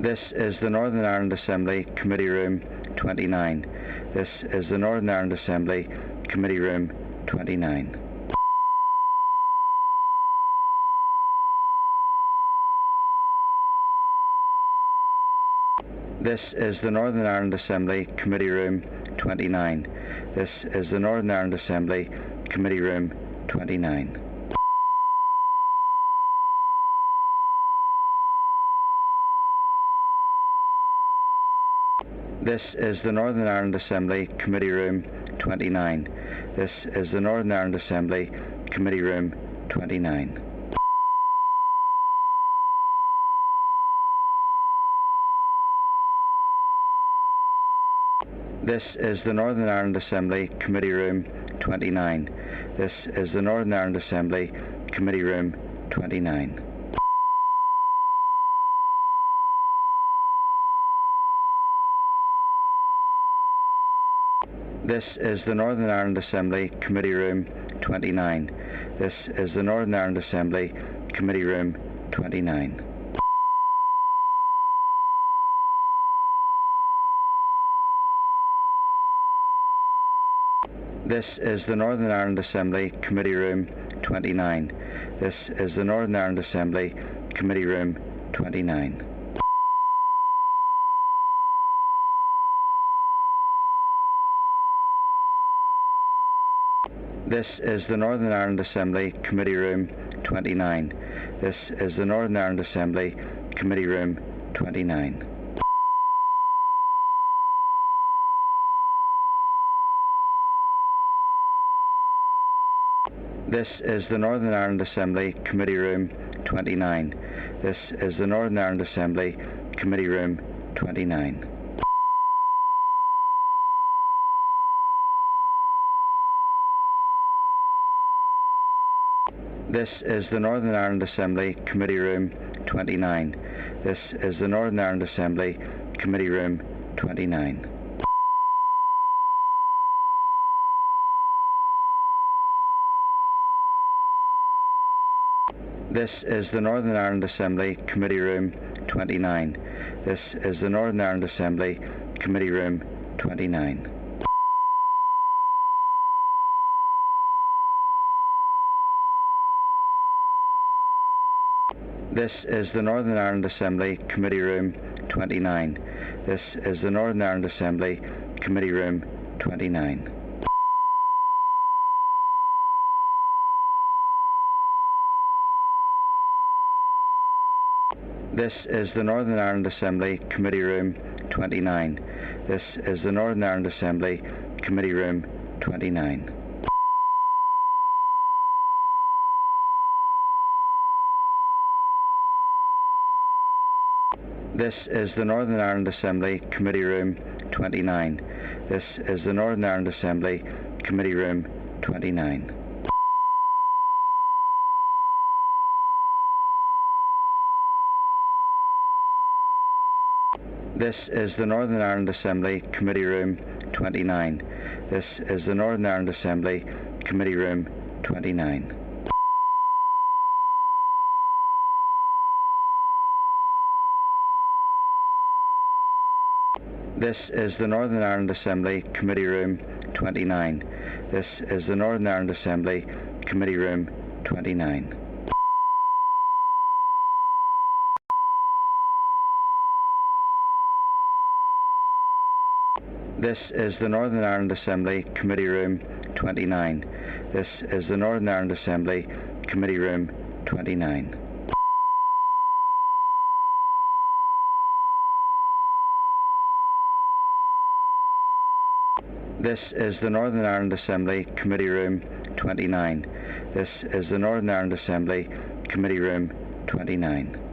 This is the Northern Ireland Assembly Committee Room 29. This is the Northern Ireland Assembly Committee Room 29. This is the Northern Ireland Assembly Committee Room 29. This is the Northern Ireland Assembly Committee Room 29. This is the Northern Ireland Assembly Committee Room 29. This is the Northern Ireland Assembly Committee Room 29. This is the Northern Ireland Assembly Committee Room 29. This is the Northern Ireland Assembly Committee Room 29. This is the Northern Ireland Assembly Committee Room 29. This is the Northern Ireland Assembly Committee Room 29. This is the Northern Ireland Assembly Committee Room 29. This is the Northern Ireland Assembly Committee Room 29. This is the Northern Ireland Assembly Committee Room 29. This is the Northern Ireland Assembly Committee Room 29. This is the Northern Ireland Assembly Committee Room 29. This is the Northern Ireland Assembly Committee Room 29. This is the Northern Ireland Assembly Committee Room 29. This is the Northern Ireland Assembly Committee Room 29. This is the Northern Ireland Assembly Committee Room 29. This is the Northern Ireland Assembly Committee Room 29. This is the Northern Ireland Assembly Committee Room 29. This is the Northern Ireland Assembly Committee Room 29. This is the Northern Ireland Assembly Committee Room 29. This is the Northern Ireland Assembly Committee Room 29. This is the Northern Ireland Assembly Committee Room 29. This is the Northern Ireland Assembly Committee Room 29. This is the Northern Ireland Assembly Committee Room 29. This is the Northern Ireland Assembly Committee Room 29. This is the Northern Ireland Assembly Committee Room 29. This is the Northern Ireland Assembly Committee Room 29. This is the Northern Ireland Assembly Committee Room 29. This is the Northern Ireland Assembly Committee Room 29. This is the Northern Ireland Assembly Committee Room 29. This is the Northern Ireland Assembly Committee Room 29.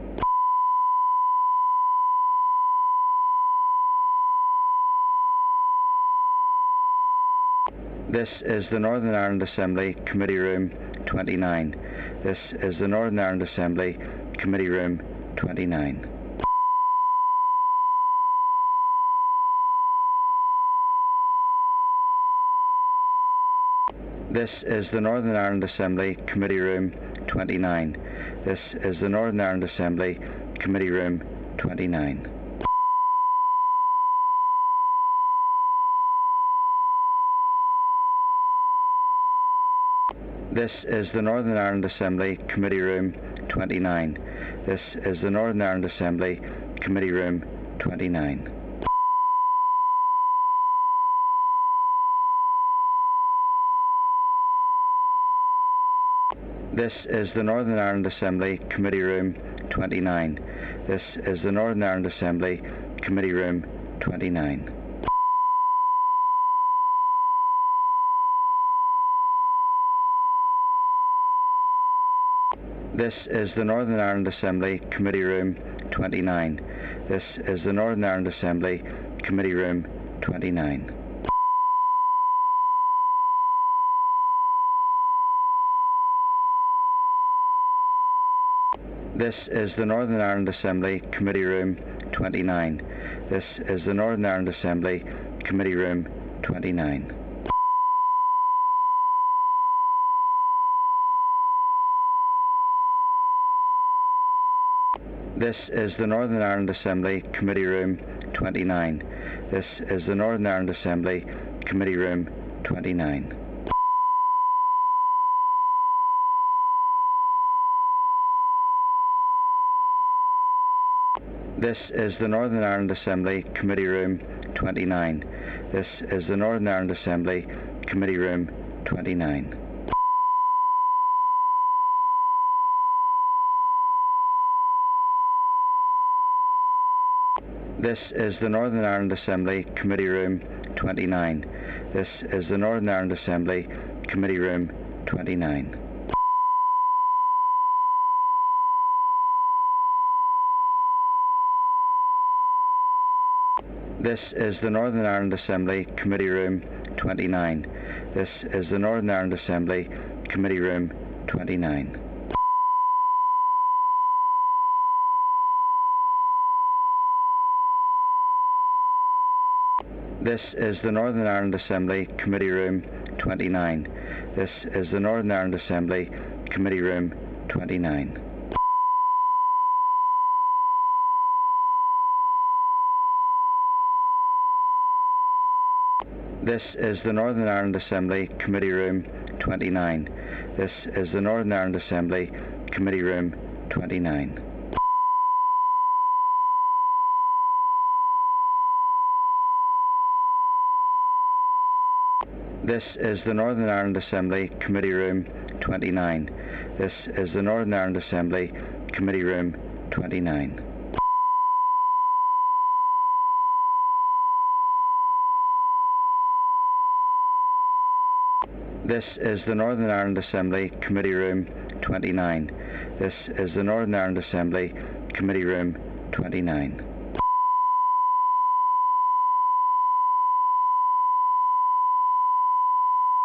This is the Northern Ireland Assembly Committee Room 29. This is the Northern Ireland Assembly Committee Room 29. This is the Northern Ireland Assembly Committee Room 29. This is the Northern Ireland Assembly Committee Room 29. This is the Northern Ireland Assembly Committee Room 29. This is the Northern Ireland Assembly Committee Room 29. This is the Northern Ireland Assembly Committee Room 29. This is the Northern Ireland Assembly Committee Room 29. This is the Northern Ireland Assembly Committee Room 29. This is the Northern Ireland Assembly Committee Room 29. This is the Northern Ireland Assembly Committee Room 29. This is the Northern Ireland Assembly Committee Room 29. This is the Northern Ireland Assembly Committee Room 29. This is the Northern Ireland Assembly Committee Room 29. This is the Northern Ireland Assembly Committee Room 29. This is the Northern Ireland Assembly Committee Room 29. This is the Northern Ireland Assembly Committee Room 29. This is the Northern Ireland Assembly Committee Room 29. This is the Northern Ireland Assembly Committee Room 29. This is the Northern Ireland Assembly Committee Room 29. This is the Northern Ireland Assembly Committee Room 29. This is the Northern Ireland Assembly Committee Room 29. This is the Northern Ireland Assembly Committee Room 29. This is the Northern Ireland Assembly Committee Room 29. This is the Northern Ireland Assembly Committee Room 29. This is the Northern Ireland Assembly Committee Room 29. This is the Northern Ireland Assembly Committee Room 29. This is the Northern Ireland Assembly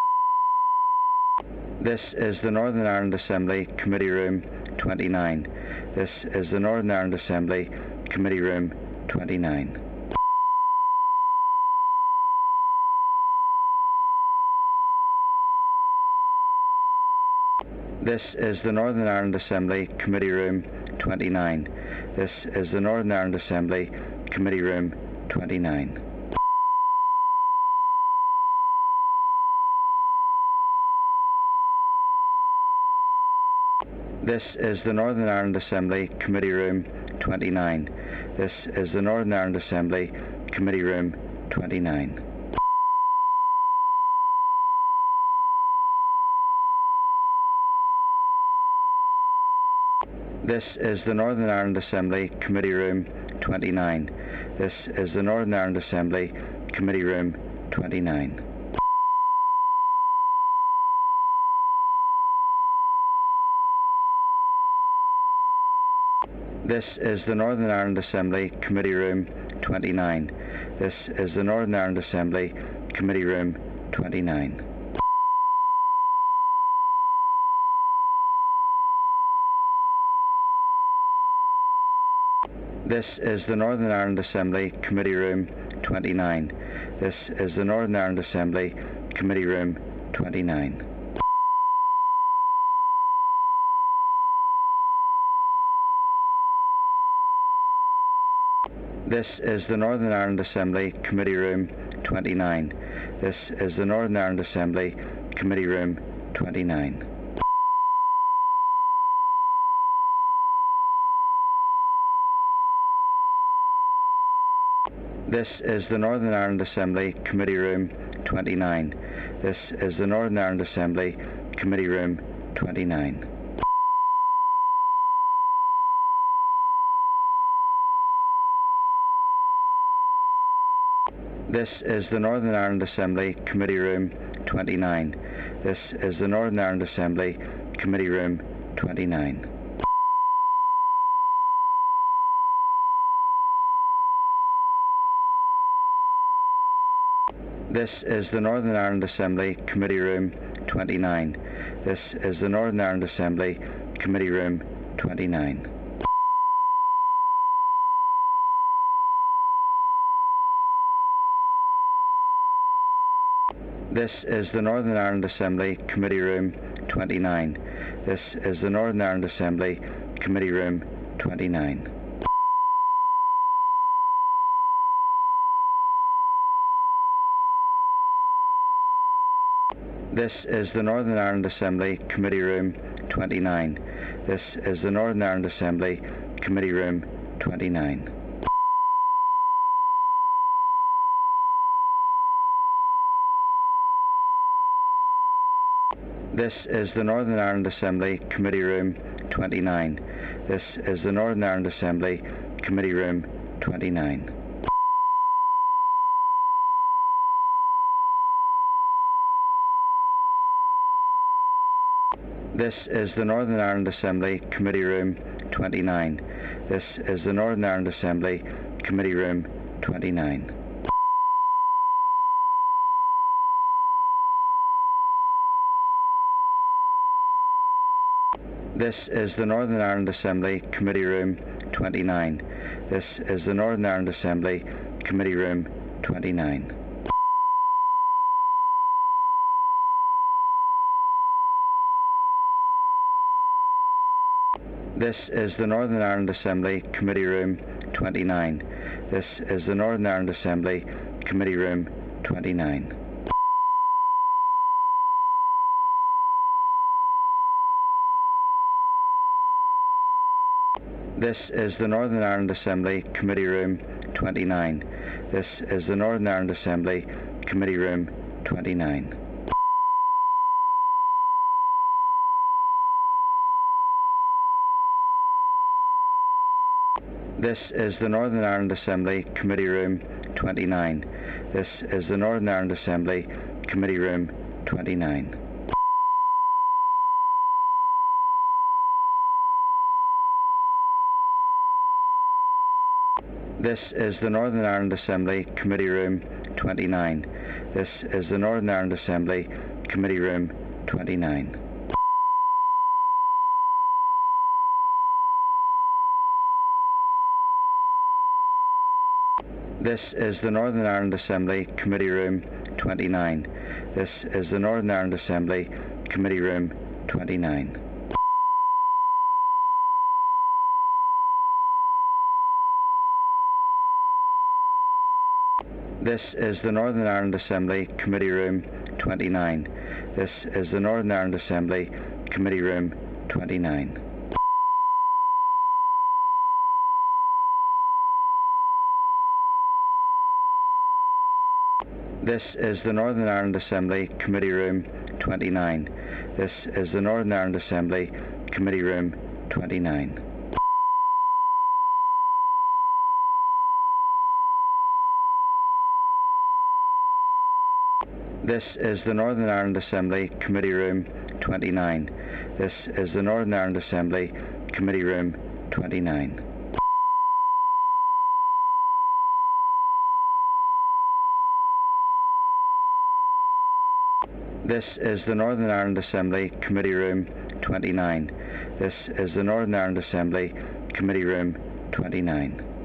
Committee Room 29. This is the Northern Ireland Assembly Committee Room 29. This is the Northern Ireland Assembly Committee Room 29. This is the Northern Ireland Assembly Committee Room 29. This is the Northern Ireland Assembly Committee Room 29. This is the Northern Ireland Assembly Committee Room 29. This is the Northern Ireland Assembly Committee Room 29. This is the Northern Ireland Assembly Committee Room 29. This is the Northern Ireland Assembly Committee Room 29. This is the Northern Ireland Assembly Committee Room 29. This is the Northern Ireland Assembly Committee Room 29. This is the Northern Ireland Assembly Committee Room 29. This is the Northern Ireland Assembly Committee Room 29. This is the Northern Ireland Assembly Committee Room 29. This is the Northern Ireland Assembly Committee Room 29. This is the Northern Ireland Assembly Committee Room 29. This is the Northern Ireland Assembly Committee Room 29. This is the Northern Ireland Assembly Committee Room 29. This is the Northern Ireland Assembly Committee Room 29. This is the Northern Ireland Assembly Committee Room 29. This is the Northern Ireland Assembly Committee Room 29. This is the Northern Ireland Assembly Committee Room 29. This is the Northern Ireland Assembly Committee Room 29. This is the Northern Ireland Assembly Committee Room 29. This is the Northern Ireland Assembly Committee Room 29. This is the Northern Ireland Assembly Committee Room 29. This is the Northern Ireland Assembly Committee Room 29. This is the Northern Ireland Assembly Committee Room 29. This is the Northern Ireland Assembly Committee Room 29. This is the Northern Ireland Assembly Committee Room 29. This is the Northern Ireland Assembly Committee Room 29. This is the Northern Ireland Assembly Committee Room 29. This is the Northern Ireland Assembly Committee Room 29. This is the Northern Ireland Assembly Committee Room 29. This is the Northern Ireland Assembly Committee Room 29. This is the Northern Ireland Assembly Committee Room 29. This is the Northern Ireland Assembly Committee Room 29. This is the Northern Ireland Assembly Committee Room 29. This is the Northern Ireland Assembly Committee Room 29. This is the Northern Ireland Assembly Committee Room 29. This is the Northern Ireland Assembly Committee Room 29. This is the Northern Ireland Assembly Committee Room 29. This is the Northern Ireland Assembly Committee Room 29. This is the Northern Ireland Assembly Committee Room 29. This is the Northern Ireland Assembly Committee Room 29. This is the Northern Ireland Assembly Committee Room 29. This is the Northern Ireland Assembly Committee Room 29. This is the Northern Ireland Assembly Committee Room 29. This is the Northern Ireland Assembly Committee Room 29.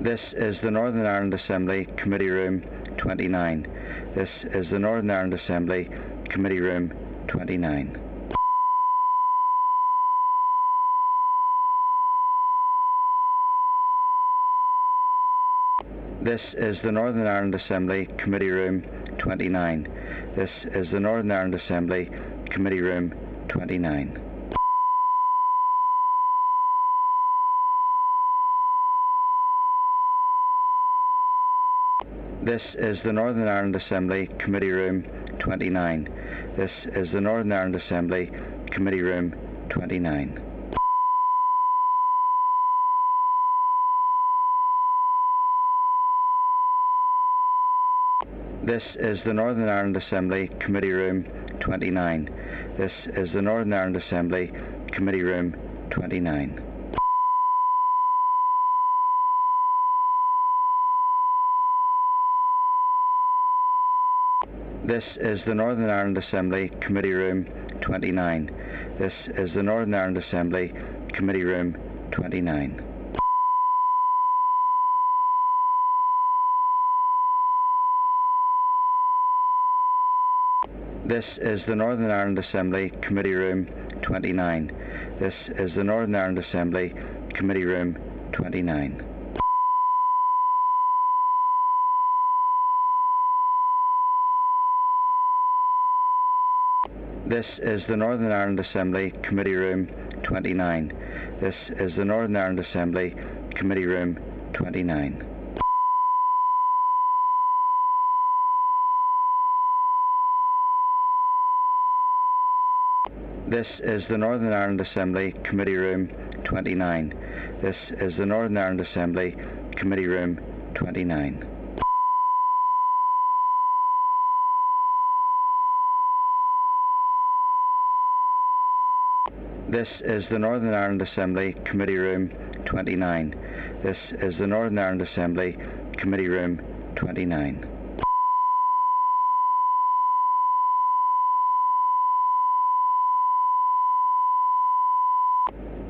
This is the Northern Ireland Assembly Committee Room 29. This is the Northern Ireland Assembly Committee Room 29. This is the Northern Ireland Assembly Committee Room 29. This is the Northern Ireland Assembly Committee Room 29. This is the Northern Ireland Assembly Committee Room 29. This is the Northern Ireland Assembly Committee Room 29. This is the Northern Ireland Assembly Committee Room 29. This is the Northern Ireland Assembly Committee Room 29. This is the Northern Ireland Assembly Committee Room 29. This is the Northern Ireland Assembly Committee Room 29. This is the Northern Ireland Assembly Committee Room 29. This is the Northern Ireland Assembly Committee Room 29. This is the Northern Ireland Assembly Committee Room 29. This is the Northern Ireland Assembly Committee Room 29. This is the Northern Ireland Assembly Committee Room 29. This is the Northern Ireland Assembly Committee Room 29. This is the Northern Ireland Assembly Committee Room 29. This is the Northern Ireland Assembly Committee Room 29.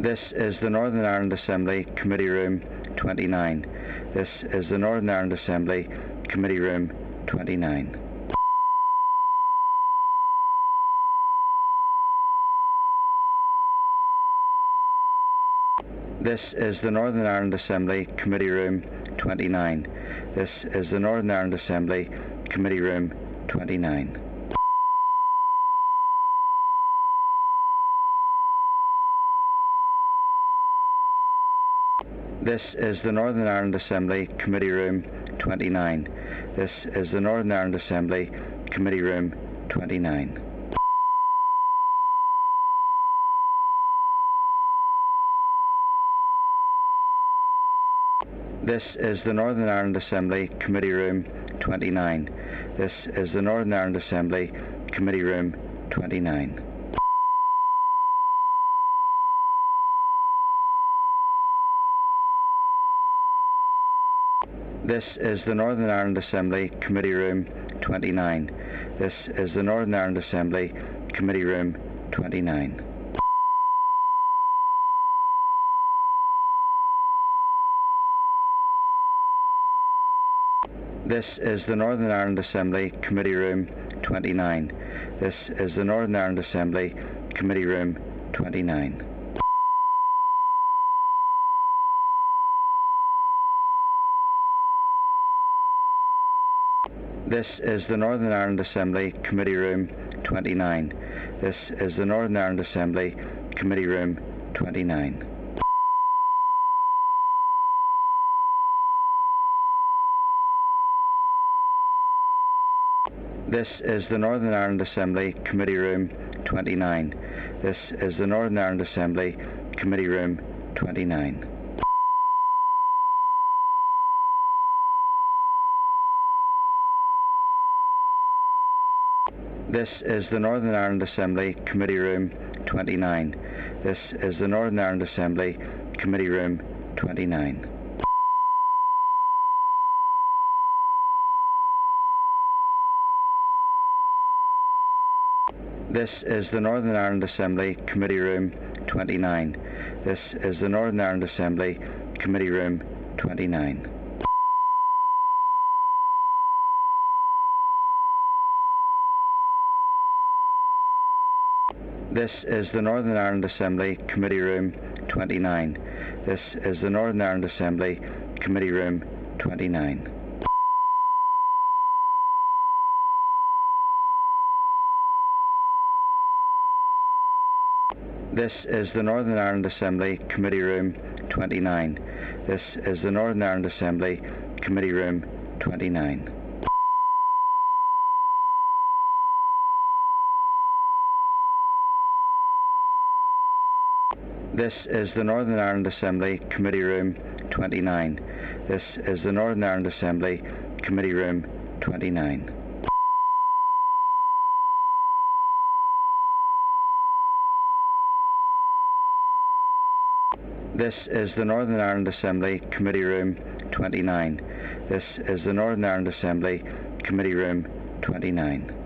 This is the Northern Ireland Assembly Committee Room 29. This is the Northern Ireland Assembly Committee Room 29. This is the Northern Ireland Assembly Committee Room 29. This is the Northern Ireland Assembly Committee Room 29. This is the Northern Ireland Assembly Committee Room 29. This is the Northern Ireland Assembly Committee Room 29. This is the Northern Ireland Assembly Committee Room 29. This is the Northern Ireland Assembly Committee Room 29. This is the Northern Ireland Assembly Committee Room 29. This is the Northern Ireland Assembly Committee Room 29. This is the Northern Ireland Assembly Committee Room 29. This is the Northern Ireland Assembly Committee Room 29. This is the Northern Ireland Assembly Committee Room 29. This is the Northern Ireland Assembly Committee Room 29. This is the Northern Ireland Assembly Committee Room 29. This is the Northern Ireland Assembly Committee Room 29. This is the Northern Ireland Assembly Committee Room 29. This is the Northern Ireland Assembly Committee Room 29. This is the Northern Ireland Assembly Committee Room 29. This is the Northern Ireland Assembly Committee Room 29. This is the Northern Ireland Assembly Committee Room 29. This is the Northern Ireland Assembly Committee Room 29. This is the Northern Ireland Assembly Committee Room 29. This is the Northern Ireland Assembly Committee Room 29. This is the Northern Ireland Assembly Committee Room 29. This is the Northern Ireland Assembly Committee Room 29. This is the Northern Ireland Assembly Committee Room 29. This is the Northern Ireland Assembly Committee Room 29.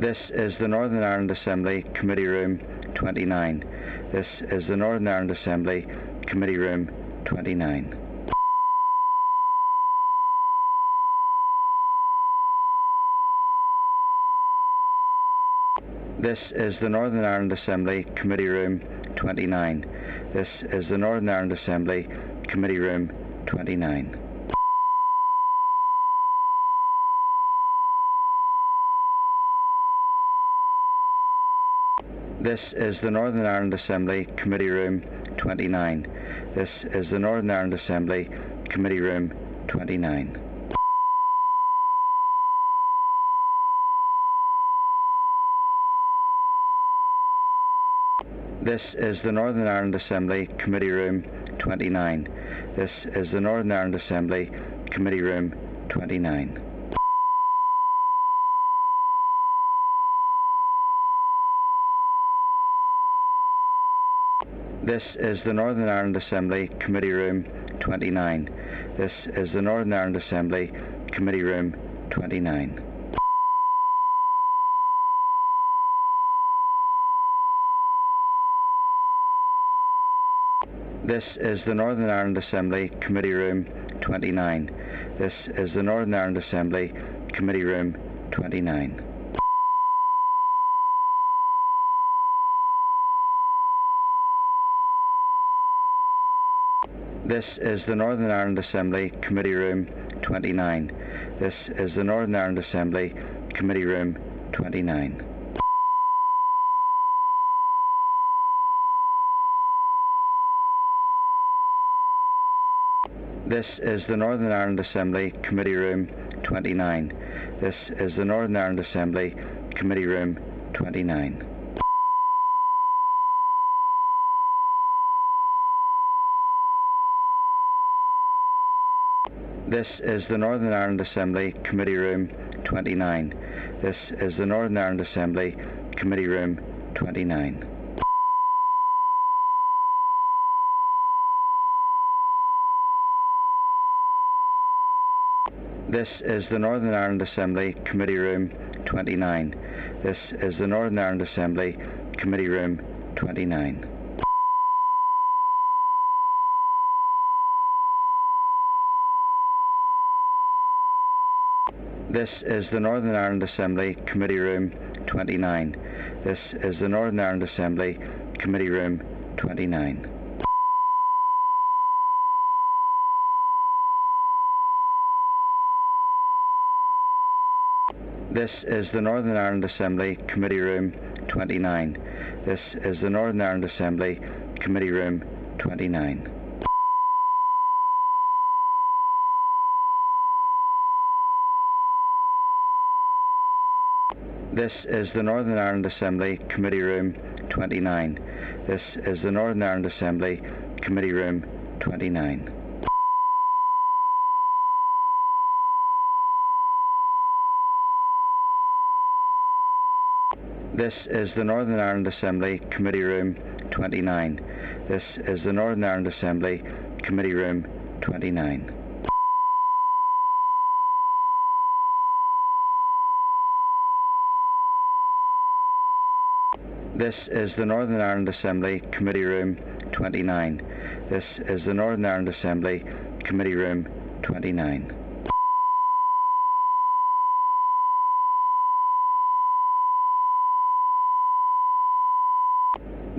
This is the Northern Ireland Assembly Committee Room 29. This is the Northern Ireland Assembly Committee Room 29. This is the Northern Ireland Assembly Committee Room 29. This is the Northern Ireland Assembly Committee Room 29. This is the Northern Ireland Assembly Committee Room 29. This is the Northern Ireland Assembly Committee Room 29. This is the Northern Ireland Assembly Committee Room 29. This is the Northern Ireland Assembly Committee Room 29. This is the Northern Ireland Assembly Committee Room 29. This is the Northern Ireland Assembly Committee Room 29. This is the Northern Ireland Assembly Committee Room 29. This is the Northern Ireland Assembly Committee Room 29. This is the Northern Ireland Assembly Committee Room 29. This is the Northern Ireland Assembly Committee Room 29. This is the Northern Ireland Assembly Committee Room 29. This is the Northern Ireland Assembly Committee Room 29. This is the Northern Ireland Assembly Committee Room 29. This is the Northern Ireland Assembly Committee Room 29. This is the Northern Ireland Assembly Committee Room 29. This is the Northern Ireland Assembly Committee Room 29. This is the Northern Ireland Assembly Committee Room 29. This is the Northern Ireland Assembly Committee Room 29. This is the Northern Ireland Assembly Committee Room 29. This is the Northern Ireland Assembly Committee Room 29. This is the Northern Ireland Assembly Committee Room 29. This is the Northern Ireland Assembly Committee Room 29. This is the Northern Ireland Assembly Committee Room 29. This is the Northern Ireland Assembly Committee Room 29. This is the Northern Ireland Assembly Committee Room 29. This is the Northern Ireland Assembly Committee Room 29.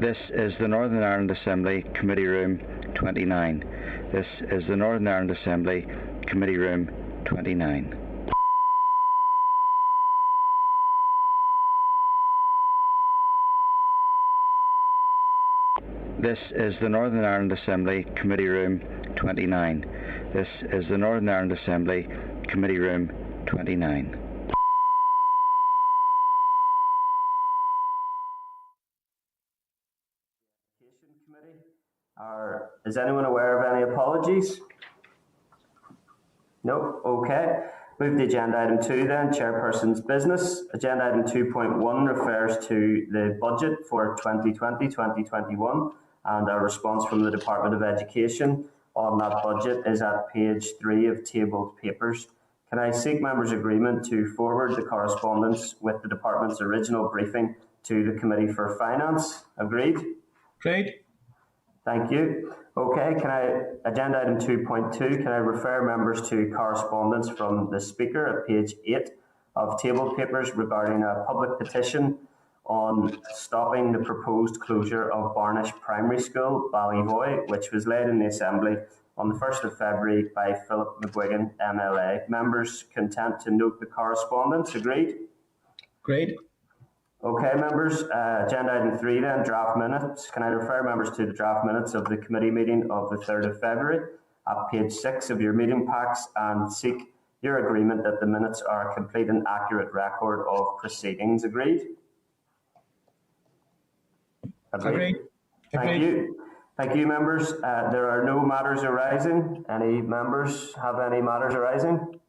This is the Northern Ireland Assembly Committee Room 29. This is the Northern Ireland Assembly Committee Room 29. This is the Northern Ireland Assembly Committee Room 29. This is the Northern Ireland Assembly Committee Room 29. Education Committee. Is anyone aware of any apologies? No? Okay. Move to agenda item 2 then, Chairperson's Business. Agenda item 2.1 refers to the budget for 2020-2021 and a response from the Department of Education on that budget is at page 3 of tabled papers. Can I seek members' agreement to forward the correspondence with the Department's original briefing to the Committee for Finance? Agreed? Agreed. Thank you. Okay, agenda item 2.2, can I refer members to correspondence from the Speaker at page 8 of tabled papers regarding a public petition on stopping the proposed closure of Barnish Primary School, Ballyvoy, which was led in the Assembly on the 1st of February by Philip McGuigan, MLA. Members content to note the correspondence? Agreed? Agreed. Okay, members, agenda item 3 then, draft minutes. Can I refer members to the draft minutes of the committee meeting of the 3rd of February at page 6 of your meeting packs and seek your agreement that the minutes are a complete and accurate record of proceedings? Agreed? Agreed. Thank you. Thank you, members. There are no matters arising. Any members have any matters arising?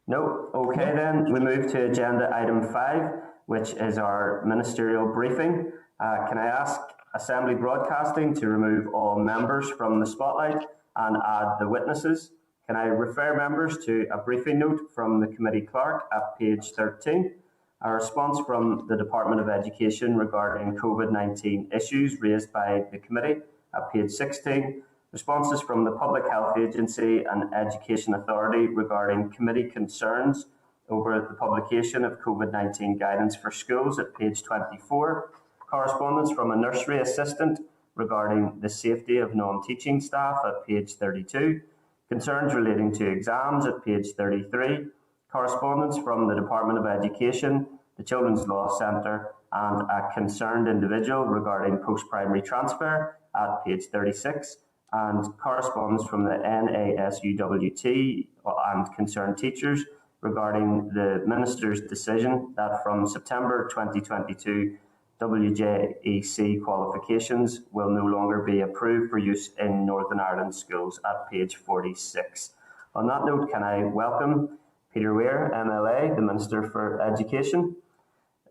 No. Okay, then we move to agenda item 5, which is our ministerial briefing. Can I ask Assembly Broadcasting to remove all members from the spotlight and add the witnesses? Can I refer members to a briefing note from the committee clerk at page 13? A response from the Department of Education regarding COVID-19 issues raised by the committee at page 16. Responses from the Public Health Agency and Education Authority regarding committee concerns over the publication of COVID-19 guidance for schools at page 24. Correspondence from a nursery assistant regarding the safety of non-teaching staff at page 32. Concerns relating to exams at page 33. Correspondence from the Department of Education, the Children's Law Centre and a concerned individual regarding post-primary transfer at page 36. And correspondence from the NASUWT and concerned teachers regarding the Minister's decision that from September 2022, WJEC qualifications will no longer be approved for use in Northern Ireland schools at page 46. On that note, can I welcome Peter Weir, MLA, the Minister for Education,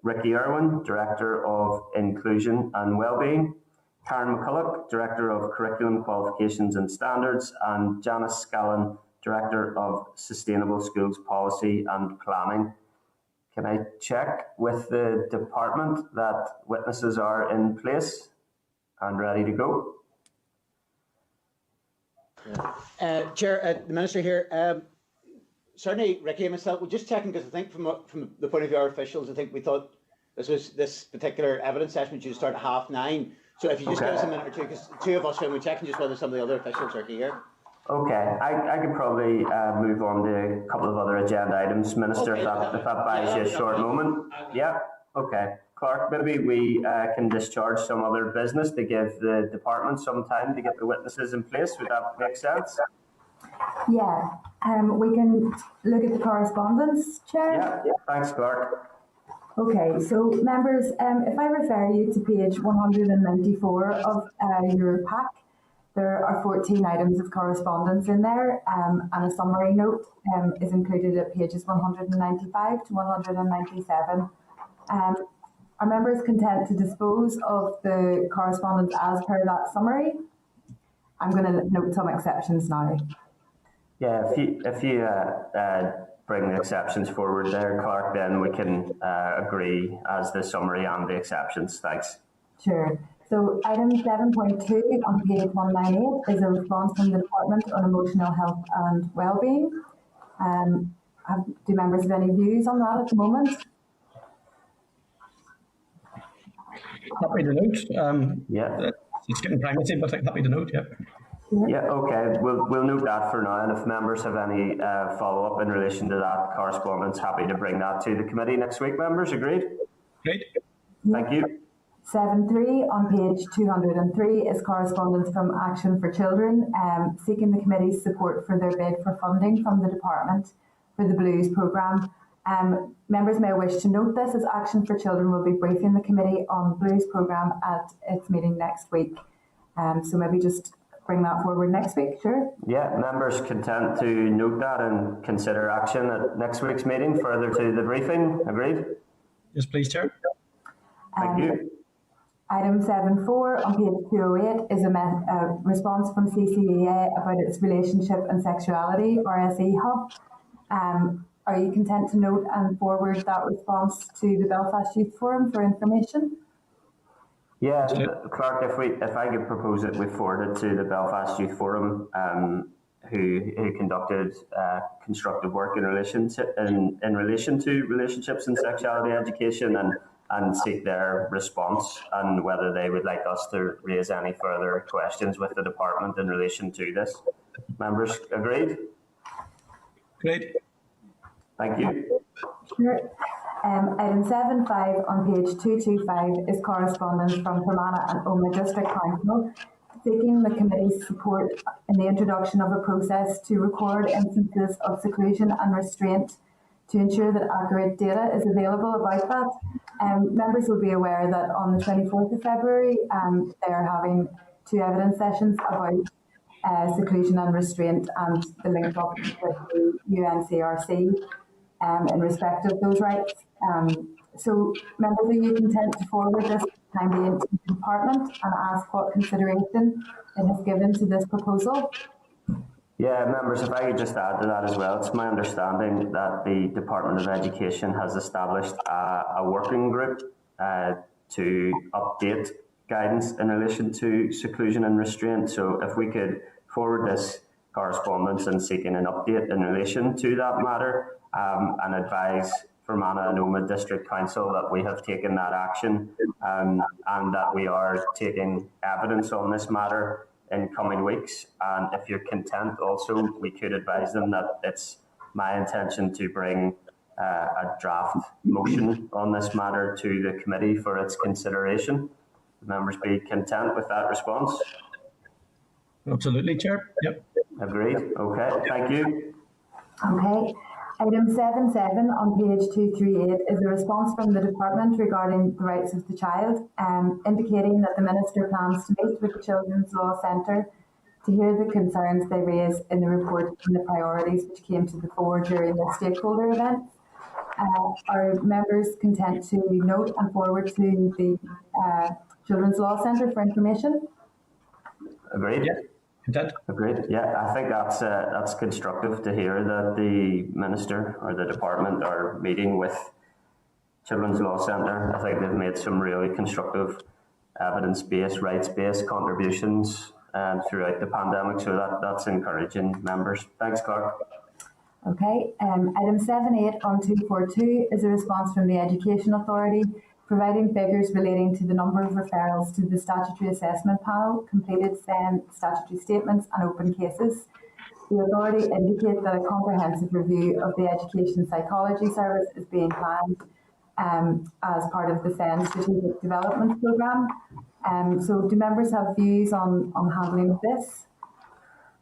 Ricky Irwin, Director of Inclusion and Wellbeing, Karen McCulloch, Director of Curriculum Qualifications and Standards, and Janice Scallon, Director of Sustainable Schools Policy and Planning. Can I check with the department that witnesses are in place and ready to go? Chair, the Minister here. Certainly, Ricky and myself, we're just checking because I think from the point of view of our officials, I think we thought this particular evidence session would start at 9:30. So if you just give us a minute or two, because the two of us are checking just whether some of the other officials are here. Okay, I could probably move on to a couple of other agenda items, Minister, okay, if that buys you a short moment. Yeah, okay. Clerk, maybe we can discharge some other business to give the department some time to get the witnesses in place. Would that make sense? Yeah, we can look at the correspondence, Chair. Yeah, thanks, Clerk. Okay, so members, if I refer you to page 194 of your pack, there are 14 items of correspondence in there, and a summary note is included at pages 195 to 197. Are members content to dispose of the correspondence as per that summary? I'm going to note some exceptions now. Yeah, if you bring the exceptions forward there, Clark, then we can agree as the summary and the exceptions. Thanks. Sure. So item 7.2 on page 198 is a response from the Department on Emotional Health and Wellbeing. Do members have any views on that at the moment? Happy to note. Yeah. It's getting primacy, but I'm happy to note, yeah. Yeah, okay. We'll note that for now, and if members have any follow-up in relation to that correspondence, happy to bring that to the committee next week, members. Agreed? Great. Thank you. 7.3 on page 203 is correspondence from Action for Children, seeking the committee's support for their bid for funding from the department for the Blues programme. Members may wish to note this as Action for Children will be briefing the committee on Blues programme at its meeting next week. So maybe just bring that forward next week, sure? Yeah, members content to note that and consider action at next week's meeting further to the briefing. Agreed? Yes, please, Chair. Thank you. Item 7.4 on page 208 is a response from CCEA about its Relationship and Sexuality, RSE Hub. Are you content to note and forward that response to the Belfast Youth Forum for information? Yeah, Clark, if I could propose it, we forward it to the Belfast Youth Forum, who conducted constructive work in relation to relationships and sexuality education, and seek their response and whether they would like us to raise any further questions with the department in relation to this. Members agreed? Great. Thank you. Sure. Item 7.5 on page 225 is correspondence from Fermanagh and Omagh District Council seeking the committee's support in the introduction of a process to record instances of seclusion and restraint to ensure that accurate data is available about that. Members will be aware that on the 24th of February, they are having 2 evidence sessions about seclusion and restraint and the link up with the UNCRC in respect of those rights. So members, are you content to forward this time being to the department and ask what consideration it has given to this proposal? Yeah, members, if I could just add to that as well, it's my understanding that the Department of Education has established a working group to update guidance in relation to seclusion and restraint. So if we could forward this correspondence and seeking an update in relation to that matter, and advise Fermanagh and Omagh District Council that we have taken that action and that we are taking evidence on this matter in coming weeks. And if you're content also, we could advise them that it's my intention to bring a draft motion on this matter to the committee for its consideration. Would members be content with that response? Absolutely, Chair. Yep. Agreed. Okay, thank you. Okay. Item 7.7 on page 238 is a response from the department regarding the rights of the child, indicating that the Minister plans to meet with the Children's Law Centre to hear the concerns they raise in the report and the priorities which came to the fore during the stakeholder event. Are members content to note and forward to the Children's Law Centre for information? Agreed. Yeah. Content. Agreed. Yeah, I think that's constructive to hear that the Minister or the department are meeting with Children's Law Centre. I think they've made some really constructive evidence-based, rights-based contributions throughout the pandemic, so that's encouraging, members. Thanks, Clark. Okay. Item 7.8 on 242 is a response from the Education Authority providing figures relating to the number of referrals to the Statutory Assessment Panel, completed SEN statutory statements and open cases. The authority indicates that a comprehensive review of the Education Psychology Service is being planned as part of the SEN Strategic Development Programme. So do members have views on handling this?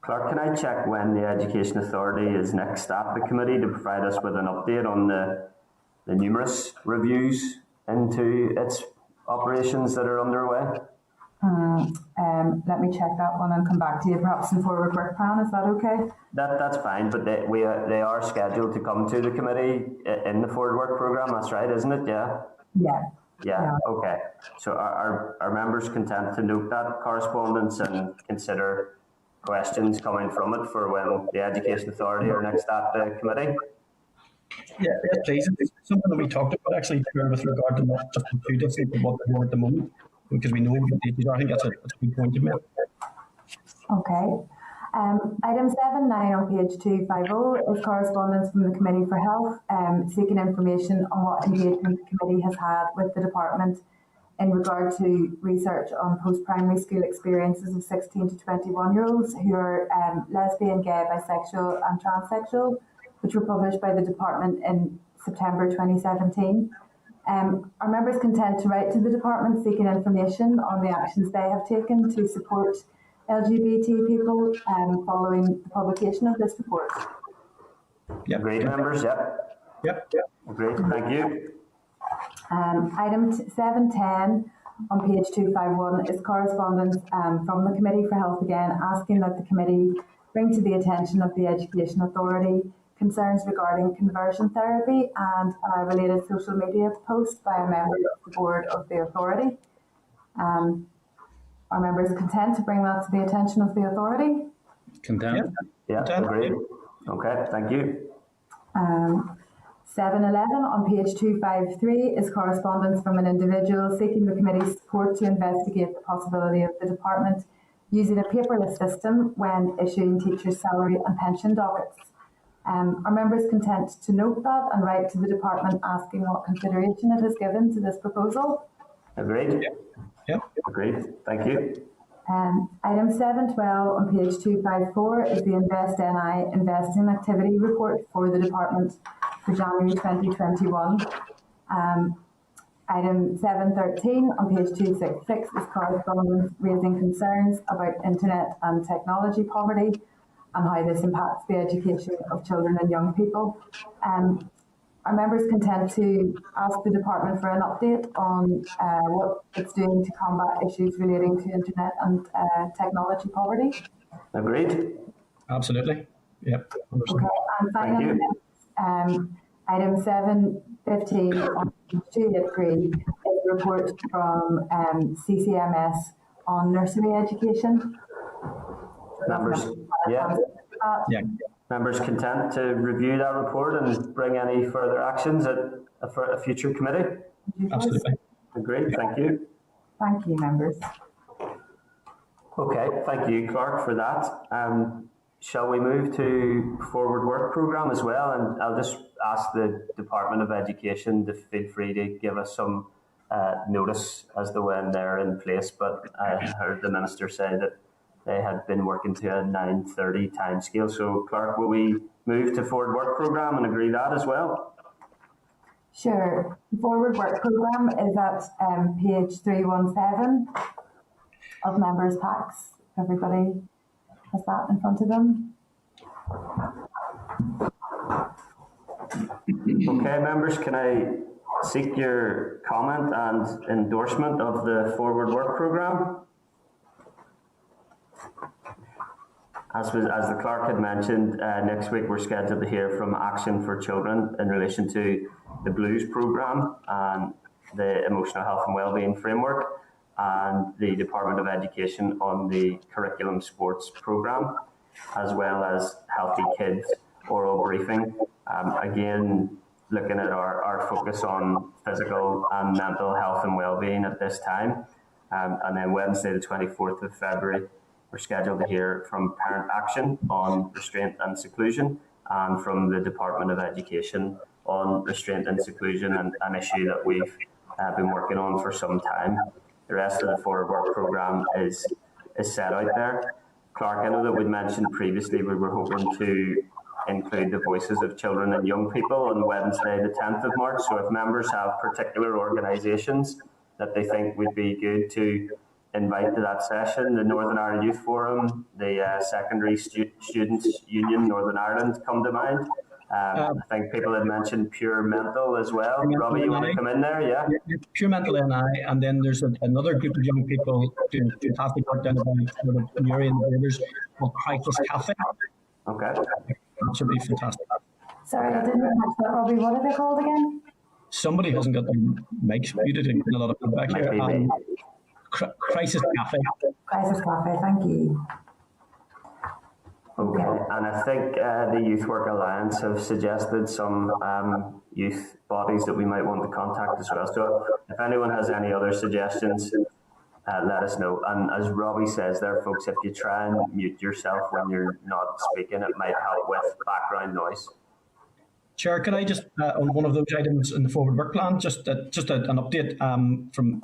Clark, can I check when the Education Authority is next at the committee to provide us with an update on the numerous reviews into its operations that are underway? Let me check that one and come back to you, perhaps in forward work plan. Is that okay? That's fine, but they are scheduled to come to the committee in the forward work programme. That's right, isn't it? Yeah. Yeah. Okay. So are members content to note that correspondence and consider questions coming from it for when the Education Authority are next at the committee? Yeah, yes, please. It's something that we talked about actually with regard to not just the 2 districts, but what they're doing at the moment, because we know what the issues are. I think that's a good point to make. Okay. Item 7.9 on page 250 is correspondence from the Committee for Health, seeking information on what engagement the committee has had with the department in regard to research on post-primary school experiences of 16 to 21-year-olds who are lesbian, gay, bisexual and transsexual, which were published by the department in September 2017. Are members content to write to the department seeking information on the actions they have taken to support LGBT people following the publication of this report? Yeah. Great, members, yeah. Yep. Great, thank you. Item 710 on page 251 is correspondence from the Committee for Health again, asking that the committee bring to the attention of the Education Authority concerns regarding conversion therapy and a related social media post by a member of the board of the authority. Are members content to bring that to the attention of the authority? Content. Yeah, agreed. Okay, thank you. 711 on page 253 is correspondence from an individual seeking the committee's support to investigate the possibility of the department using a paperless system when issuing teachers' salary and pension dockets. Are members content to note that and write to the department asking what consideration it has given to this proposal? Agreed. Yep. Agreed. Thank you. Item 712 on page 254 is the Invest NI Investing Activity Report for the department for January 2021. Item 713 on page 266 is correspondence raising concerns about internet and technology poverty and how this impacts the education of children and young people. Are members content to ask the department for an update on what it's doing to combat issues relating to internet and technology poverty? Agreed. Absolutely. Yep. Okay. And finally, item 715 on page 283 is a report from CCMS on nursery education. Members, Yeah. Members content to review that report and bring any further actions at a future committee? Absolutely. Agreed, thank you. Thank you, members. Okay, thank you, Clark, for that. Shall we move to forward work programme as well? And I'll just ask the Department of Education to feel free to give us some notice as to when they're in place. But I heard the Minister say that they had been working to a 9:30 timescale. So, Clark, will we move to forward work programme and agree that as well? Sure. The forward work programme is at page 317 of members' packs. Everybody has that in front of them. Okay, members, can I seek your comment and endorsement of the forward work programme? As the clerk had mentioned, next week we're scheduled to hear from Action for Children in relation to the Blues programme and the Emotional Health and Wellbeing Framework, and the Department of Education on the Curriculum Sports programme, as well as Healthy Kids oral briefing. Again, looking at our focus on physical and mental health and wellbeing at this time. And then Wednesday, the 24th of February, we're scheduled to hear from Parent Action on Restraint and Seclusion, and from the Department of Education on Restraint and Seclusion, an issue that we've been working on for some time. The rest of the forward work programme is set out there. Clark, I know that we'd mentioned previously we were hoping to include the voices of children and young people on Wednesday, the 10th of March. So if members have particular organisations that they think would be good to invite to that session, the Northern Ireland Youth Forum, the Secondary Students Union Northern Ireland come to mind. I think people had mentioned Pure Mental as well. Robbie, you want to come in there? Yeah. Pure Mental NI, and then there's another group of young people doing fantastic work down about the Weir and the borders called Crisis Cafe. Okay. Absolutely fantastic. Sorry, I didn't catch that, Robbie. What are they called again? Somebody hasn't got their mics muted and getting a lot of feedback here. Crisis Cafe. Crisis Cafe, thank you. Okay, and I think the Youth Work Alliance have suggested some youth bodies that we might want to contact as well. So if anyone has any other suggestions, let us know. And as Robbie says there, folks, if you try and mute yourself when you're not speaking, it might help with background noise. Chair, can I just, on one of those items in the forward work plan, just an update from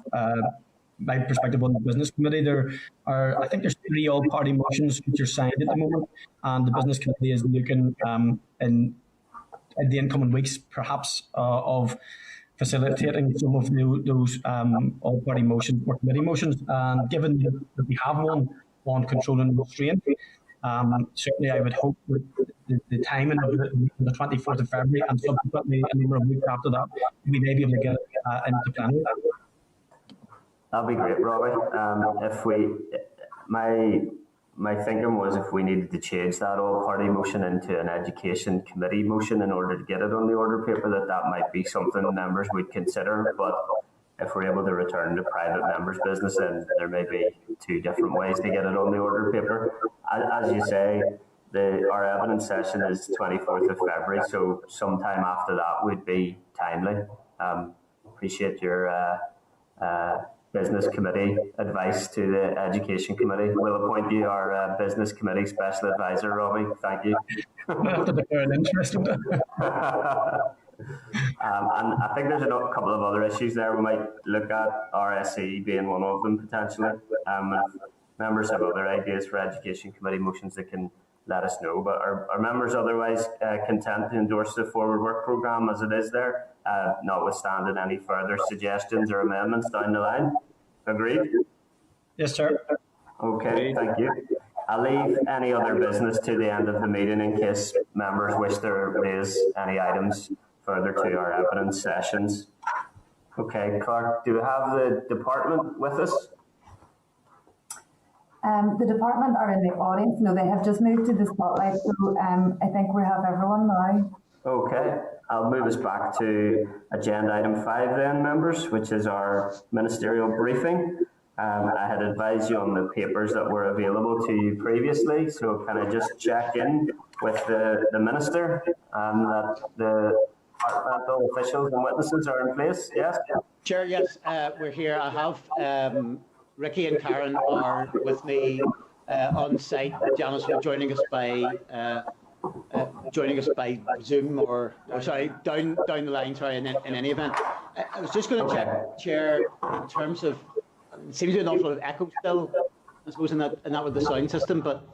my perspective on the business committee. There are, I think there's 3 all-party motions which are signed at the moment, and the business committee is looking in the incoming weeks, perhaps, of facilitating some of those all-party motions or committee motions. And given that we have one on control and restraint, certainly I would hope that the timing of the 24th of February and subsequently a number of weeks after that, we may be able to get it into plenary. That'd be great, Robbie. My thinking was if we needed to change that all-party motion into an education committee motion in order to get it on the order paper, that might be something members would consider. But if we're able to return to private members' business, then there may be two different ways to get it on the order paper. As you say, our evidence session is 24th of February, so sometime after that would be timely. Appreciate your business committee advice to the education committee. We'll appoint you our business committee special advisor, Robbie. Thank you. That's an interesting. And I think there's a couple of other issues there. We might look at RSE being one of them potentially. If members have other ideas for education committee motions, they can let us know. But are members otherwise content to endorse the forward work programme as it is there, notwithstanding any further suggestions or amendments down the line? Agreed? Yes, sir. Okay, thank you. I'll leave any other business to the end of the meeting in case members wish to raise any items further to our evidence sessions. Okay, Clark, do we have the department with us? The department are in the audience. No, they have just moved to the spotlight, so I think we have everyone now. Okay, I'll move us back to agenda item 5 then, members, which is our ministerial briefing. I had advised you on the papers that were available to you previously, so can I just check in with the Minister and that the departmental officials and witnesses are in place? Yes? Chair, yes, we're here. I have Ricky and Karen are with me on site. Janice will joining us by Zoom or sorry, down the line, sorry, in any event. I was just going to check, Chair, in terms of, it seems to be an awful lot of echo still, I suppose, in that with the sound system, but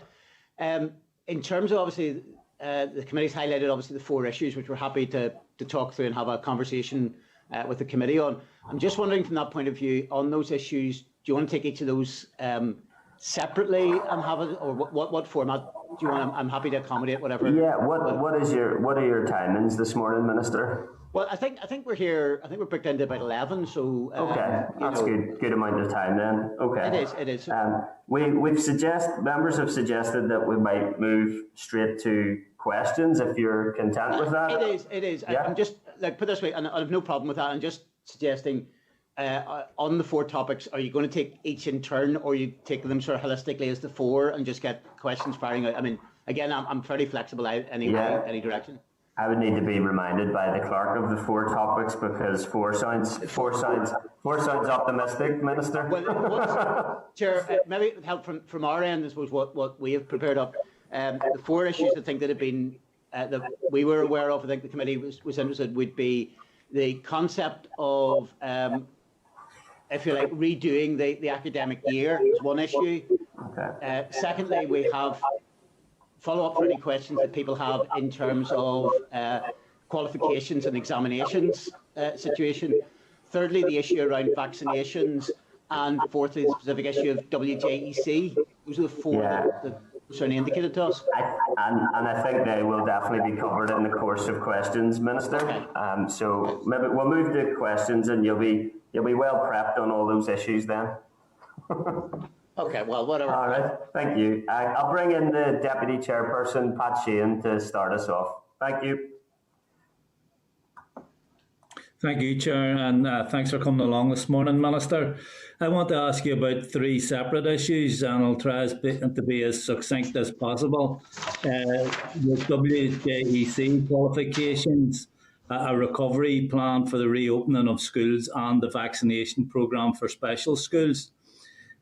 in terms of obviously the committee's highlighted obviously the 4 issues which we're happy to talk through and have a conversation with the committee on. I'm just wondering from that point of view, on those issues, do you want to take each of those separately and have it, or what format do you want? I'm happy to accommodate whatever. Yeah. What are your timings this morning, Minister? Well, I think we're here. I think we're booked into about 11. So okay, that's good amount of time then. Okay, it is. Members have suggested that we might move straight to questions if you're content with that. It is. Yeah. I'm just put it this way, and I have no problem with that. I'm just suggesting. On the 4 topics, are you going to take each in turn, or you take them sort of holistically as the 4 and just get questions firing out? I mean, again, I'm fairly flexible any direction. I would need to be reminded by the clerk of the 4 topics because 4 sounds optimistic, Minister. Well, Chair, maybe it would help from our end. I suppose what we have prepared up. The 4 issues I think that have been that we were aware of. I think the committee was interested would be the concept of. If you like, redoing the academic year is one issue. Okay. Secondly, we have follow-up for any questions that people have in terms of qualifications and examinations situation. Thirdly, the issue around vaccinations. And fourthly, the specific issue of WJEC. Those are the 4 that certainly indicated to us. And I think they will definitely be covered in the course of questions, Minister. Okay. So maybe we'll move to questions and you'll be well prepped on all those issues then. Okay, well, whatever. All right, thank you. I'll bring in the Deputy Chairperson, Pat Sheehan, to start us off. Thank you. Thank you, Chair, and thanks for coming along this morning, Minister. I want to ask you about 3 separate issues, and I'll try to be as succinct as possible. The WJEC qualifications, a recovery plan for the reopening of schools, and the vaccination programme for special schools.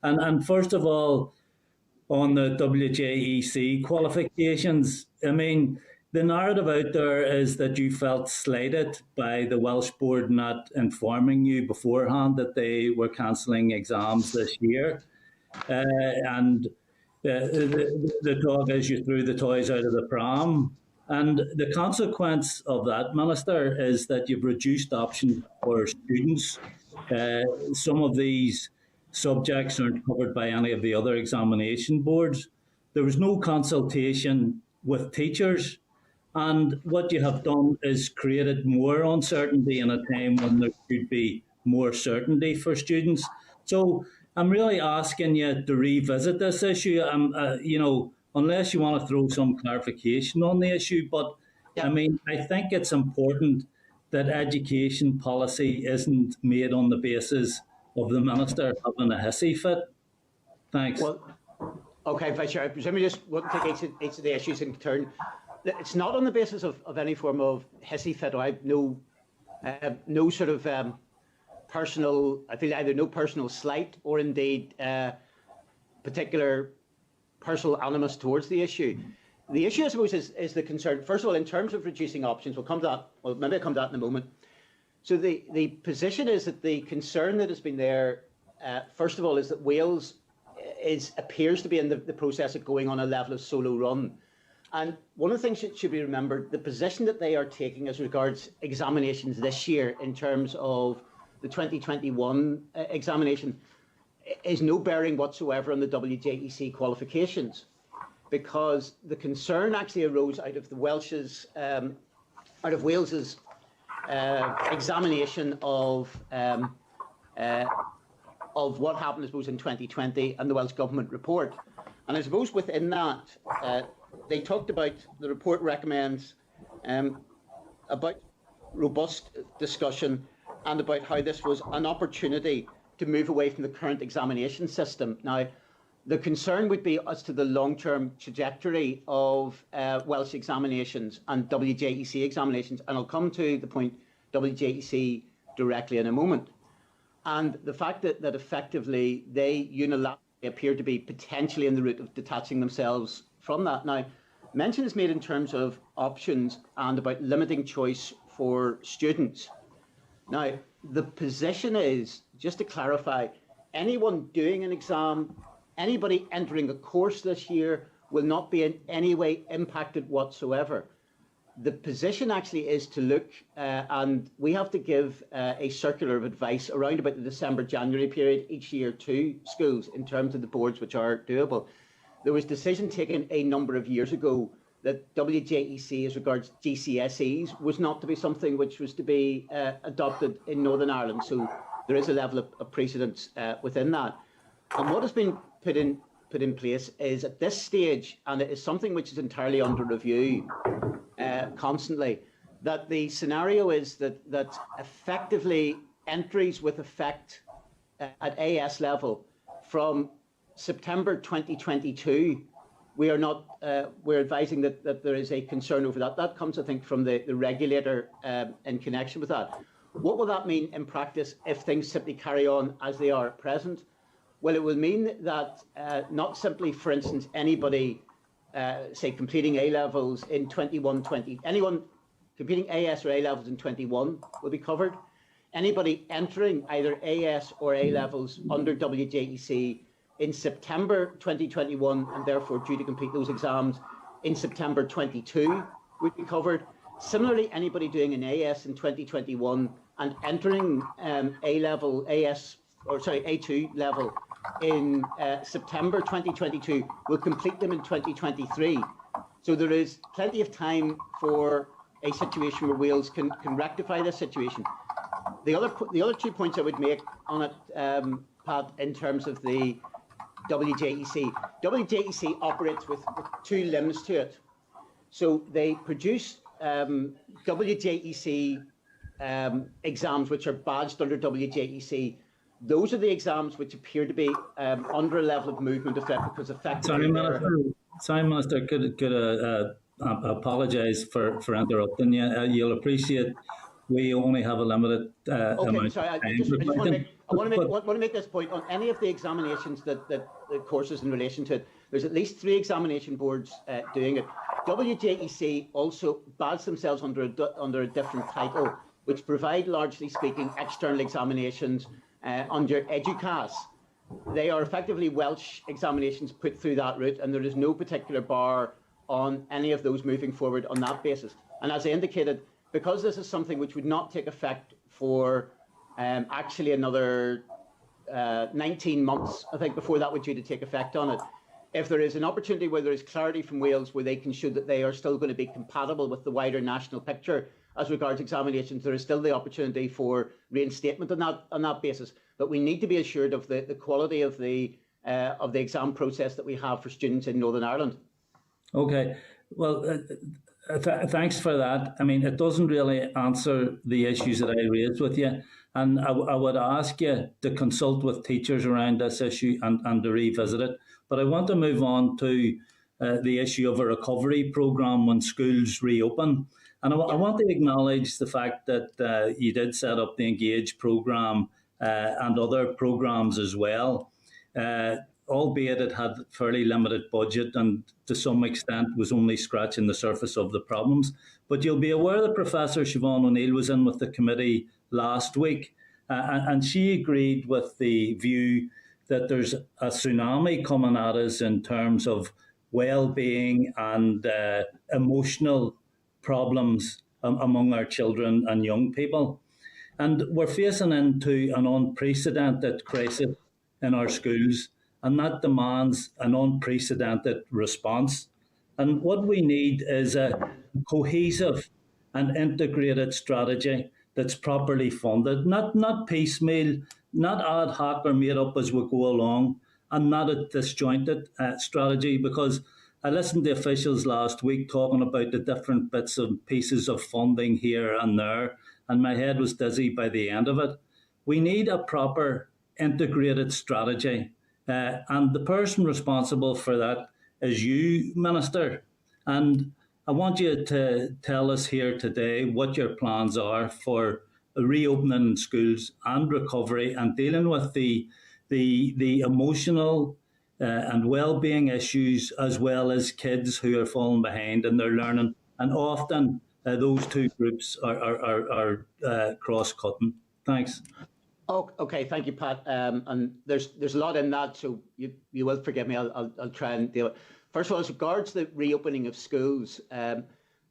And first of all, on the WJEC qualifications, I mean, the narrative out there is that you felt slighted by the Welsh Board not informing you beforehand that they were cancelling exams this year. And the talk is you threw the toys out of the pram. And the consequence of that, Minister, is that you've reduced options for students. Some of these subjects aren't covered by any of the other examination boards. There was no consultation with teachers. And what you have done is created more uncertainty in a time when there should be more certainty for students. So I'm really asking you to revisit this issue. Unless you want to throw some clarification on the issue, but I mean, I think it's important that education policy isn't made on the basis of the minister having a hissy fit. Thanks. Well, okay, Vice Chair, I presume we just want to take each of the issues in turn. It's not on the basis of any form of hissy fit. I have no sort of personal, I feel either no personal slight or indeed particular personal animus towards the issue. The issue, I suppose, is the concern. First of all, in terms of reducing options, we'll come to that. Well, maybe I'll come to that in a moment. So the position is that the concern that has been there, first of all, is that Wales appears to be in the process of going on a level of solo run. And one of the things that should be remembered, the position that they are taking as regards examinations this year in terms of the 2021 examination is no bearing whatsoever on the WJEC qualifications, because the concern actually arose out of Wales's examination of what happened, I suppose, in 2020 and the Welsh Government report. And I suppose within that, they talked about, the report recommends about robust discussion and about how this was an opportunity to move away from the current examination system. Now, the concern would be as to the long-term trajectory of Welsh examinations and WJEC examinations, and I'll come to the point WJEC directly in a moment. And the fact that effectively they unilaterally appear to be potentially in the route of detaching themselves from that. Now, mention is made in terms of options and about limiting choice for students. Now, the position is, just to clarify, anyone doing an exam, anybody entering a course this year will not be in any way impacted whatsoever. The position actually is to look, and we have to give a circular of advice around about the December-January period each year to schools in terms of the boards which are doable. There was decision taken a number of years ago that WJEC as regards GCSEs was not to be something which was to be adopted in Northern Ireland. So there is a level of precedence within that. And what has been put in place is at this stage, and it is something which is entirely under review constantly, that the scenario is that effectively entries with effect at AS level from September 2022, we're advising that there is a concern over that. That comes, I think, from the regulator in connection with that. What will that mean in practice if things simply carry on as they are at present? Well, it will mean that not simply, for instance, anybody, say, completing A-levels in 21-20, anyone completing AS or A-levels in 21 will be covered. Anybody entering either AS or A-levels under WJEC in September 2021 and therefore due to complete those exams in September 22 would be covered. Similarly, anybody doing an AS in 2021 and entering A-level, A2 level in September 2022 will complete them in 2023. So there is plenty of time for a situation where Wales can rectify this situation. The other 2 points I would make on it, Pat, in terms of the WJEC. WJEC operates with two limbs to it. So they produce WJEC exams which are badged under WJEC. Those are the exams which appear to be under a level of movement effect because effectively... Sorry, Minister, could I apologise for interrupting you. You'll appreciate we only have a limited amount sorry, of time. I want to make this point on any of the examinations that the courses in relation to it. There's at least 3 examination boards doing it. WJEC also badge themselves under a different title, which provide, largely speaking, external examinations under EDUCAS. They are effectively Welsh examinations put through that route, and there is no particular bar on any of those moving forward on that basis. And as I indicated, because this is something which would not take effect for actually another 19 months, I think, before that would due to take effect on it, if there is an opportunity where there is clarity from Wales where they can show that they are still going to be compatible with the wider national picture as regards examinations, there is still the opportunity for reinstatement on that basis. But we need to be assured of the quality of the exam process that we have for students in Northern Ireland. Okay, well, thanks for that. I mean, it doesn't really answer the issues that I raised with you. And I would ask you to consult with teachers around this issue and to revisit it. But I want to move on to the issue of a recovery programme when schools reopen. And I want to acknowledge the fact that you did set up the Engage programme and other programmes as well, albeit it had fairly limited budget and to some extent was only scratching the surface of the problems. But you'll be aware that Professor Siobhan O'Neill was in with the committee last week, and she agreed with the view that there's a tsunami coming at us in terms of well-being and emotional problems among our children and young people. And we're facing into an unprecedented crisis in our schools, and that demands an unprecedented response. And what we need is a cohesive and integrated strategy that's properly funded, not piecemeal, not ad hoc or made up as we go along, and not a disjointed strategy, because I listened to officials last week talking about the different bits and pieces of funding here and there, and my head was dizzy by the end of it. We need a proper integrated strategy, and the person responsible for that is you, Minister. And I want you to tell us here today what your plans are for reopening schools and recovery and dealing with the emotional and well-being issues, as well as kids who are falling behind in their learning. And often those two groups are cross-cutting. Thanks. Oh, okay, thank you, Pat. And there's a lot in that, so you will forgive me. I'll try and deal with it. First of all, as regards the reopening of schools,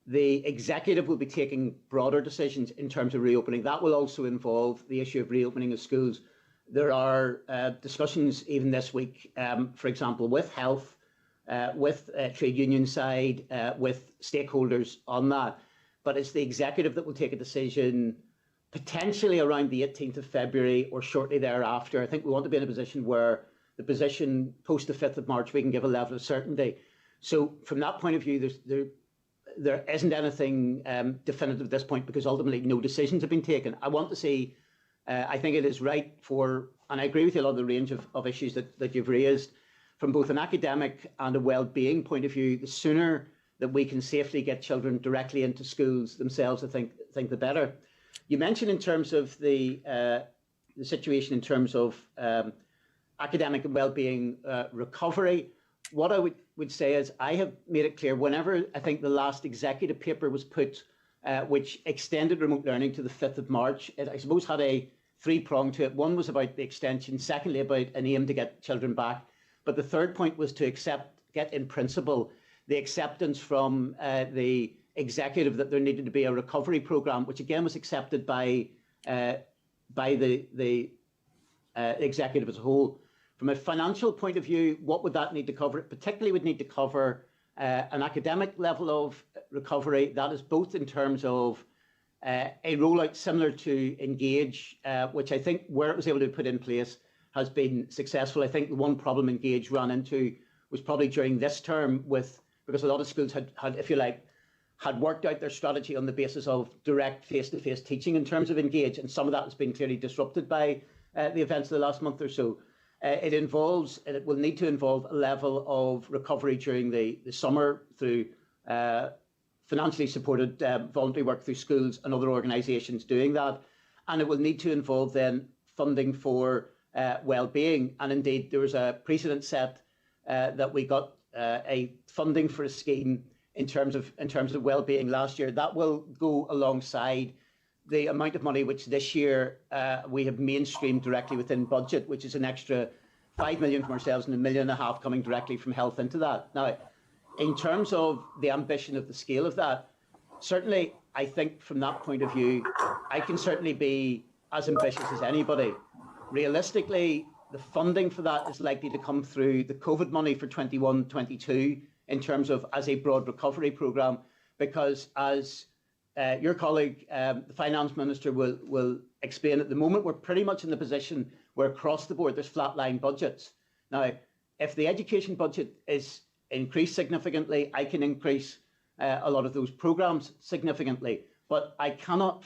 the executive will be taking broader decisions in terms of reopening. That will also involve the issue of reopening of schools. There are discussions even this week, for example, with health, with trade union side, with stakeholders on that. But it's the executive that will take a decision potentially around the 18th of February or shortly thereafter. I think we want to be in a position where the position post the 5th of March, we can give a level of certainty. So from that point of view, there isn't anything definitive at this point, because ultimately no decisions have been taken. I want to see, I think it is right for, and I agree with you, a lot of the range of issues that you've raised, from both an academic and a well-being point of view. The sooner that we can safely get children directly into schools themselves, I think the better. You mentioned in terms of the situation in terms of academic and well-being recovery. What I would say is I have made it clear whenever I think the last executive paper was put, which extended remote learning to the 5th of March, it, I suppose, had a three-prong to it. One was about the extension, secondly about an aim to get children back. But the third point was to get in principle the acceptance from the executive that there needed to be a recovery programme, which again was accepted by the executive as a whole. From a financial point of view, what would that need to cover? It particularly would need to cover an academic level of recovery. That is both in terms of a rollout similar to Engage, which I think where it was able to be put in place has been successful. I think the one problem Engage ran into was probably during this term because a lot of schools had, if you like, had worked out their strategy on the basis of direct face-to-face teaching in terms of Engage, and some of that has been clearly disrupted by the events of the last month or so. It will need to involve a level of recovery during the summer through financially supported voluntary work through schools and other organisations doing that. And it will need to involve then funding for well-being. And indeed, there was a precedent set that we got a funding for a scheme in terms of well-being last year. That will go alongside the amount of money which this year we have mainstreamed directly within budget, which is an extra 5 million from ourselves and £1.5 million coming directly from health into that. Now, in terms of the ambition of the scale of that, certainly I think from that point of view, I can certainly be as ambitious as anybody. Realistically, the funding for that is likely to come through the COVID money for 21-22 in terms of as a broad recovery programme, because as your colleague, the Finance Minister, will explain, at the moment we're pretty much in the position where across the board there's flatline budgets. Now, if the education budget is increased significantly, I can increase a lot of those programmes significantly, but I cannot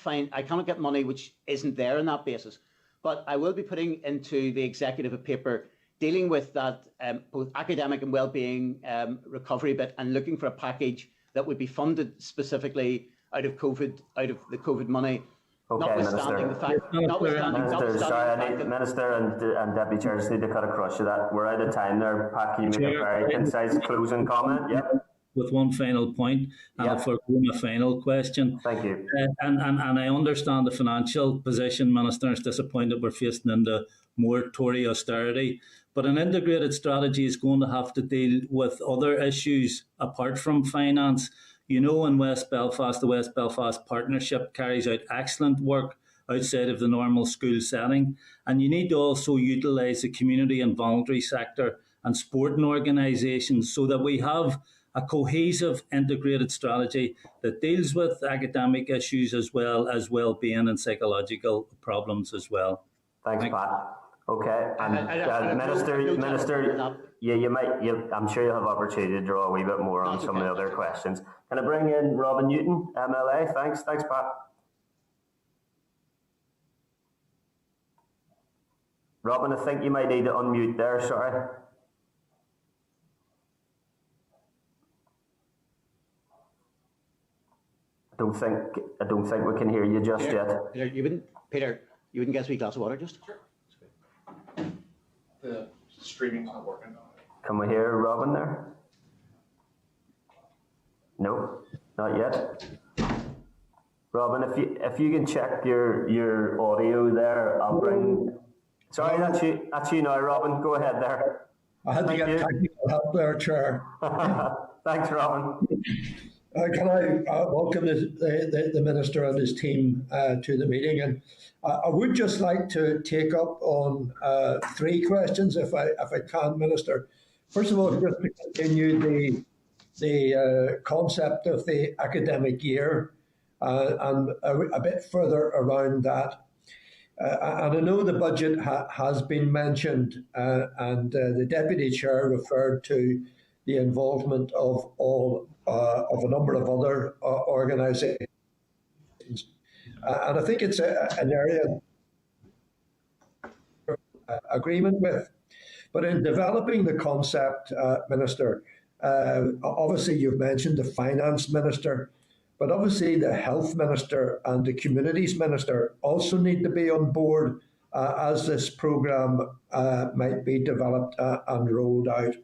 get money which isn't there on that basis. But I will be putting into the executive a paper dealing with that both academic and wellbeing recovery bit, and looking for a package that would be funded specifically out of the COVID money. Okay, notwithstanding Minister. Minister and Deputy Chair, just need to cut across you that we're out of time there. Pat, can you make a very concise closing comment? Yep. With one final point, and I'll forgo my final question. Thank you. And I understand the financial position. Minister is disappointed we're facing into more Tory austerity, but an integrated strategy is going to have to deal with other issues apart from finance. You know, in West Belfast, the West Belfast Partnership carries out excellent work outside of the normal school setting, and you need to also utilise the community and voluntary sector and sporting organisations so that we have a cohesive, integrated strategy that deals with academic issues as well as well-being and psychological problems as well. Thanks, Pat. Okay, and Minister, yeah, I'm sure you'll have opportunity to draw a wee bit more on some of the other questions. Can I bring in Robin Newton, MLA? Thanks, Pat. Robin, I think you might need to unmute there. Sorry. I don't think we can hear you just yet. Peter, you wouldn't get a glass of water just? Sure. The streaming's not working. Can we hear Robin there? No, not yet. Robin, if you can check your audio there, I'll bring. Sorry, that's you now, Robin. Go ahead there. I had to get technical help there, Chair. Thanks, Robin. Can I welcome the Minister and his team to the meeting? And I would just like to take up on three questions, if I can, Minister. First of all, just to continue the concept of the academic year and a bit further around that. And I know the budget has been mentioned, and the Deputy Chair referred to the involvement of a number of other organisations. And I think it's an area agreement with. But in developing the concept, Minister, obviously you've mentioned the Finance Minister, but obviously the Health Minister and the Communities Minister also need to be on board as this programme might be developed and rolled out.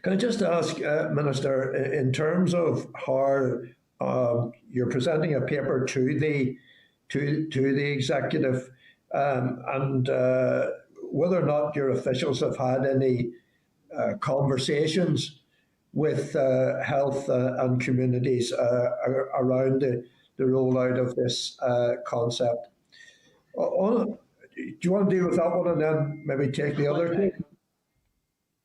Can I just ask, Minister, in terms of how you're presenting a paper to the executive, and whether or not your officials have had any conversations with health and communities around the rollout of this concept? Do you want to deal with that one and then maybe take the other two?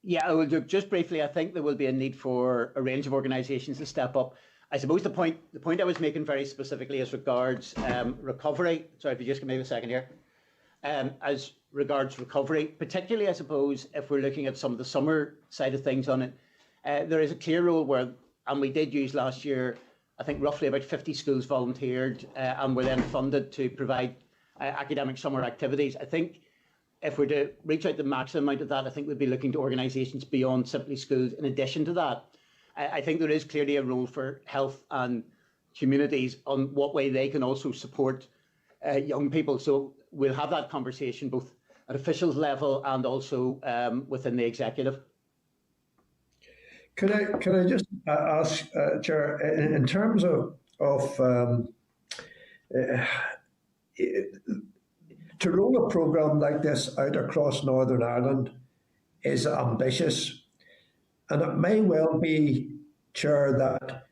Yeah, well, just briefly, I think there will be a need for a range of organisations to step up. I suppose the point I was making very specifically as regards recovery. Sorry, if you just give me a second here. As regards recovery, particularly, I suppose, if we're looking at some of the summer side of things on it, there is a clear role where, and we did use last year, I think roughly about 50 schools volunteered and were then funded to provide academic summer activities. I think if we're to reach out the maximum amount of that, I think we'd be looking to organisations beyond simply schools. In addition to that, I think there is clearly a role for health and communities on what way they can also support young people. So we'll have that conversation both at officials level and also within the executive. Could I just ask, Chair, in terms of to roll a programme like this out across Northern Ireland is ambitious, and it may well be, Chair, that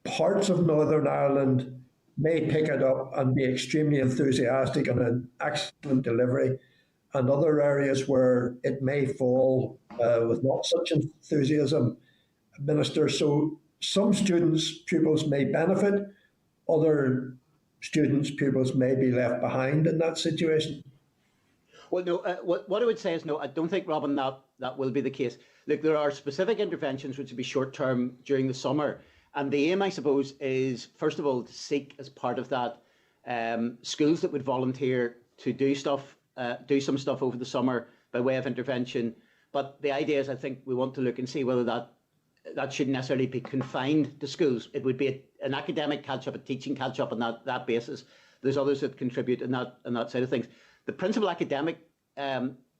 parts of Northern Ireland may pick it up and be extremely enthusiastic and an excellent delivery, and other areas where it may fall with not such enthusiasm, Minister. So some students, pupils may benefit, other students, pupils may be left behind in that situation. Well, no, what I would say is no, I don't think, Robin, that will be the case. Look, there are specific interventions which would be short-term during the summer. And the aim, I suppose, is, first of all, to seek as part of that schools that would volunteer to do some stuff over the summer by way of intervention. But the idea is, I think, we want to look and see whether that shouldn't necessarily be confined to schools. It would be an academic catch-up, a teaching catch-up on that basis. There's others that contribute in that side of things. The principal academic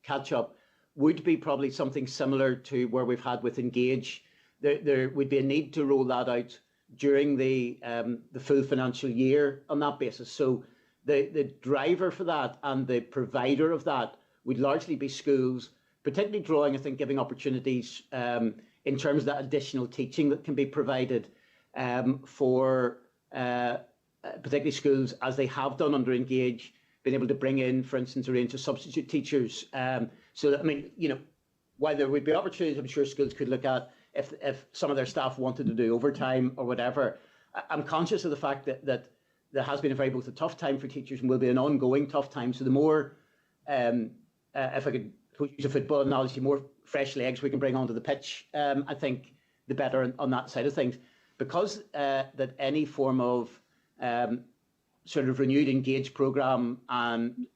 catch-up would be probably something similar to where we've had with Engage. There would be a need to roll that out during the full financial year on that basis. So the driver for that and the provider of that would largely be schools, particularly drawing, I think, giving opportunities in terms of that additional teaching that can be provided for particularly schools, as they have done under Engage, being able to bring in, for instance, a range of substitute teachers. So that, I mean, while there would be opportunities, I'm sure schools could look at if some of their staff wanted to do overtime or whatever. I'm conscious of the fact that there has been a very both a tough time for teachers and will be an ongoing tough time. So the more, if I could use a football analogy, the more fresh legs we can bring onto the pitch, I think the better on that side of things. Because that any form of sort of renewed Engage programme and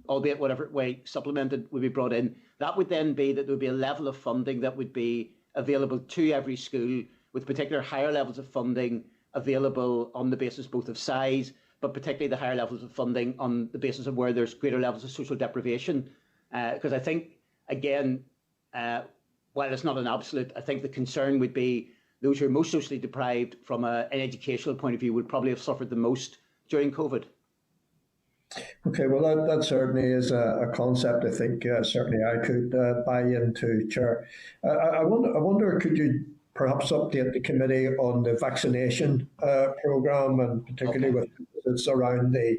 albeit whatever way supplemented would be brought in, that would then be that there would be a level of funding that would be available to every school, with particular higher levels of funding available on the basis both of size, but particularly the higher levels of funding on the basis of where there's greater levels of social deprivation. Because I think, again, while it's not an absolute, I think the concern would be those who are most socially deprived from an educational point of view would probably have suffered the most during COVID. Okay, well, that certainly is a concept I think certainly I could buy into, Chair. I wonder, could you perhaps update the committee on the vaccination programme, and particularly with it's around the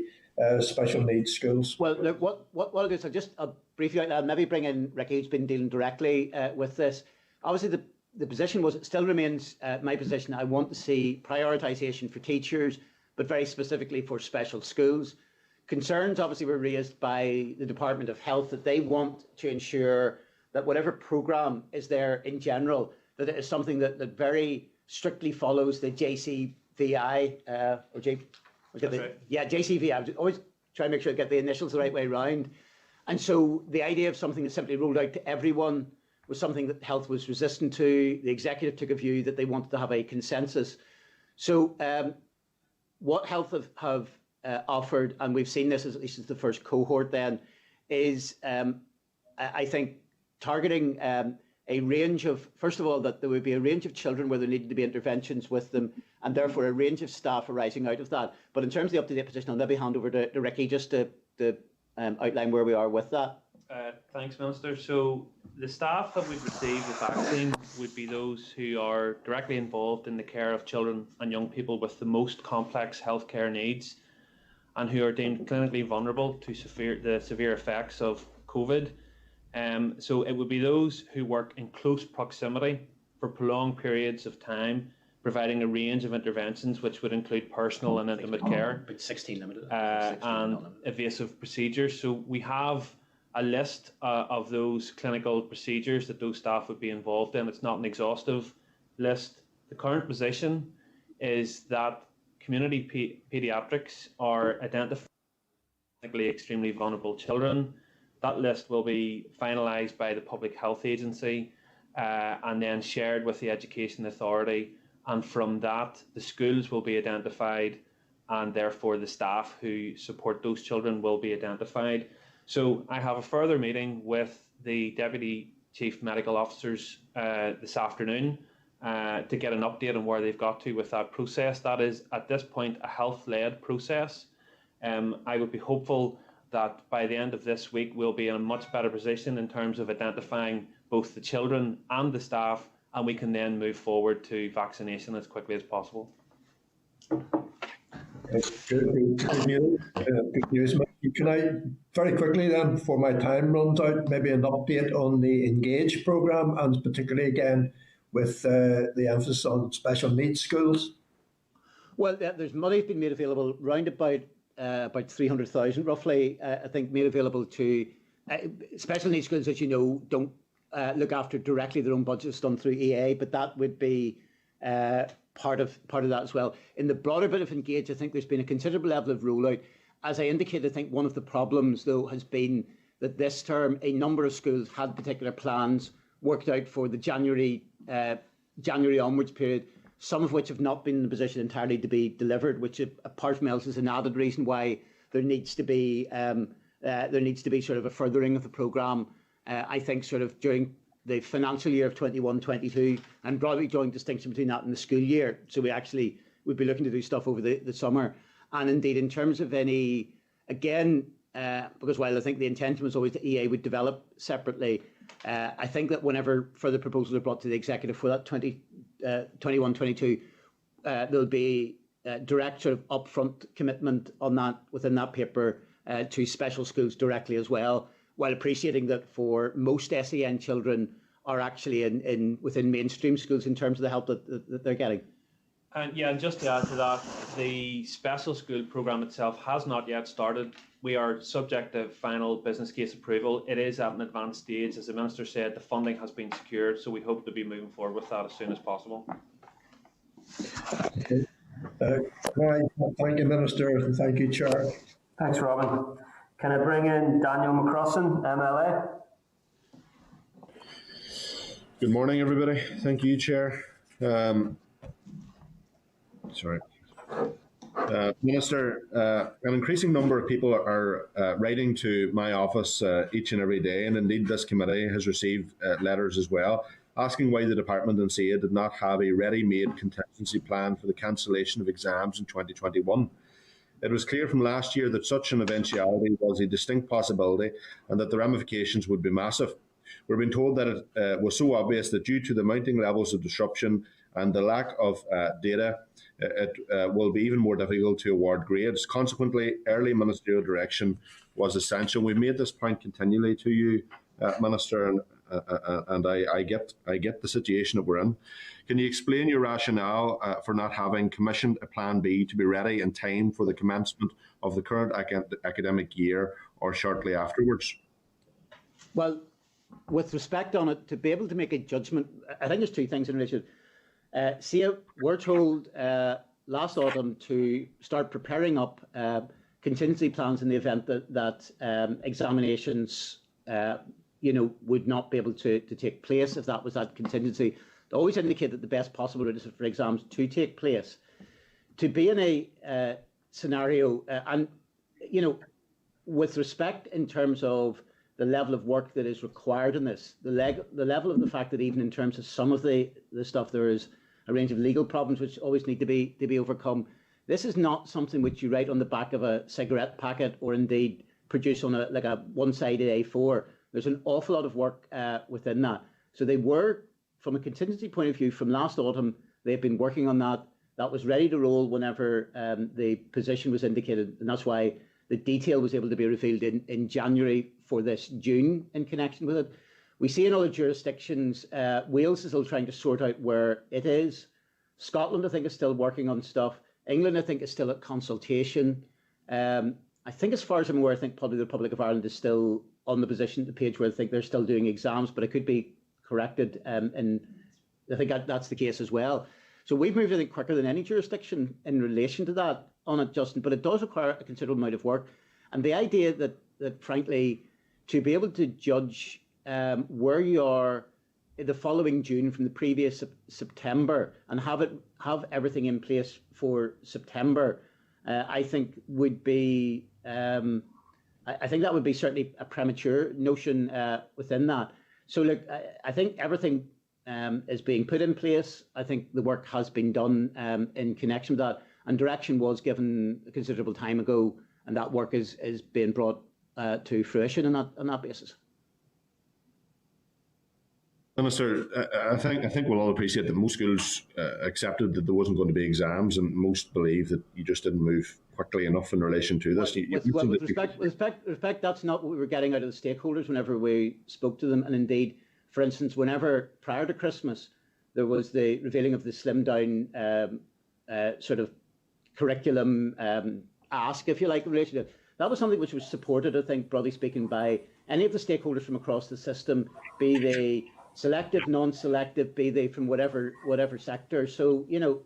special needs schools? Well, look, what I'll do is I'll briefly outline, maybe bring in Ricky, who's been dealing directly with this. Obviously, the position it still remains my position. I want to see prioritisation for teachers, but very specifically for special schools. Concerns obviously were raised by the Department of Health that they want to ensure that whatever programme is there in general, that it is something that very strictly follows the JCVI JCVI. I always try to make sure I get the initials the right way around. And so the idea of something that simply rolled out to everyone was something that Health was resistant to. The executive took a view that they wanted to have a consensus. So what Health have offered, and we've seen this at least as the first cohort then, is I think targeting a range of, first of all, that there would be a range of children where there needed to be interventions with them, and therefore a range of staff arising out of that. But in terms of the up-to-date position, I'll maybe hand over to Ricky just to outline where we are with that. Thanks, Minister. So the staff that would receive the vaccine would be those who are directly involved in the care of children and young people with the most complex healthcare needs, and who are deemed clinically vulnerable to the severe effects of COVID. So it would be those who work in close proximity for prolonged periods of time, providing a range of interventions, which would include personal and intimate care, 16 limited, and evasive procedures. So we have a list of those clinical procedures that those staff would be involved in. It's not an exhaustive list. The current position is that community paediatrics are identifying extremely vulnerable children. That list will be finalised by the Public Health Agency and then shared with the Education Authority. And from that, the schools will be identified, and therefore the staff who support those children will be identified. So I have a further meeting with the Deputy Chief Medical Officers this afternoon to get an update on where they've got to with that process. That is, at this point, a health-led process. I would be hopeful that by the end of this week, we'll be in a much better position in terms of identifying both the children and the staff, and we can then move forward to vaccination as quickly as possible. Good news. Can I, very quickly then, before my time runs out, maybe an update on the Engage programme, and particularly again with the emphasis on special needs schools? Well, there's money been made available round about 300,000 roughly, I think, made available to special needs schools, as you know, don't look after directly their own budgets done through EA, but that would be part of that as well. In the broader bit of Engage, I think there's been a considerable level of rollout. As I indicated, I think one of the problems, though, has been that this term a number of schools had particular plans worked out for the January onwards period, some of which have not been in a position entirely to be delivered, which, apart from else, is an added reason why there needs to be sort of a furthering of the programme. I think sort of during the financial year of 21-22, and broadly drawing distinction between that and the school year. So we actually would be looking to do stuff over the summer. And indeed, in terms of any, again, because while I think the intention was always that EA would develop separately, I think that whenever further proposals are brought to the executive for that 21-22, there'll be direct sort of upfront commitment on that within that paper to special schools directly as well, while appreciating that for most SEN children are actually within mainstream schools in terms of the help that they're getting. And yeah, and just to add to that, the special school programme itself has not yet started. We are subject to final business case approval. It is at an advanced stage. As the Minister said, the funding has been secured, so we hope to be moving forward with that as soon as possible. Okay. Thank you, Minister, and thank you, Chair. Thanks, Robin. Can I bring in Daniel McCrossan, MLA? Good morning, everybody. Thank you, Chair. Minister, an increasing number of people are writing to my office each and every day, and indeed this committee has received letters as well, asking why the Department and CCEA did not have a ready-made contingency plan for the cancellation of exams in 2021. It was clear from last year that such an eventuality was a distinct possibility and that the ramifications would be massive. We're being told that it was so obvious that due to the mounting levels of disruption and the lack of data, it will be even more difficult to award grades. Consequently, early ministerial direction was essential. We've made this point continually to you, Minister, and I get the situation that we're in. Can you explain your rationale for not having commissioned a Plan B to be ready in time for the commencement of the current academic year or shortly afterwards? Well, with respect on it, to be able to make a judgment, I think there's two things in relation. CCEA were told last autumn to start preparing up contingency plans in the event that examinations, would not be able to take place if that was that contingency. They always indicate that the best possible route is for exams to take place. To be in a scenario, with respect in terms of the level of work that is required in this, the level of the fact that even in terms of some of the stuff, there is a range of legal problems which always need to be overcome. This is not something which you write on the back of a cigarette packet or indeed produce on a one-sided A4. There's an awful lot of work within that. So they were, from a contingency point of view, from last autumn, they've been working on that. That was ready to roll whenever the position was indicated, and that's why the detail was able to be revealed in January for this June in connection with it. We see in other jurisdictions, Wales is still trying to sort out where it is. Scotland, I think, is still working on stuff. England, I think, is still at consultation. I think, as far as I'm aware, I think probably the Republic of Ireland is still on the position, the page where I think they're still doing exams, but it could be corrected. And I think that's the case as well. So we've moved, I think, quicker than any jurisdiction in relation to that on it, Justin, but it does require a considerable amount of work. And the idea that frankly, to be able to judge where you are in the following June from the previous September and have everything in place for September, I think would be I think that would be certainly a premature notion within that. So look, I think everything is being put in place. I think the work has been done in connection with that, and direction was given a considerable time ago, and that work is being brought to fruition on that basis. Minister, I think we'll all appreciate that most schools accepted that there wasn't going to be exams, and most believe that you just didn't move quickly enough in relation to this. With respect, that's not what we were getting out of the stakeholders whenever we spoke to them. And indeed, for instance, whenever prior to Christmas, there was the revealing of the slimmed down sort of curriculum ask, if you like, in relation to that was something which was supported, I think, broadly speaking, by any of the stakeholders from across the system, be they selective, non-selective, be they from whatever sector. So, you know,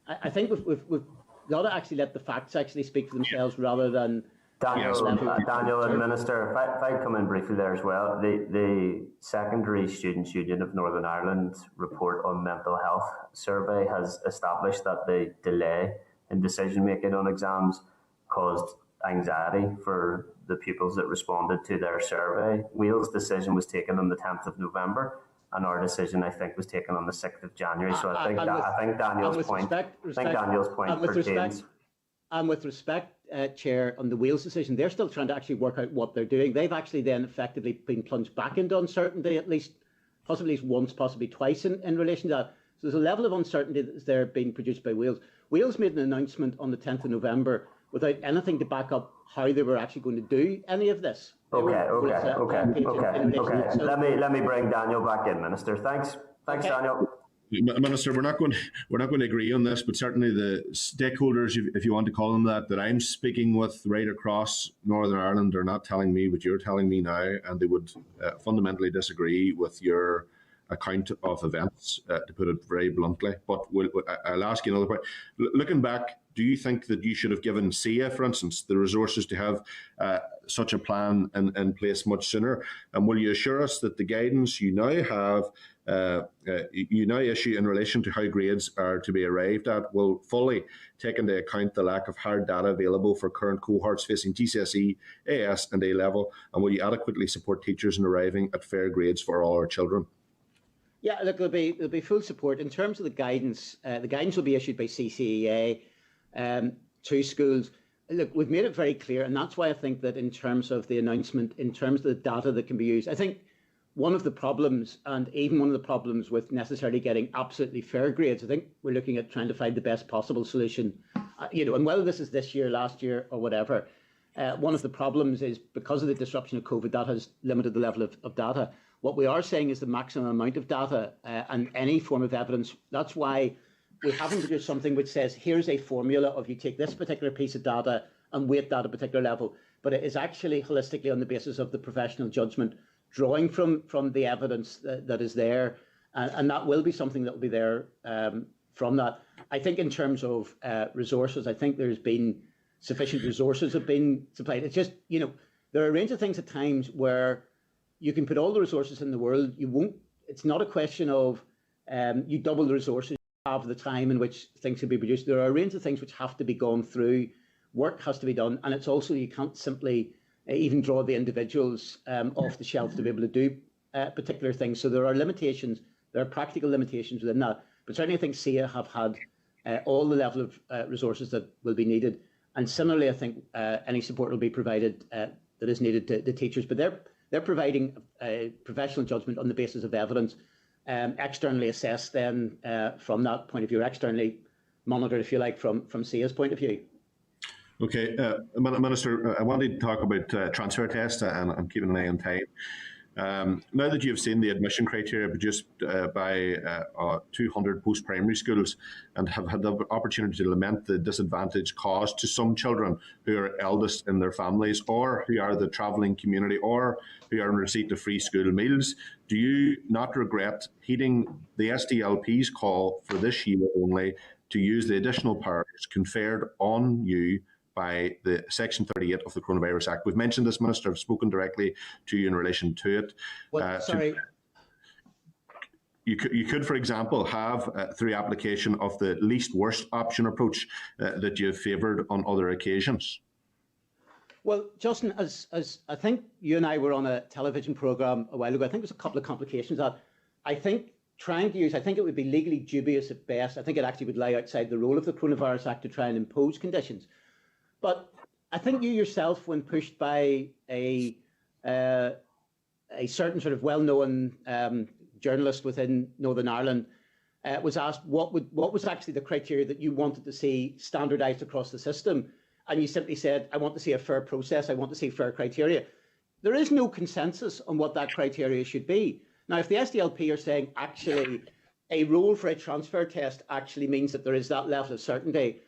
I think we've got to actually let the facts actually speak for themselves rather than... Daniel and Minister, if I come in briefly there as well, the Secondary Students' Union of Northern Ireland report on mental health survey has established that the delay in decision making on exams caused anxiety for the pupils that responded to their survey. Weir's decision was taken on the 10th of November, and our decision, I think, was taken on the 6th of January. So I think Daniel's point pertains. And with respect, Chair, on the Wales decision, they're still trying to actually work out what they're doing. They've actually then effectively been plunged back into uncertainty, at least possibly once, possibly twice in relation to that. So there's a level of uncertainty that's there being produced by Wales. Wales made an announcement on the 10th of November without anything to back up how they were actually going to do any of this. Okay. Let me bring Daniel back in, Minister. Thanks, Daniel. Minister, we're not going to agree on this, but certainly the stakeholders, if you want to call them that I'm speaking with right across Northern Ireland are not telling me what you're telling me now, and they would fundamentally disagree with your account of events, to put it very bluntly. But I'll ask you another point. Looking back, do you think that you should have given CCEA, for instance, the resources to have such a plan in place much sooner? And will you assure us that the guidance you now have, you now issue in relation to how grades are to be arrived at, will fully take into account the lack of hard data available for current cohorts facing GCSE, AS and A-level? And will you adequately support teachers in arriving at fair grades for all our children? Yeah, look, there'll be full support. In terms of the guidance will be issued by CCEA to schools. Look, we've made it very clear, and that's why I think that in terms of the announcement, in terms of the data that can be used, I think one of the problems, and even one of the problems with necessarily getting absolutely fair grades, I think we're looking at trying to find the best possible solution, and whether this is this year, last year, or whatever, one of the problems is because of the disruption of COVID, that has limited the level of data. What we are saying is the maximum amount of data and any form of evidence. That's why we haven't produced something which says, here's a formula of you take this particular piece of data and weight that at a particular level. But it is actually holistically on the basis of the professional judgment, drawing from the evidence that is there. And that will be something that will be there from that. I think in terms of resources, I think there's been sufficient resources have been supplied. It's just, there are a range of things at times where you can put all the resources in the world. It's not a question of you double the resources, you have the time in which things can be produced. There are a range of things which have to be gone through. Work has to be done. And it's also, you can't simply even draw the individuals off the shelf to be able to do particular things. So there are limitations. There are practical limitations within that. But certainly I think CCEA have had all the level of resources that will be needed. And similarly, I think any support will be provided that is needed to teachers. But they're providing a professional judgment on the basis of evidence, externally assessed then from that point of view, externally monitored, if you like, from CCEA's point of view. Okay, Minister, I wanted to talk about transfer tests, and I'm keeping an eye on time. Now that you've seen the admission criteria produced by 200 post-primary schools and have had the opportunity to lament the disadvantage caused to some children who are eldest in their families, or who are the travelling community, or who are in receipt of free school meals, do you not regret heeding the SDLP's call for this year only to use the additional powers conferred on you by the Section 38 of the Coronavirus Act? We've mentioned this, Minister. I've spoken directly to you in relation to it. Well, sorry. You could, for example, have, through application of the least worst option approach that you've favoured on other occasions. Well, Justin, as I think you and I were on a television programme a while ago, I think there's a couple of complications that I think trying to use, I think it would be legally dubious at best. I think it actually would lie outside the role of the Coronavirus Act to try and impose conditions. But I think you yourself, when pushed by a certain sort of well-known journalist within Northern Ireland, was asked what was actually the criteria that you wanted to see standardised across the system. and you simply said, I want to see a fair process, I want to see fair criteria. There is no consensus on what that criteria should be. Now, if the SDLP are saying actually a role for a transfer test actually means that there is that level of certainty,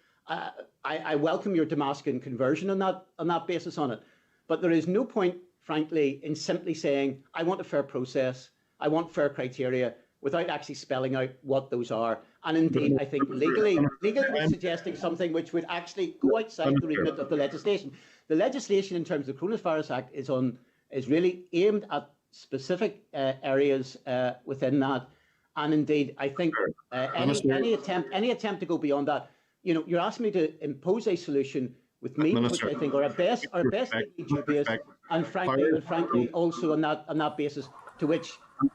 I welcome your Damascus conversion on that basis on it. But there is no point, frankly, in simply saying, I want a fair process, I want fair criteria, without actually spelling out what those are. And indeed, I think legally we're suggesting something which would actually go outside the remit of the legislation. The legislation in terms of the Coronavirus Act is really aimed at specific areas within that. And indeed, I think any attempt to go beyond that, you're asking me to impose a solution with me, which I think are at best dubious, and frankly, also on that basis, to which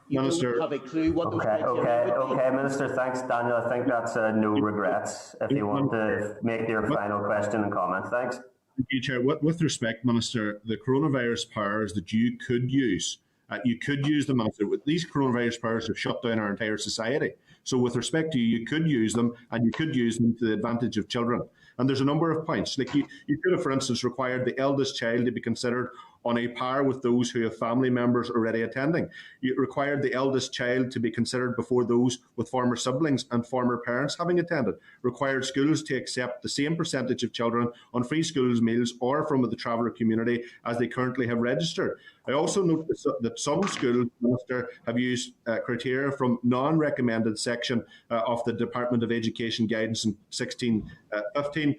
you don't have a clue what those criteria would be. Okay, Minister, thanks, Daniel. I think that's no regrets. If you want to make your final question and comment, thanks. Thank you, Chair. With respect, Minister, the coronavirus powers that you could use, them, Minister. These coronavirus powers have shut down our entire society. So with respect to you, you could use them, and you could use them to the advantage of children. And there's a number of points. Like you could have, for instance, required the eldest child to be considered on a par with those who have family members already attending. You required the eldest child to be considered before those with former siblings and former parents having attended. Required schools to accept the same percentage of children on free schools meals or from the traveller community as they currently have registered. I also note that some schools, Minister, have used criteria from non-recommended section of the Department of Education guidance in 1615.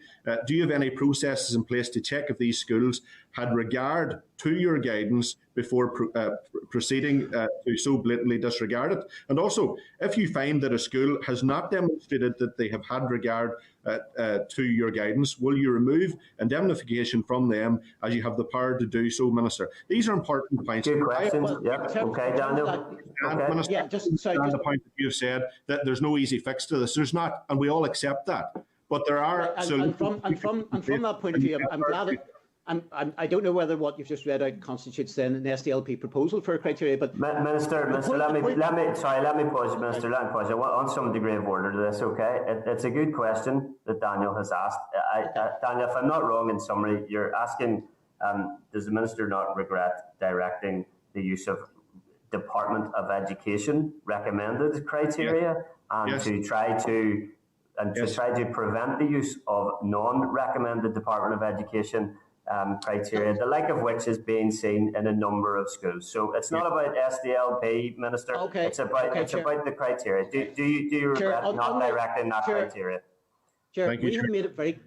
Do you have any processes in place to check if these schools had regard to your guidance before proceeding to so blatantly disregard it? And also, if you find that a school has not demonstrated that they have had regard to your guidance, will you remove indemnification from them as you have the power to do so, Minister? These are important points. Good questions. Okay, Daniel. Minister, the point that you have said that there's no easy fix to this. There's not, and we all accept that. But there are. And from that point of view, I'm glad that. I don't know whether what you've just read out constitutes then an SDLP proposal for a criteria, but Minister, let me pause, Minister. Let me pause. I want some degree of order to this. Okay, it's a good question that Daniel has asked. Daniel, if I'm not wrong, in summary, you're asking, does the Minister not regret directing the use of Department of Education recommended criteria and to try to prevent the use of non-recommended Department of Education criteria, the like of which is being seen in a number of schools. So it's not about SDLP, Minister. Okay. It's about the criteria. Do you regret not directing that criteria? Chair, we have made it very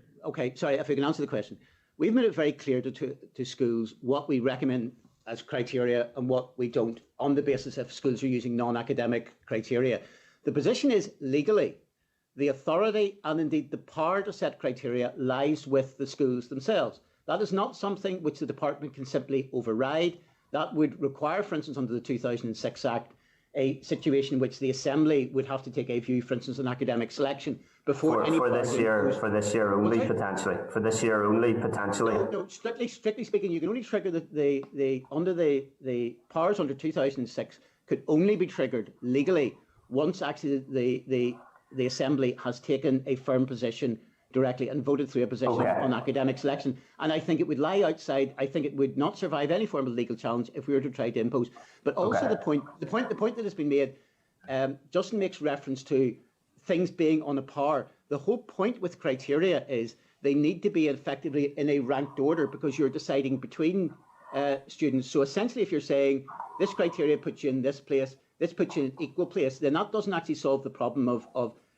sorry, if you can answer the question. We've made it very clear to schools what we recommend as criteria and what we don't, on the basis if schools are using non-academic criteria. The position is legally, the authority and indeed the power to set criteria lies with the schools themselves. That is not something which the department can simply override. That would require, for instance, under the 2006 Act, a situation in which the Assembly would have to take a view, for instance, on academic selection before any for this year only potentially. No, strictly speaking, you can only trigger the powers under 2006 could only be triggered legally once actually the Assembly has taken a firm position directly and voted through a position on academic selection. And I think it would lie outside. I think it would not survive any form of legal challenge if we were to try to impose. But also the point that has been made, Justin makes reference to things being on a par. The whole point with criteria is they need to be effectively in a ranked order because you're deciding between students. So essentially, if you're saying this criteria puts you in this place, this puts you in an equal place, then that doesn't actually solve the problem of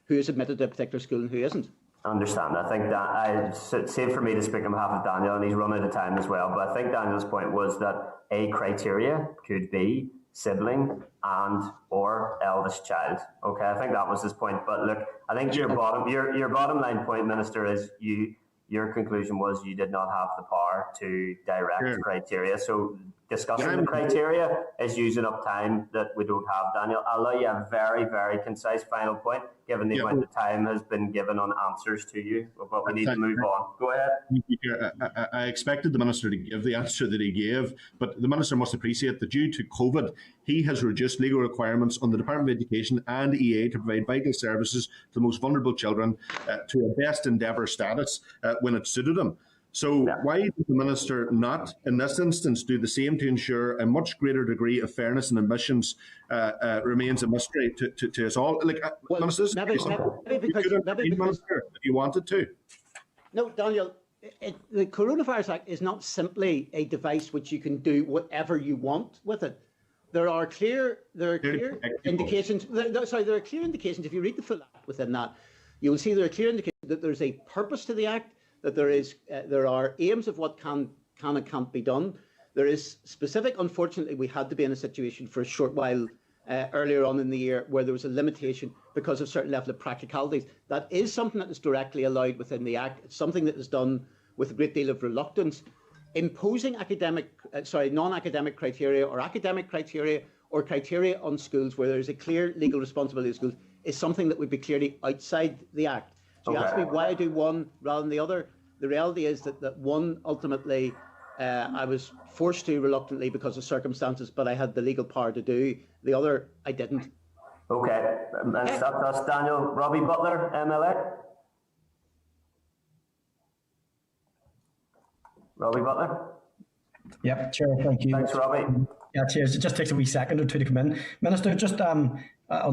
who is admitted to a particular school and who isn't. Understand. I think that save for me to speak on behalf of Daniel, and he's run out of time as well. But I think Daniel's point was that a criteria could be sibling and or eldest child. Okay, I think that was his point. But look, I think your bottom line point, Minister, is your conclusion was you did not have the power to direct criteria. So discussing the criteria is using up time that we don't have. Daniel, I'll allow you a very, very concise final point, given the amount of time has been given on answers to you, but we need to move on. Go ahead. I expected the Minister to give the answer that he gave, but the Minister must appreciate that due to COVID, he has reduced legal requirements on the Department of Education and EA to provide vital services to the most vulnerable children to a best endeavour status when it suited him. So why did the Minister not, in this instance, do the same to ensure a much greater degree of fairness and admissions remains a mystery to us all? Like, Well, Minister, maybe because Minister, if you wanted to. No, Daniel, the Coronavirus Act is not simply a device which you can do whatever you want with it. There are clear indications. There are clear indications. If you read the full act within that, you will see there are clear indications that there is a purpose to the act. That there are aims of what can and can't be done. There is specific. Unfortunately, we had to be in a situation for a short while earlier on in the year where there was a limitation because of certain level of practicalities. That is something that is directly allowed within the Act. It's something that is done with a great deal of reluctance. Imposing non-academic criteria or academic criteria or criteria on schools where there is a clear legal responsibility of schools is something that would be clearly outside the Act. So you ask me why I do one rather than the other. The reality is that one ultimately I was forced to reluctantly because of circumstances, but I had the legal power to do. The other, I didn't. Okay, that's Daniel. Robbie Butler, MLA. Robbie Butler. Yep, Chair, thank you. Thanks, Robbie. Yeah, cheers. It just takes a wee second or two to come in. Minister, just on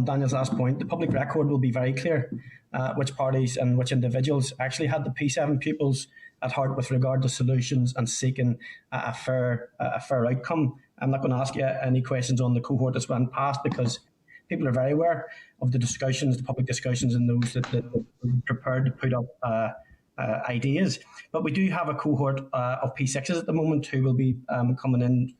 Daniel's last point, the public record will be very clear which parties and which individuals actually had the P7 pupils at heart with regard to solutions and seeking a fair outcome. I'm not going to ask you any questions on the cohort that's went past because people are very aware of the discussions, the public discussions, and those that are prepared to put up ideas. But we do have a cohort of P6s at the moment who will be coming in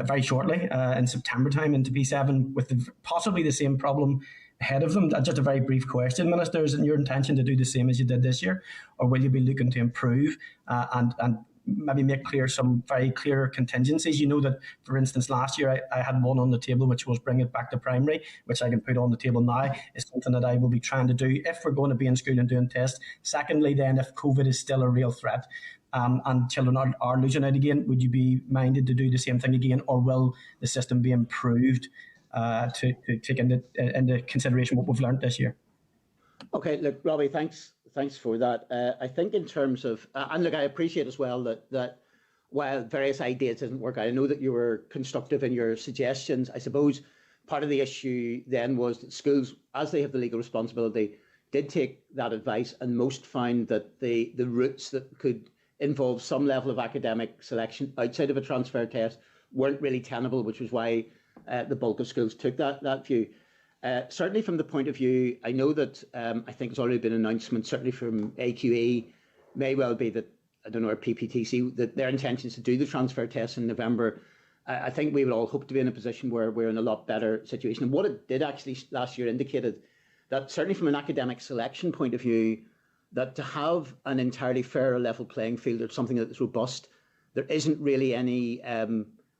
very shortly in September time into P7 with possibly the same problem ahead of them. Just a very brief question, Minister. Is it your intention to do the same as you did this year, or will you be looking to improve and maybe make clear some very clear contingencies? You know that, for instance, last year I had one on the table which was bring it back to primary, which I can put on the table now. Is something that I will be trying to do if we're going to be in school and doing tests. Secondly, then, if COVID is still a real threat, and children are losing out again, would you be minded to do the same thing again, or will the system be improved to take into consideration what we've learned this year? Okay, look, Robbie, thanks for that. I think in terms of, and look, I appreciate as well that while various ideas didn't work out, I know that you were constructive in your suggestions. I suppose part of the issue then was that schools, as they have the legal responsibility, did take that advice, and most found that the routes that could involve some level of academic selection outside of a transfer test weren't really tenable, which was why the bulk of schools took that view. Certainly from the point of view, I know that I think it's already been an announcement, certainly from AQE, may well be that, I don't know, or PPTC, that their intention is to do the transfer test in November. I think we would all hope to be in a position where we're in a lot better situation. And what it did actually last year indicated that certainly from an academic selection point of view, that to have an entirely fair or level playing field or something that is robust, there isn't really any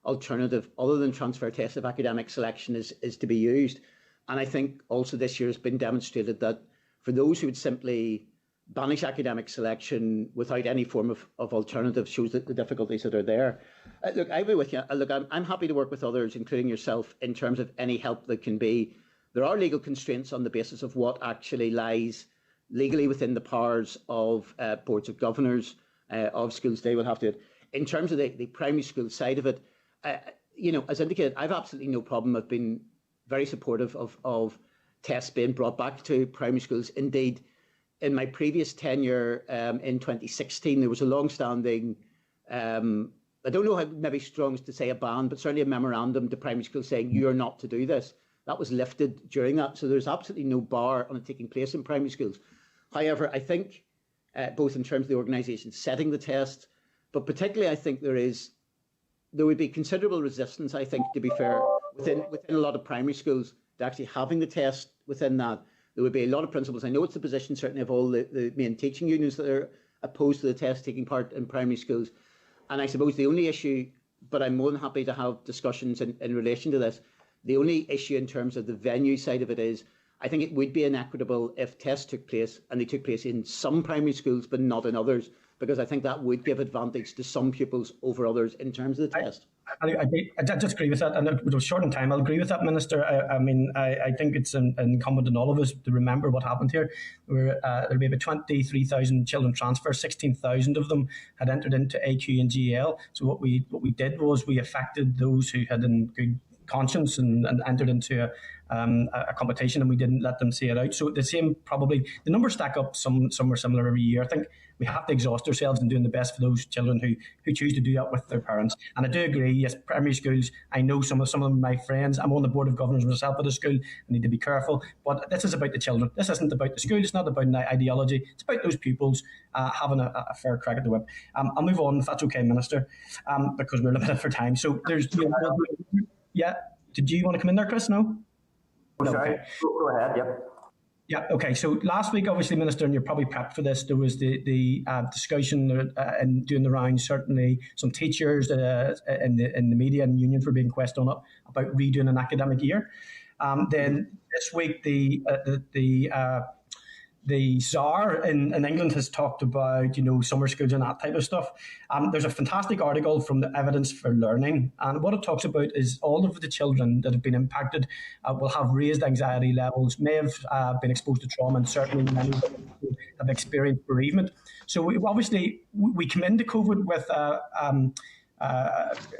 alternative other than transfer tests of academic selection is to be used. And I think also this year has been demonstrated that for those who would simply banish academic selection without any form of alternative shows that the difficulties that are there. Look, I'll be with you. Look, I'm happy to work with others, including yourself, in terms of any help that can be. There are legal constraints on the basis of what actually lies legally within the powers of boards of governors of schools. They will have to. In terms of the primary school side of it, as indicated, I've absolutely no problem. I've been very supportive of tests being brought back to primary schools. Indeed, in my previous tenure in 2016, there was a long-standing, I don't know how maybe strong is to say a ban, but certainly a memorandum to primary schools saying you are not to do this. That was lifted during that. So there's absolutely no bar on it taking place in primary schools. However, I think both in terms of the organisation setting the test, but particularly I think there would be considerable resistance, I think, to be fair, within a lot of primary schools to actually having the test within that. There would be a lot of principals. I know it's the position certainly of all the main teaching unions that are opposed to the test taking part in primary schools. And I suppose the only issue, but I'm more than happy to have discussions in relation to this, the only issue in terms of the venue side of it is, I think it would be inequitable if tests took place and they took place in some primary schools but not in others, because I think that would give advantage to some pupils over others in terms of the test. I just agree with that, and it was short in time. I'll agree with that, Minister. I think it's incumbent on all of us to remember what happened here. There'll be about 23,000 children transfer. 16,000 of them had entered into AQ and GL. So what we did was we affected those who had in good conscience and entered into a competition, and we didn't let them see it out. So the same, probably the numbers stack up somewhere similar every year. I think we have to exhaust ourselves in doing the best for those children who choose to do that with their parents. And I do agree, yes, primary schools, I know some of them are my friends. I'm on the board of governors myself at a school. I need to be careful. But this is about the children. This isn't about the school. It's not about an ideology. It's about those pupils having a fair crack at the whip. I'll move on, if that's okay, Minister, because we're limited for time. So there's... Yeah. Did you want to come in there, Chris? No? Sorry. Okay. Go ahead, yep. Yeah, okay. So last week, obviously, Minister, and you're probably prepped for this, there was the discussion and doing the rounds, certainly some teachers in the media and unions were being questioned up about redoing an academic year. Then this week, the Tsar in England has talked about, summer schools and that type of stuff. There's a fantastic article from the Evidence for Learning, and what it talks about is all of the children that have been impacted will have raised anxiety levels, may have been exposed to trauma, and certainly many have experienced bereavement. So we come into COVID with,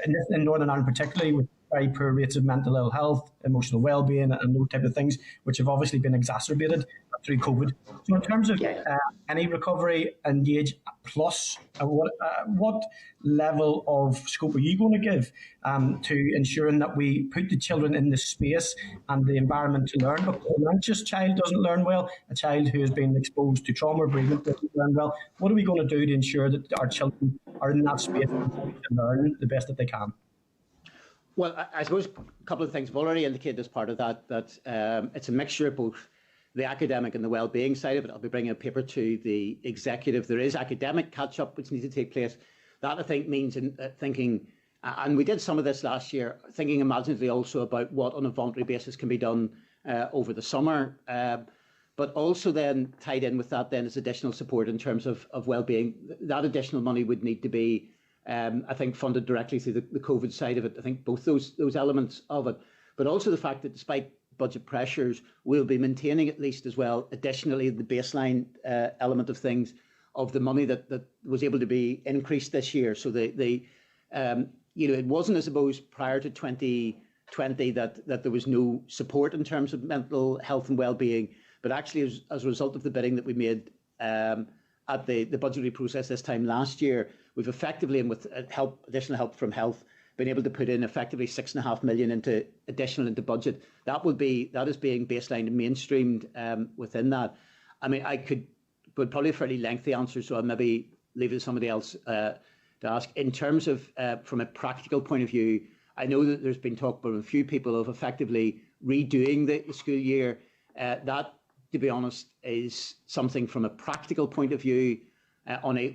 in Northern Ireland particularly, with very poor rates of mental ill health, emotional well-being, and those type of things, which have obviously been exacerbated through COVID. So in terms of any recovery and age plus, what level of scope are you going to give to ensuring that we put the children in the space and the environment to learn? Because an anxious child doesn't learn well. A child who has been exposed to trauma or bereavement doesn't learn well. What are we going to do to ensure that our children are in that space to learn the best that they can? Well, I suppose a couple of things have already indicated as part of that it's a mixture of both the academic and the well-being side of it. I'll be bringing a paper to the executive. There is academic catch-up which needs to take place. That, I think, means thinking, and we did some of this last year, thinking imaginatively also about what on a voluntary basis can be done over the summer. But also then tied in with that then is additional support in terms of well-being. That additional money would need to be I think funded directly through the COVID side of it. I think both those elements of it, but also the fact that despite budget pressures, we'll be maintaining at least as well, additionally, the baseline element of things, of the money that was able to be increased this year. So it wasn't, I suppose, prior to 2020 that there was no support in terms of mental health and well-being, but actually as a result of the bidding that we made at the budgetary process this time last year, we've effectively, and with additional help from health, been able to put in effectively $6.5 million into budget. That is being baselined and mainstreamed within that. I mean, but probably a fairly lengthy answer, so I'll maybe leave it to somebody else to ask. In terms of, from a practical point of view, I know that there's been talk by a few people of effectively redoing the school year. That, to be honest, is something from a practical point of view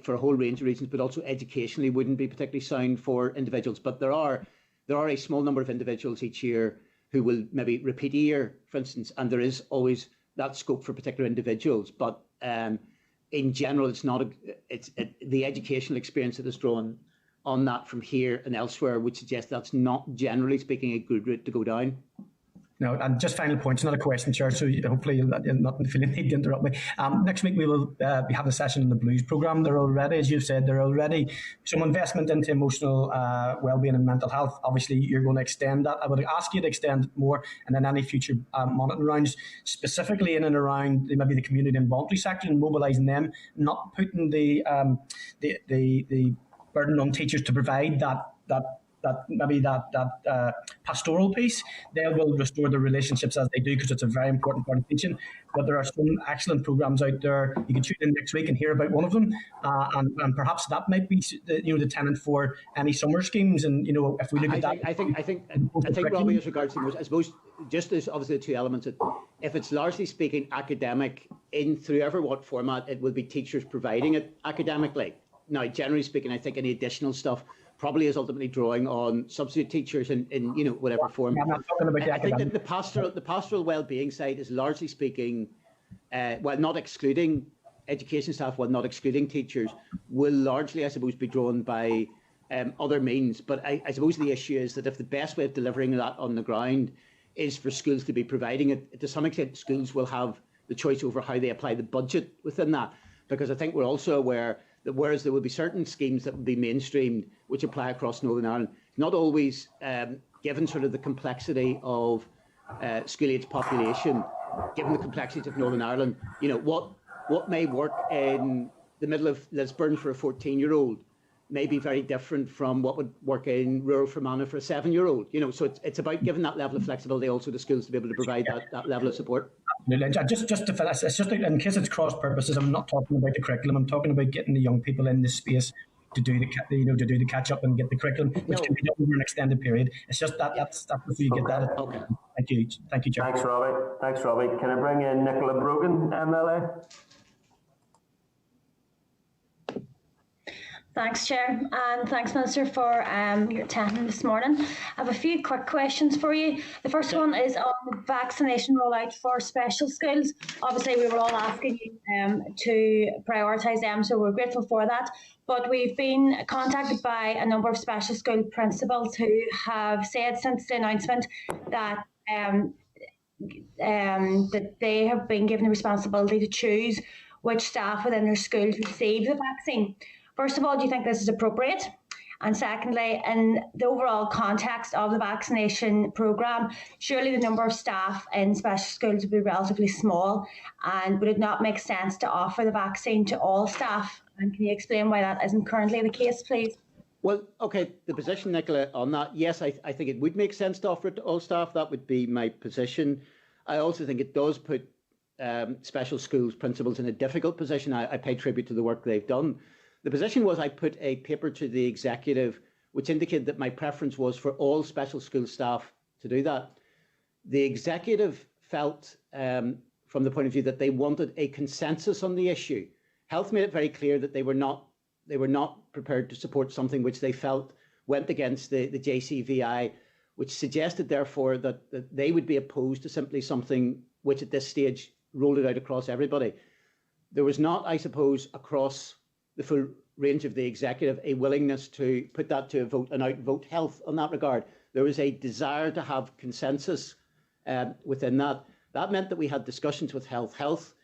for a whole range of reasons, but also educationally wouldn't be particularly sound for individuals. But there are a small number of individuals each year who will maybe repeat a year, for instance, and there is always that scope for particular individuals. But in general, the educational experience that is drawn on that from here and elsewhere would suggest that's not, generally speaking, a good route to go down. No, and just final point, it's not a question, Chair, so hopefully you'll not feel the need to interrupt me. Next week we will be having a session in the Blues programme. There already, as you've said, there already some investment into emotional well-being and mental health. Obviously, you're going to extend that. I would ask you to extend it more, and then any future monitoring rounds, specifically in and around maybe the community and voluntary sector, and mobilising them, not putting the burden on teachers to provide that pastoral piece. They will restore the relationships as they do, because it's a very important part of teaching. But there are some excellent programmes out there. You can tune in next week and hear about one of them, and perhaps that might be the tenant for any summer schemes. And if we look at that, I think Robbie, as regards to, I suppose, just as obviously the two elements, if it's largely speaking academic in through what format, it will be teachers providing it academically. Now, generally speaking, I think any additional stuff probably is ultimately drawing on substitute teachers in whatever form. I'm not talking about I think that the pastoral well-being side is largely speaking, not excluding education staff, while not excluding teachers, will largely, I suppose, be drawn by other means. But I suppose the issue is that if the best way of delivering that on the ground is for schools to be providing it, to some extent, schools will have the choice over how they apply the budget within that. Because I think we're also aware that whereas there will be certain schemes that will be mainstreamed, which apply across Northern Ireland, not always given sort of the complexity of school-age population, given the complexities of Northern Ireland, what may work in the middle of Lisburn for a 14-year-old may be very different from what would work in rural Fermanagh for a 7-year-old. So it's about giving that level of flexibility also to schools to be able to provide that level of support. Just to finish, it's just in case it's cross purposes. I'm not talking about the curriculum. I'm talking about getting the young people in this space to do the catch up and get the curriculum, which can be done over an extended period. It's just that's before you get that. Okay. Thank you, Chair. Thanks, Robbie. Can I bring in Nicola Brogan, MLA? Thanks, Chair, and thanks, Minister, for your attending this morning. I have a few quick questions for you. The first one is on vaccination rollout for special schools. Obviously, we were all asking you to prioritise them, so we're grateful for that. But we've been contacted by a number of special school principals who have said since the announcement that that they have been given the responsibility to choose which staff within their school receive the vaccine. First of all, do you think this is appropriate? And secondly, in the overall context of the vaccination programme, surely the number of staff in special schools would be relatively small, and would it not make sense to offer the vaccine to all staff? And can you explain why that isn't currently the case, please? Well, okay, the position, Nicola, on that, yes, I think it would make sense to offer it to all staff. That would be my position. I also think it does put special schools principals in a difficult position. I pay tribute to the work they've done. The position was I put a paper to the executive which indicated that my preference was for all special school staff to do that. The executive felt, from the point of view that they wanted a consensus on the issue. Health made it very clear that they were not prepared to support something which they felt went against the JCVI, which suggested therefore that they would be opposed to simply something which at this stage rolled it out across everybody. There was not, I suppose, across the full range of the executive a willingness to put that to a vote and outvote health on that regard. There was a desire to have consensus within that. That meant that we had discussions with health. Health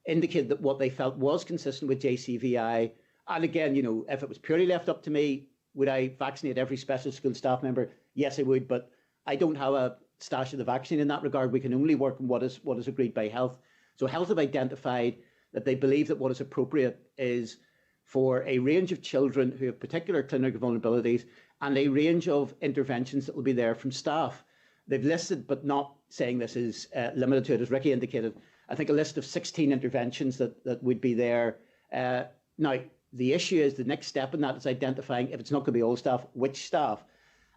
indicated that what they felt was consistent with JCVI. And again, if it was purely left up to me, would I vaccinate every special school staff member? Yes, I would, but I don't have a stash of the vaccine in that regard. We can only work on what is agreed by health. So health have identified that they believe that what is appropriate is for a range of children who have particular clinical vulnerabilities and a range of interventions that will be there from staff. They've listed, but not saying this is limited to it, as Ricky indicated, I think a list of 16 interventions that would be there. Now, the issue is the next step in that is identifying, if it's not going to be all staff, which staff.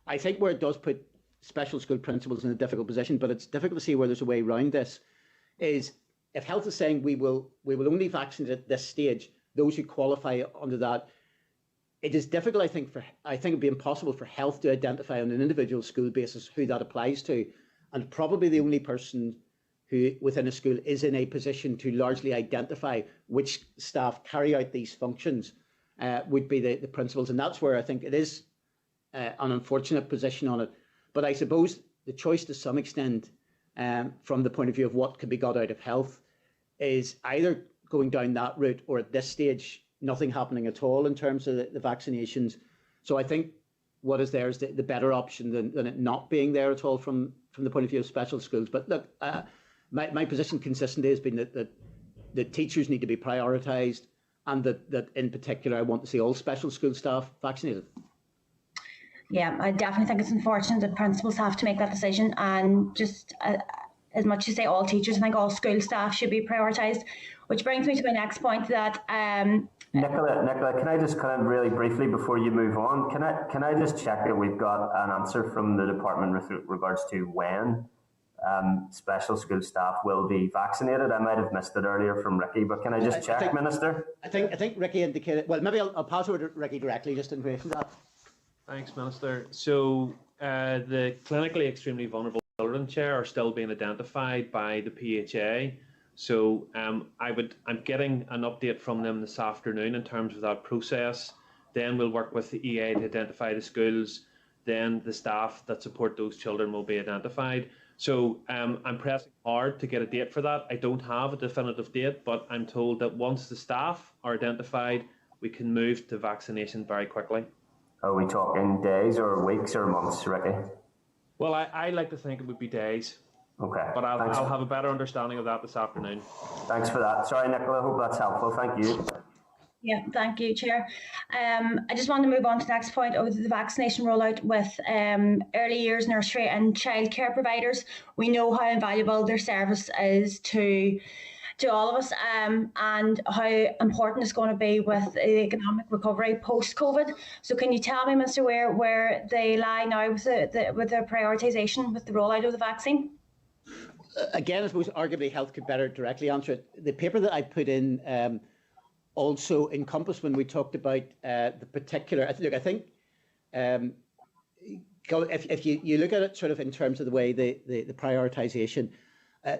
I think where it does put special school principals in a difficult position, but it's difficult to see where there's a way around this, is if health is saying we will only vaccinate at this stage those who qualify under that, it is difficult, I think it'd be impossible for health to identify on an individual school basis who that applies to. And probably the only person who within a school is in a position to largely identify which staff carry out these functions would be the principals. And that's where I think it is an unfortunate position on it. But I suppose the choice to some extent from the point of view of what could be got out of health is either going down that route, or at this stage, nothing happening at all in terms of the vaccinations. So I think what is there is the better option than it not being there at all from the point of view of special schools. But look, my position consistently has been that teachers need to be prioritised, and that in particular I want to see all special school staff vaccinated. Yeah, I definitely think it's unfortunate that principals have to make that decision, and just as much as say all teachers, I think all school staff should be prioritised. Which brings me to my next point that Nicola, can I just kind of really briefly before you move on, can I just check that we've got an answer from the department with regards to when special school staff will be vaccinated? I might have missed it earlier from Ricky, but can I just check, Minister? I think Ricky indicated. Well, maybe I'll pass over to Ricky directly just in relation to that. Thanks, Minister. So the clinically extremely vulnerable children, Chair, are still being identified by the PHA. So I'm getting an update from them this afternoon in terms of that process. Then we'll work with the EA to identify the schools. Then the staff that support those children will be identified. So I'm pressing hard to get a date for that. I don't have a definitive date, but I'm told that once the staff are identified, we can move to vaccination very quickly. Are we talking days or weeks or months, Ricky? Well, I like to think it would be days. Okay. But I'll have a better understanding of that this afternoon. Thanks for that. Sorry, Nicola, I hope that's helpful. Thank you. Yeah, thank you, Chair. I just want to move on to the next point of the vaccination rollout with early years nursery and childcare providers. We know how invaluable their service is to all of us, and how important it's going to be with the economic recovery post-COVID. So can you tell me, Mr. Weir, where they lie now with the prioritisation with the rollout of the vaccine? Again, I suppose arguably health could better directly answer it. The paper that I put in also encompassed when we talked about the particular. Look, I think if you look at it sort of in terms of the way the prioritisation,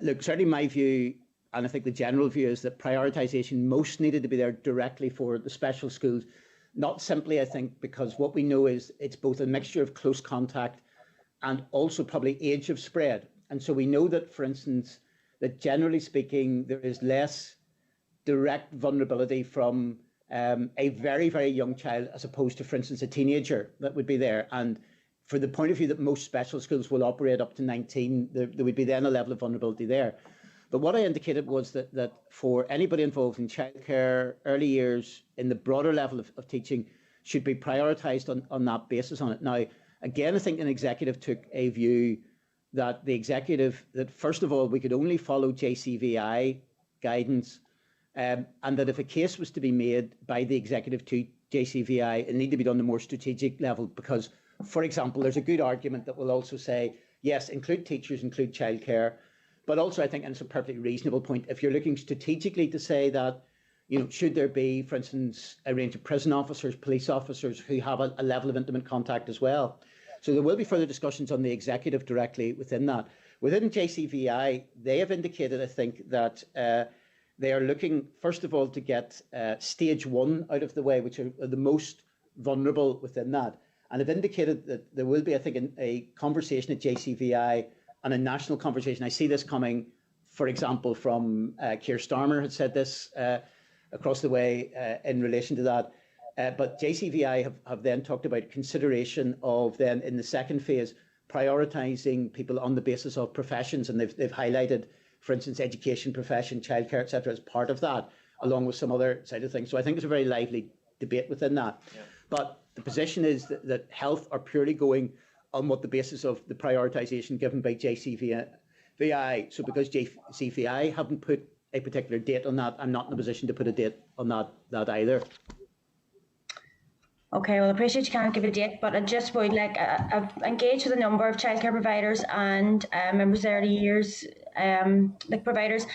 look, certainly my view, and I think the general view is that prioritisation most needed to be there directly for the special schools, not simply, I think, because what we know is it's both a mixture of close contact and also probably age of spread. And so we know that, for instance, that generally speaking, there is less direct vulnerability from a very, very young child as opposed to, for instance, a teenager that would be there. And for the point of view that most special schools will operate up to 19, there would be then a level of vulnerability there. But what I indicated was that for anybody involved in childcare, early years, in the broader level of teaching, should be prioritised on that basis on it. Now, again, I think an executive took a view that that first of all, we could only follow JCVI guidance, and that if a case was to be made by the executive to JCVI, it needed to be done on a more strategic level because, for example, there's a good argument that will also say, yes, include teachers, include childcare, but also I think, and it's a perfectly reasonable point, if you're looking strategically to say that, should there be, for instance, a range of prison officers, police officers who have a level of intimate contact as well. So there will be further discussions on the executive directly within that. Within JCVI, they have indicated, I think, that they are looking, first of all, to get stage 1 out of the way, which are the most vulnerable within that. And have indicated that there will be, I think, a conversation at JCVI and a national conversation. I see this coming, for example, from Keir Starmer had said this across the way in relation to that. But JCVI have then talked about consideration of then in the second phase, prioritising people on the basis of professions. And they've highlighted, for instance, education profession, childcare, etc., as part of that, along with some other side of things. So I think there's a very lively debate within that. Yeah. But the position is that health are purely going on what the basis of the prioritisation given by JCVI. So because JCVI haven't put a particular date on that, I'm not in a position to put a date on that either. Okay, well, I appreciate you can't give a date, but I just would I've engaged with a number of childcare providers and members of early years providers,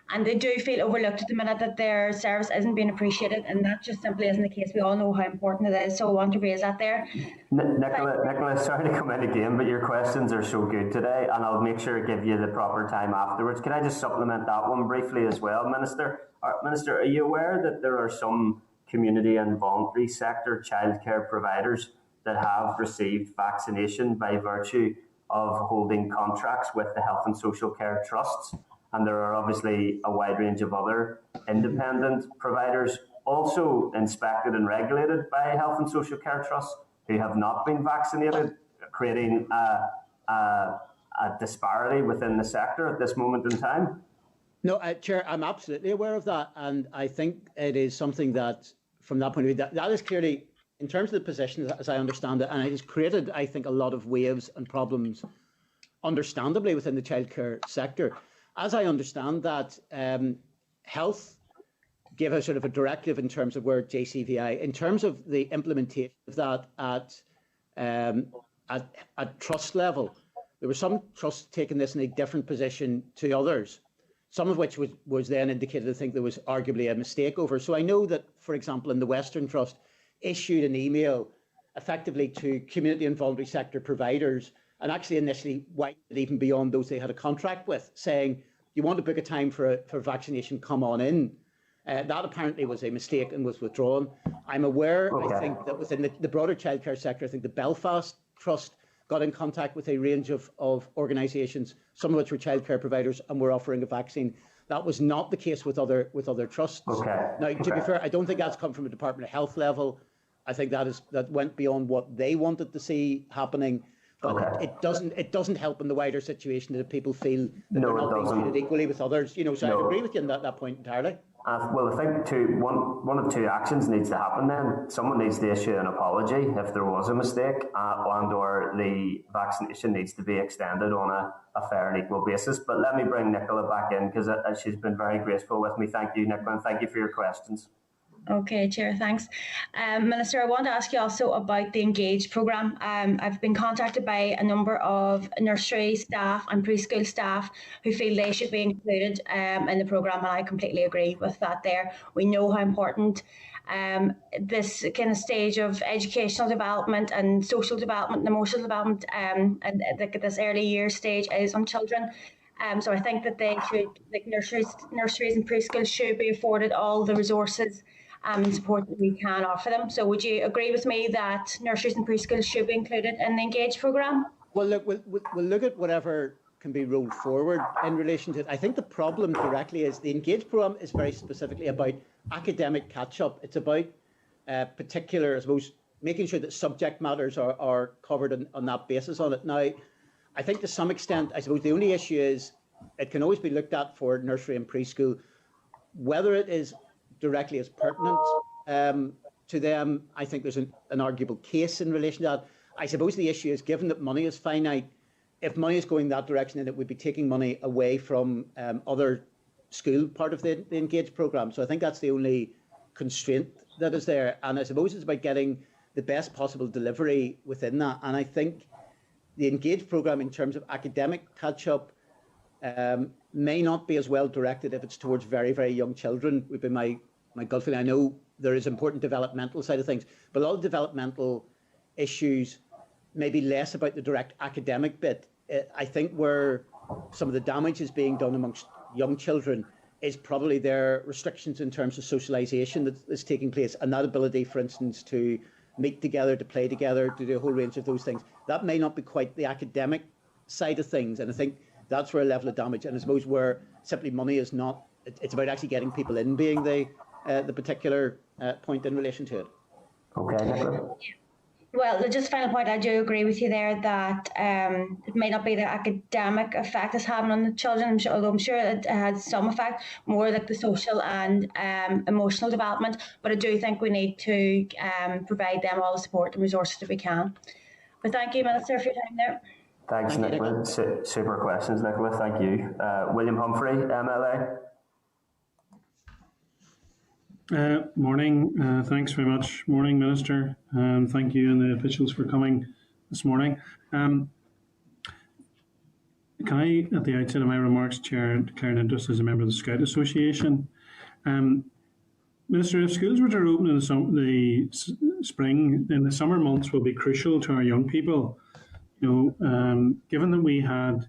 and they do feel overlooked at the minute, that their service isn't being appreciated, and that just simply isn't the case. We all know how important it is, so I want to raise that there. Nicola, sorry to come in again, but your questions are so good today, and I'll make sure to give you the proper time afterwards. Can I just supplement that one briefly as well, Minister? Minister, are you aware that there are some community and voluntary sector childcare providers that have received vaccination by virtue of holding contracts with the Health and Social Care Trusts? And there are obviously a wide range of other independent providers also inspected and regulated by Health and Social Care Trusts who have not been vaccinated, creating a disparity within the sector at this moment in time. No, Chair, I'm absolutely aware of that. And I think it is something that, from that point of view, that is clearly, in terms of the position, as I understand it, and it has created, I think, a lot of waves and problems, understandably, within the childcare sector. As I understand that, health gave a sort of a directive in terms of where JCVI, in terms of the implementation of that at trust level, there were some trusts taking this in a different position to others, some of which was then indicated, I think, there was arguably a mistake over. So I know that, for example, in the Western Trust, issued an email effectively to community and voluntary sector providers, and actually initially widened it even beyond those they had a contract with, saying, you want to book a time for vaccination, come on in. That apparently was a mistake and was withdrawn. I'm aware, I think, that within the broader childcare sector, I think the Belfast Trust got in contact with a range of organisations, some of which were childcare providers, and were offering a vaccine. That was not the case with other trusts. Now, to be fair, I don't think that's come from a Department of Health level. I think that went beyond what they wanted to see happening. But it doesn't help in the wider situation that people feel that they're not being treated equally with others. So I agree with you on that point entirely. Well, I think one of two actions needs to happen then. Someone needs to issue an apology if there was a mistake, and or the vaccination needs to be extended on a fair and equal basis. But let me bring Nicola back in, because she's been very graceful with me. Thank you, Nicola, and thank you for your questions. Okay, Chair, thanks. Minister, I want to ask you also about the Engage programme. I've been contacted by a number of nursery staff and preschool staff who feel they should be included in the programme, and I completely agree with that there. We know how important this kind of stage of educational development and social development and emotional development and this early years stage is on children. So I think that they should, like nurseries and preschools should be afforded all the resources and support that we can offer them. So would you agree with me that nurseries and preschools should be included in the Engage programme? Well, look, we'll look at whatever can be rolled forward in relation to it. I think the problem directly is the Engage programme is very specifically about academic catch-up. It's about particular, I suppose, making sure that subject matters are covered on that basis on it. Now, I think to some extent, I suppose the only issue is it can always be looked at for nursery and preschool, whether it is directly as pertinent to them. I think there's an arguable case in relation to that. I suppose the issue is, given that money is finite, if money is going that direction, then it would be taking money away from other school part of the Engage programme. So I think that's the only constraint that is there. And I suppose it's about getting the best possible delivery within that. And I think the Engage programme, in terms of academic catch-up, may not be as well directed if it's towards very, very young children, would be my gut feeling. I know there is important developmental side of things, but a lot of developmental issues may be less about the direct academic bit. I think where some of the damage is being done amongst young children is probably their restrictions in terms of socialisation that is taking place, and that ability, for instance, to meet together, to play together, to do a whole range of those things. That may not be quite the academic side of things, and I think that's where a level of damage, and I suppose where simply money is not, it's about actually getting people in being the particular point in relation to it. Okay, Nicola. Well, just final point, I do agree with you there that it may not be the academic effect it's having on the children, although I'm sure it has some effect, more like the social and emotional development. But I do think we need to provide them all the support and resources that we can. But thank you, Minister, for your time there. Thanks, Nicola. Super questions, Nicola. Thank you. William Humphrey, MLA. Morning. Thanks very much. Morning, Minister. Thank you and the officials for coming this morning. Can I, at the outset of my remarks, Chair, declare an interest as a member of the Scout Association? Minister, if schools were to open in the spring, then the summer months will be crucial to our young people. Given that we had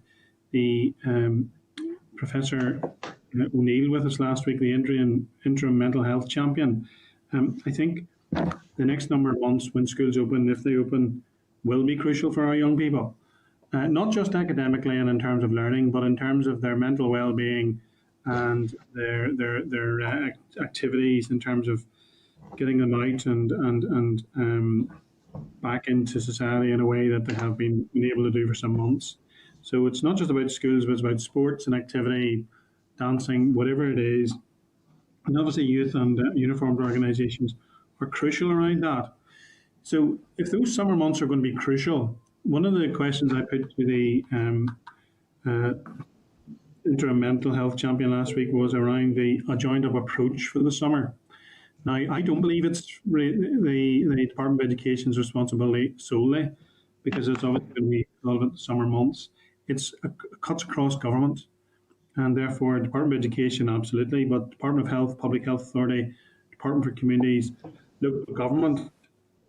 the Professor O'Neill with us last week, the interim mental health champion, I think the next number of months when schools open, if they open, will be crucial for our young people. Not just academically and in terms of learning, but in terms of their mental well-being and their activities, in terms of getting them out and back into society in a way that they have been able to do for some months. So it's not just about schools, but it's about sports and activity, dancing, whatever it is. And obviously youth and uniformed organisations are crucial around that. So if those summer months are going to be crucial, one of the questions I put to the interim mental health champion last week was around a joined-up approach for the summer. Now, I don't believe it's the Department of Education's responsibility solely, because it's obviously going to be relevant to summer months. It cuts across government, and therefore Department of Education, absolutely, but Department of Health, Public Health Authority, Department for Communities, local government,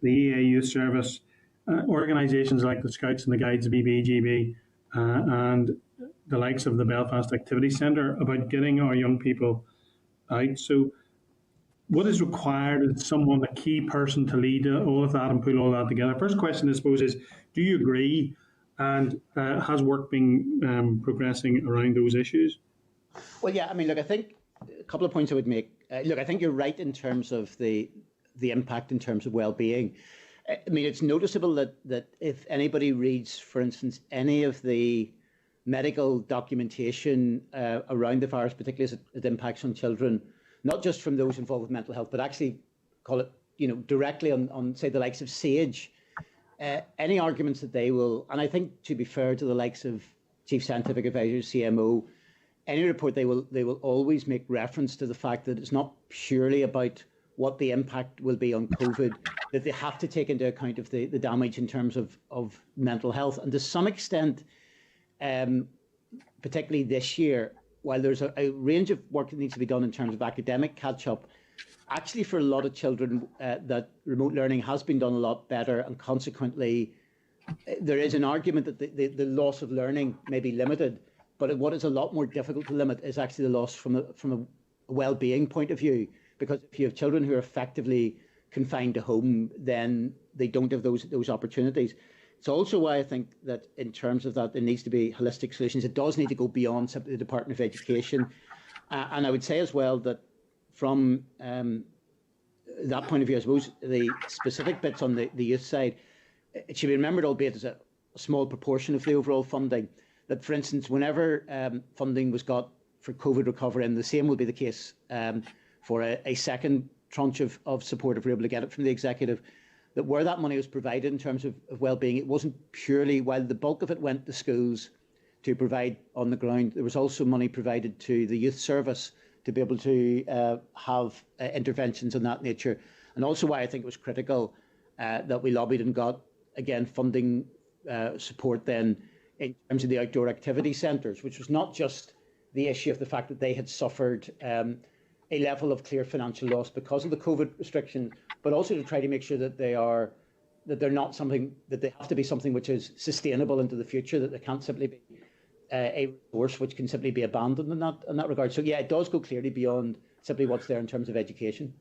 the EA Youth Service, organisations like the Scouts and the Guides, BBGB, and the likes of the Belfast Activity Centre about getting our young people out. So what is required is someone, a key person to lead all of that and pull all that together. First question, I suppose, is do you agree, and has work been progressing around those issues? Well, yeah, I mean, look, I think a couple of points I would make. Look, I think you're right in terms of the impact in terms of well-being. I mean, it's noticeable that if anybody reads, for instance, any of the medical documentation around the virus, particularly as it impacts on children, not just from those involved with mental health, but actually call it, directly on say, the likes of SAGE, any arguments that they will, and I think to be fair to the likes of Chief Scientific Advisor, CMO, any report they will always make reference to the fact that it's not purely about what the impact will be on COVID, that they have to take into account of the damage in terms of mental health. And to some extent, particularly this year, while there's a range of work that needs to be done in terms of academic catch-up, actually for a lot of children, that remote learning has been done a lot better, and consequently, there is an argument that the loss of learning may be limited, but what is a lot more difficult to limit is actually the loss from a well-being point of view, because if you have children who are effectively confined to home, then they don't have those opportunities. It's also why I think that in terms of that, there needs to be holistic solutions. It does need to go beyond simply the Department of Education. And I would say as well that from that point of view, I suppose the specific bits on the youth side, it should be remembered, albeit as a small proportion of the overall funding, that, for instance, whenever funding was got for COVID recovery, and the same will be the case for a second tranche of support, if we're able to get it from the executive, that where that money was provided in terms of well-being, it wasn't purely, while the bulk of it went to schools to provide on the ground, there was also money provided to the youth service to be able to have interventions of that nature. And also why I think it was critical that we lobbied and got, again, funding support then in terms of the outdoor activity centres, which was not just the issue of the fact that they had suffered a level of clear financial loss because of the COVID restriction, but also to try to make sure that they're not something, that they have to be something which is sustainable into the future, that they can't simply be a resource which can simply be abandoned in that regard. So yeah, it does go clearly beyond simply what's there in terms of education.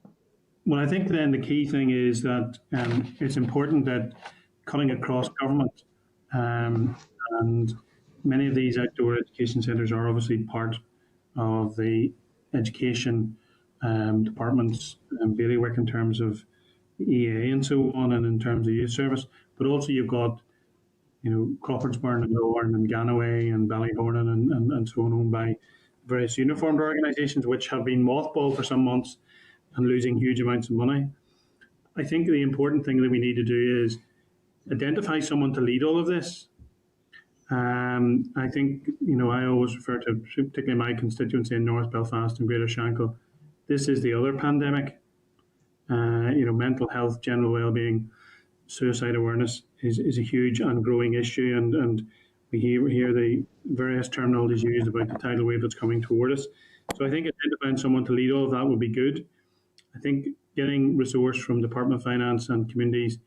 Well, I think then the key thing is that it's important that cutting across government, and many of these outdoor education centres are obviously part of the education department's bailiwick in terms of EA and so on, and in terms of youth service. But also you've got, Crawfordsburn and Lorne and Ganaway and Ballyhornan and so on, owned by various uniformed organisations which have been mothballed for some months and losing huge amounts of money. I think the important thing that we need to do is identify someone to lead all of this. I think, I always refer to, particularly my constituency in North Belfast and Greater Shankill, this is the other pandemic. Mental health, general well-being, suicide awareness is a huge and growing issue, and we hear the various terminologies used about the tidal wave that's coming toward us. So I think identifying someone to lead all of that would be good. I think getting resource from Department of Finance and communities,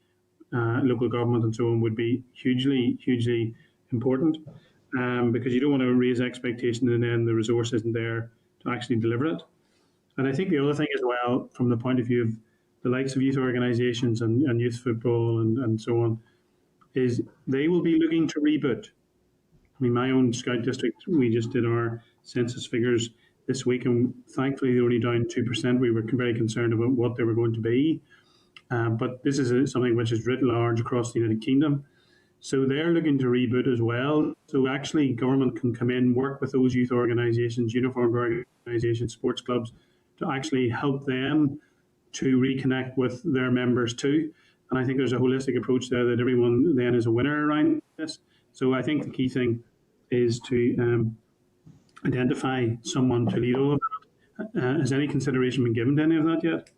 local government and so on would be hugely, hugely important, because you don't want to raise expectations and then the resource isn't there to actually deliver it. And I think the other thing as well, from the point of view of the likes of youth organisations and youth football and so on, is they will be looking to reboot. I mean, my own Scout district, we just did our census figures this week, and thankfully they're only down 2%. We were very concerned about what they were going to be. But this is something which is writ large across the United Kingdom. So they're looking to reboot as well. So actually government can come in, work with those youth organisations, uniformed organisations, sports clubs, to actually help them to reconnect with their members too. And I think there's a holistic approach there that everyone then is a winner around this. So I think the key thing is to identify someone to lead all of that. Has any consideration been given to any of that yet?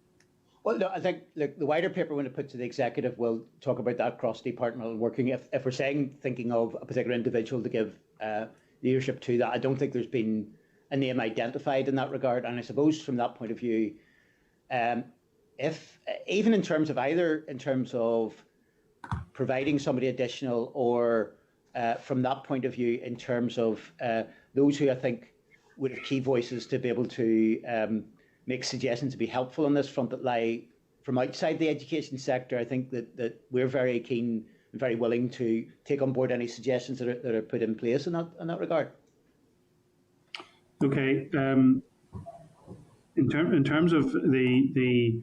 Well, no, I think the wider paper, when it put to the executive, will talk about that cross-departmental working. If we're thinking of a particular individual to give leadership to that, I don't think there's been a name identified in that regard. And I suppose from that point of view, if even in terms of providing somebody additional or from that point of view in terms of those who I think would have key voices to be able to make suggestions to be helpful on this front that lie from outside the education sector. I think that we're very keen and very willing to take on board any suggestions that are put in place in that regard. Okay. In terms of the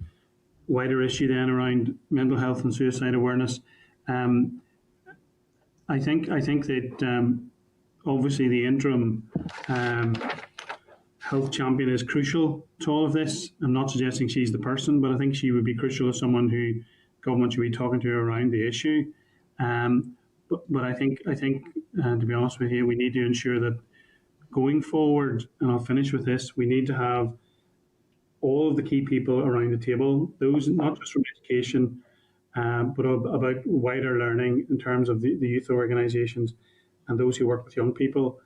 wider issue then around mental health and suicide awareness, I think that obviously the interim health champion is crucial to all of this. I'm not suggesting she's the person, but I think she would be crucial as someone who government should be talking to around the issue. But I think to be honest with you, we need to ensure that going forward, and I'll finish with this, we need to have all of the key people around the table, those not just from education, but about wider learning in terms of the youth organisations and those who work with young people,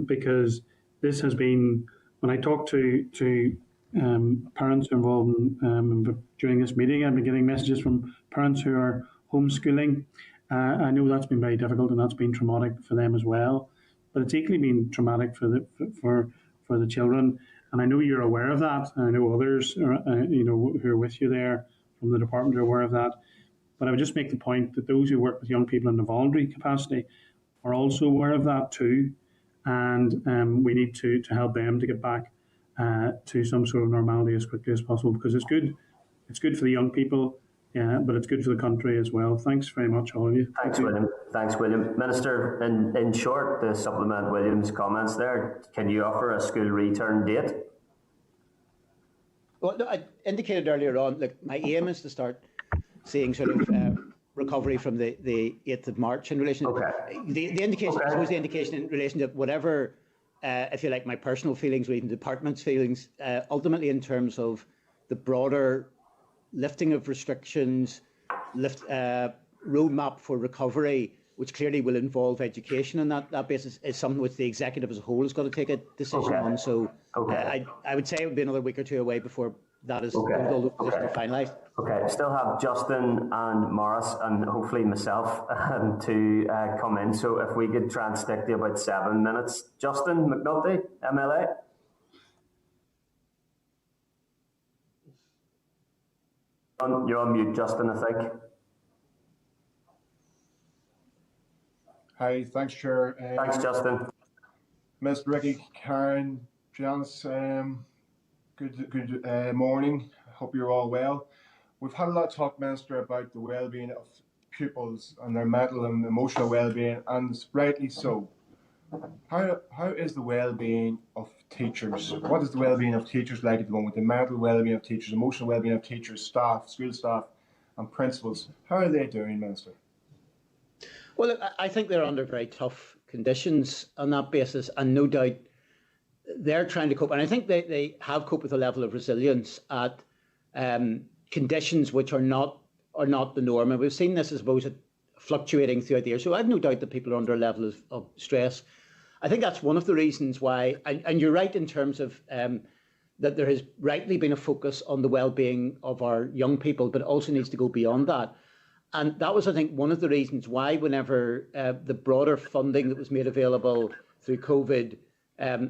because this has been, when I talk to parents involved during this meeting, I've been getting messages from parents who are homeschooling. I know that's been very difficult and that's been traumatic for them as well, but it's equally been traumatic for the children. And I know you're aware of that. And I know others, who are with you there from the department are aware of that. But I would just make the point that those who work with young people in the voluntary capacity are also aware of that too. And we need to help them to get back to some sort of normality as quickly as possible, because it's good for the young people, but it's good for the country as well. Thanks very much, all of you. Thanks, William. Thanks, William. Minister, in short, to supplement William's comments there, can you offer a school return date? Well, no, I indicated earlier on, look, my aim is to start seeing sort of recovery from the 8th of March in relation to the indication, I suppose the indication in relation to whatever, if you like, my personal feelings or even the department's feelings, ultimately in terms of the broader lifting of restrictions, roadmap for recovery, which clearly will involve education on that basis, is something which the executive as a whole has got to take a decision on. So I would say it would be another week or two away before that is all those positions are finalised. Okay, still have Justin and Morris and hopefully myself to come in. So if we could try and stick to about 7 minutes. Justin McNulty, MLA. You're on mute, Justin, I think. Hi, thanks, Chair. Thanks, Justin. Mr. Ricky, Karen, Janice, good morning. Hope you're all well. We've had a lot of talk, Minister, about the well-being of pupils and their mental and emotional well-being, and rightly so. How is the well-being of teachers? What is the well-being of teachers like at the moment? The mental well-being of teachers, emotional well-being of teachers, staff, school staff, and principals. How are they doing, Minister? Well, look, I think they're under very tough conditions on that basis, and no doubt they're trying to cope. And I think they have coped with a level of resilience at conditions which are not the norm. And we've seen this, I suppose, fluctuating throughout the year. So I've no doubt that people are under a level of stress. I think that's one of the reasons why, and you're right in terms of that there has rightly been a focus on the well-being of our young people, but it also needs to go beyond that. And that was, I think, one of the reasons why whenever the broader funding that was made available through COVID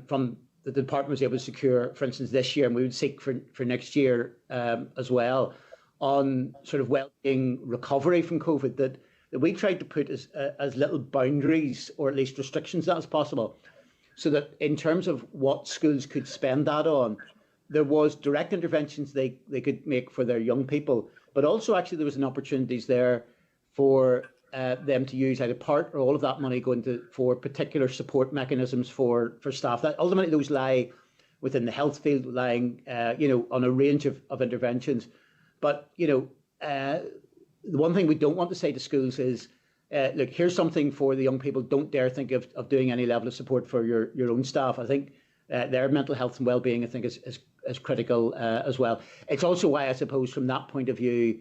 from the department was able to secure, for instance, this year, and we would seek for next year as well, on sort of well-being recovery from COVID, that we tried to put as little boundaries or at least restrictions as possible, so that in terms of what schools could spend that on, there was direct interventions they could make for their young people, but also actually there was an opportunities there for them to use either part or all of that money going for particular support mechanisms for staff. That ultimately those lie within the health field, lying on a range of interventions. But the one thing we don't want to say to schools is, look, here's something for the young people. Don't dare think of doing any level of support for your own staff. I think their mental health and well-being, I think, is critical as well. It's also why, I suppose, from that point of view,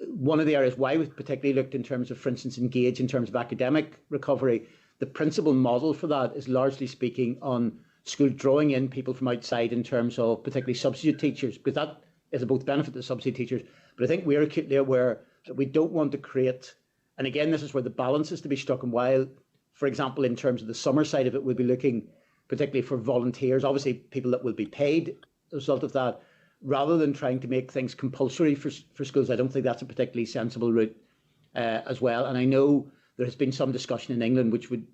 one of the areas why we've particularly looked in terms of, for instance, engage in terms of academic recovery, the principal model for that is largely speaking on school drawing in people from outside in terms of particularly substitute teachers, because that is a both benefit to substitute teachers. But I think we're acutely aware that we don't want to create And again, this is where the balance is to be struck. And while, for example, in terms of the summer side of it, we'll be looking particularly for volunteers, obviously people that will be paid as a result of that, rather than trying to make things compulsory for schools. I don't think that's a particularly sensible route as well. And I know there has been some discussion in England, which would,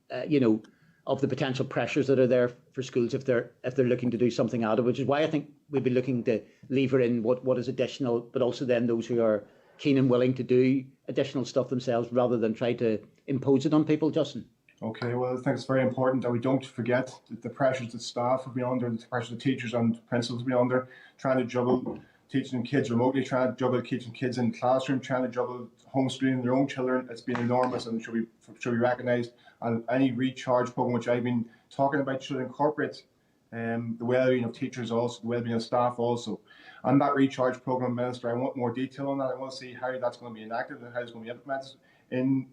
of the potential pressures that are there for schools if they're looking to do something out of it, which is why I think we'd be looking to lever in what is additional, but also then those who are keen and willing to do additional stuff themselves rather than try to impose it on people, Justin. Okay, well, I think it's very important that we don't forget the pressures that staff have been under, the pressures that teachers and principals have been under, trying to juggle teaching kids remotely, trying to juggle teaching kids in the classroom, trying to juggle homeschooling their own children. It's been enormous and should be recognised. And any recharge programme, which I've been talking about, should incorporate the well-being of teachers also, the well-being of staff also. And that recharge programme, Minister, I want more detail on that. I want to see how that's going to be enacted and how it's going to be implemented in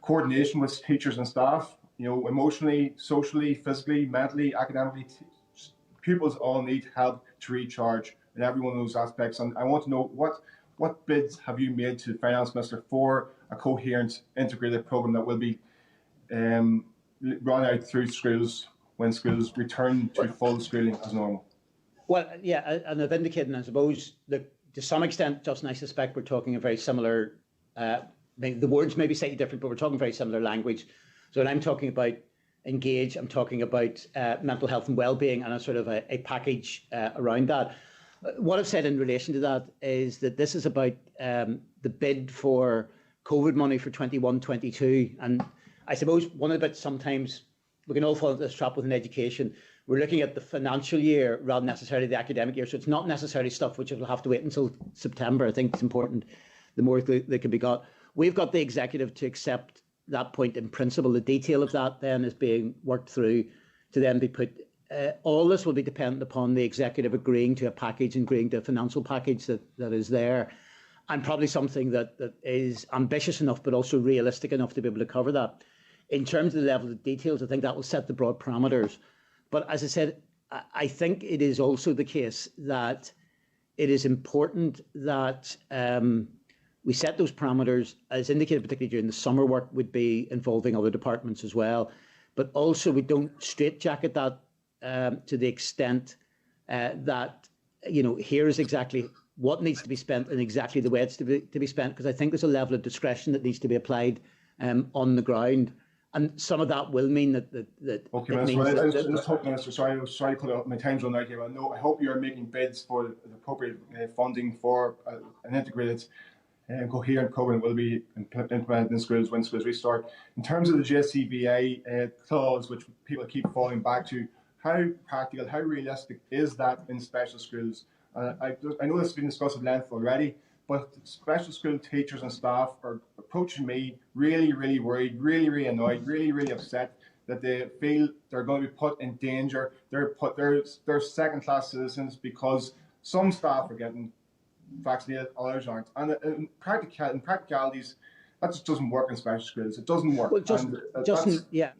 coordination with teachers and staff, emotionally, socially, physically, mentally, academically. Pupils all need help to recharge in every one of those aspects. And I want to know what bids have you made to the Finance Minister for a coherent, integrated programme that will be run out through schools when schools return to full schooling as normal? Well, yeah, and I've indicated, I suppose, that to some extent, Justin, I suspect we're talking a very similar, the words may be slightly different, but we're talking very similar language. So when I'm talking about engage, I'm talking about mental health and well-being and a sort of a package around that. What I've said in relation to that is that this is about the bid for COVID money for 21-22. And I suppose one of the bits sometimes we can all fall into this trap within education. We're looking at the financial year rather than necessarily the academic year. So it's not necessarily stuff which will have to wait until September. I think it's important the more they can be got. We've got the executive to accept that point in principle. The detail of that then is being worked through to then be put. All this will be dependent upon the executive agreeing to a package and agreeing to a financial package that is there, and probably something that is ambitious enough but also realistic enough to be able to cover that. In terms of the level of details, I think that will set the broad parameters. But as I said, I think it is also the case that it is important that we set those parameters, as indicated particularly during the summer work, would be involving other departments as well. But also we don't straitjacket that to the extent that, here is exactly what needs to be spent and exactly the way it's to be spent, because I think there's a level of discretion that needs to be applied on the ground. And some of that will mean that okay, Minister, just hope, Minister, sorry to put up my time's run out here, but no, I hope you're making bids for the appropriate funding for an integrated coherent programme will be implemented in schools when schools restart. In terms of the JCVA clause, which people keep falling back to, how practical, how realistic is that in special schools? I know this has been discussed at length already, but special school teachers and staff are approaching me really, really worried, really, really annoyed, really, really upset that they feel they're going to be put in danger. They're second-class citizens because some staff are getting vaccinated, others aren't. And in practicalities, that just doesn't work in special schools. It doesn't work. Well, Justin, yeah,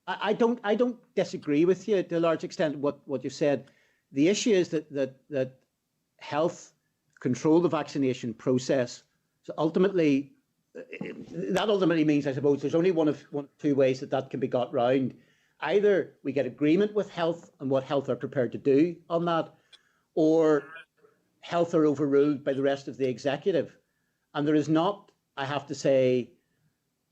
I don't disagree with you to a large extent what you said. The issue is that health control the vaccination process. So ultimately, that ultimately means, I suppose, there's only one of two ways that can be got round. Either we get agreement with health and what health are prepared to do on that, or health are overruled by the rest of the executive. And there is not, I have to say,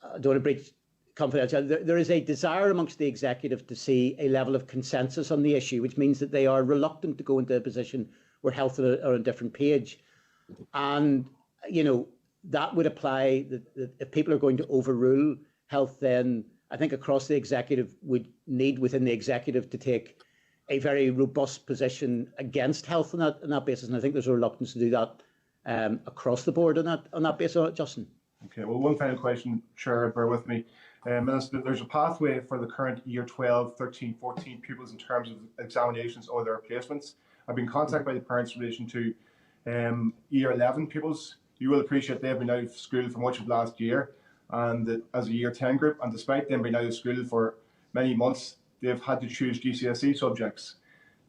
I don't want to breach confidentiality, there is a desire amongst the executive to see a level of consensus on the issue, which means that they are reluctant to go into a position where health are on a different page. And, that would apply that if people are going to overrule health, then I think across the executive would need within the executive to take a very robust position against health on that basis. And I think there's a reluctance to do that across the board on that basis, Justin. Okay, well, one final question, Chair, bear with me. Minister, there's a pathway for the current year 12, 13, 14 pupils in terms of examinations or their placements. I've been contacted by the parents in relation to year 11 pupils. You will appreciate they've been out of school for much of last year, and as a year 10 group, and despite them being out of school for many months, they've had to choose GCSE subjects.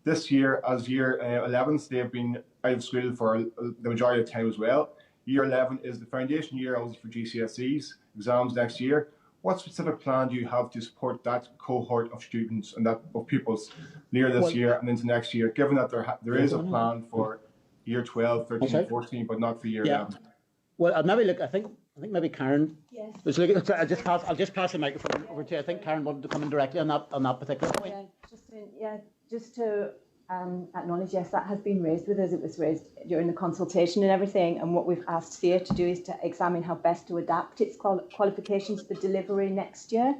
This year, as year 11s, they've been out of school for the majority of time as well. Year 11 is the foundation year, obviously, for GCSEs exams next year. What specific plan do you have to support that cohort of students and that of pupils near this year and into next year, given that there is a plan for year 12, 13, and 14, but not for year 11? Well, I'll maybe look. I think maybe Karen. Yes. Was looking. I'll just pass the microphone over to. I think Karen wanted to come in directly on that particular point. Just to acknowledge, yes, that has been raised with us. It was raised during the consultation and everything. And what we've asked CCEA to do is to examine how best to adapt its qualifications for delivery next year,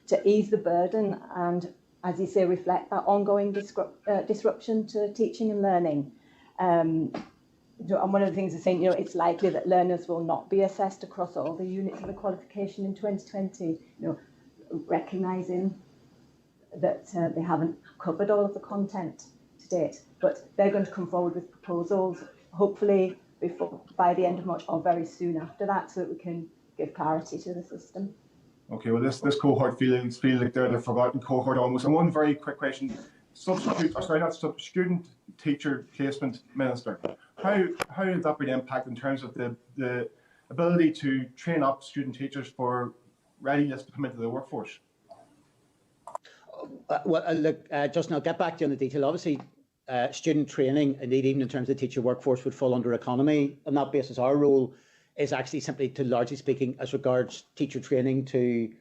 to ease the burden and, as you say, reflect that ongoing disruption to teaching and learning. And one of the things I think, it's likely that learners will not be assessed across all the units of the qualification in 2020, recognising that they haven't covered all of the content to date, but they're going to come forward with proposals, hopefully by the end of March or very soon after that, so that we can give clarity to the system. Okay, well, this cohort feels like they're the forgotten cohort almost. And one very quick question: student teacher placement minister. How has that been impacted in terms of the ability to train up student teachers for readiness to come into the workforce? Well, look, Justin, I'll get back to you on the detail. Obviously, student training, indeed, even in terms of the teacher workforce, would fall under economy. On that basis, our role is actually simply to, largely speaking, as regards teacher training, to,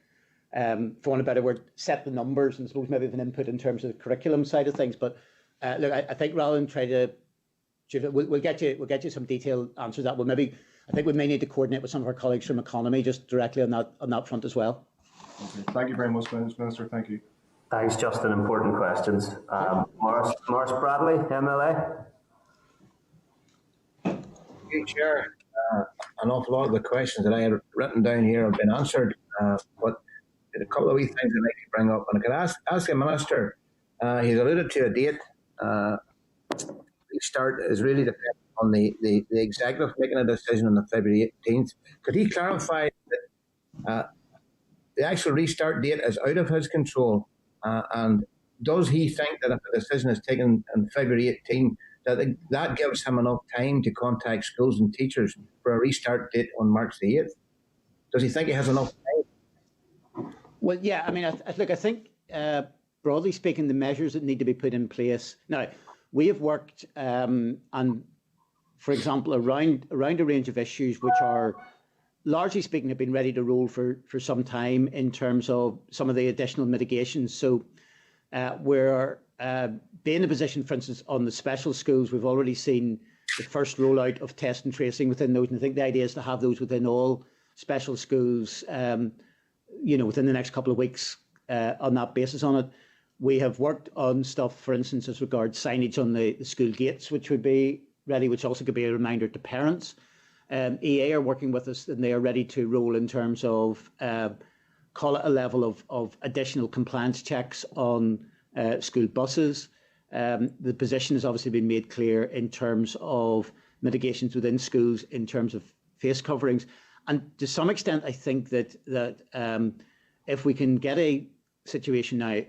for want of a better word, set the numbers and suppose maybe have an input in terms of the curriculum side of things. But look, I think rather than try to, we'll get you some detailed answers to that. I think we may need to coordinate with some of our colleagues from economy just directly on that front as well. Okay. Thank you very much, Minister. Thank you. Thanks, Justin. Important questions. Morris Bradley, MLA. Thank you, Chair. An awful lot of the questions that I had written down here have been answered, but a couple of wee things I'd like to bring up. And I could ask the Minister, he's alluded to a date. Restart is really dependent on the Executive making a decision on the February 18th. Could he clarify that the actual restart date is out of his control? And does he think that if a decision is taken on February 18th, that gives him enough time to contact schools and teachers for a restart date on March the 8th? Does he think he has enough time? Well, yeah, I mean, I think broadly speaking, the measures that need to be put in place. Now, we have worked on, for example, around a range of issues which are, largely speaking, have been ready to roll for some time in terms of some of the additional mitigations. So we're being in a position, for instance, on the special schools, we've already seen the first rollout of test and tracing within those. And I think the idea is to have those within all special schools, within the next couple of weeks on that basis on it. We have worked on stuff, for instance, as regards signage on the school gates, which would be ready, which also could be a reminder to parents. EA are working with us and they are ready to roll in terms of call it a level of additional compliance checks on school buses. The position has obviously been made clear in terms of mitigations within schools in terms of face coverings. And to some extent, I think that if we can get a situation now,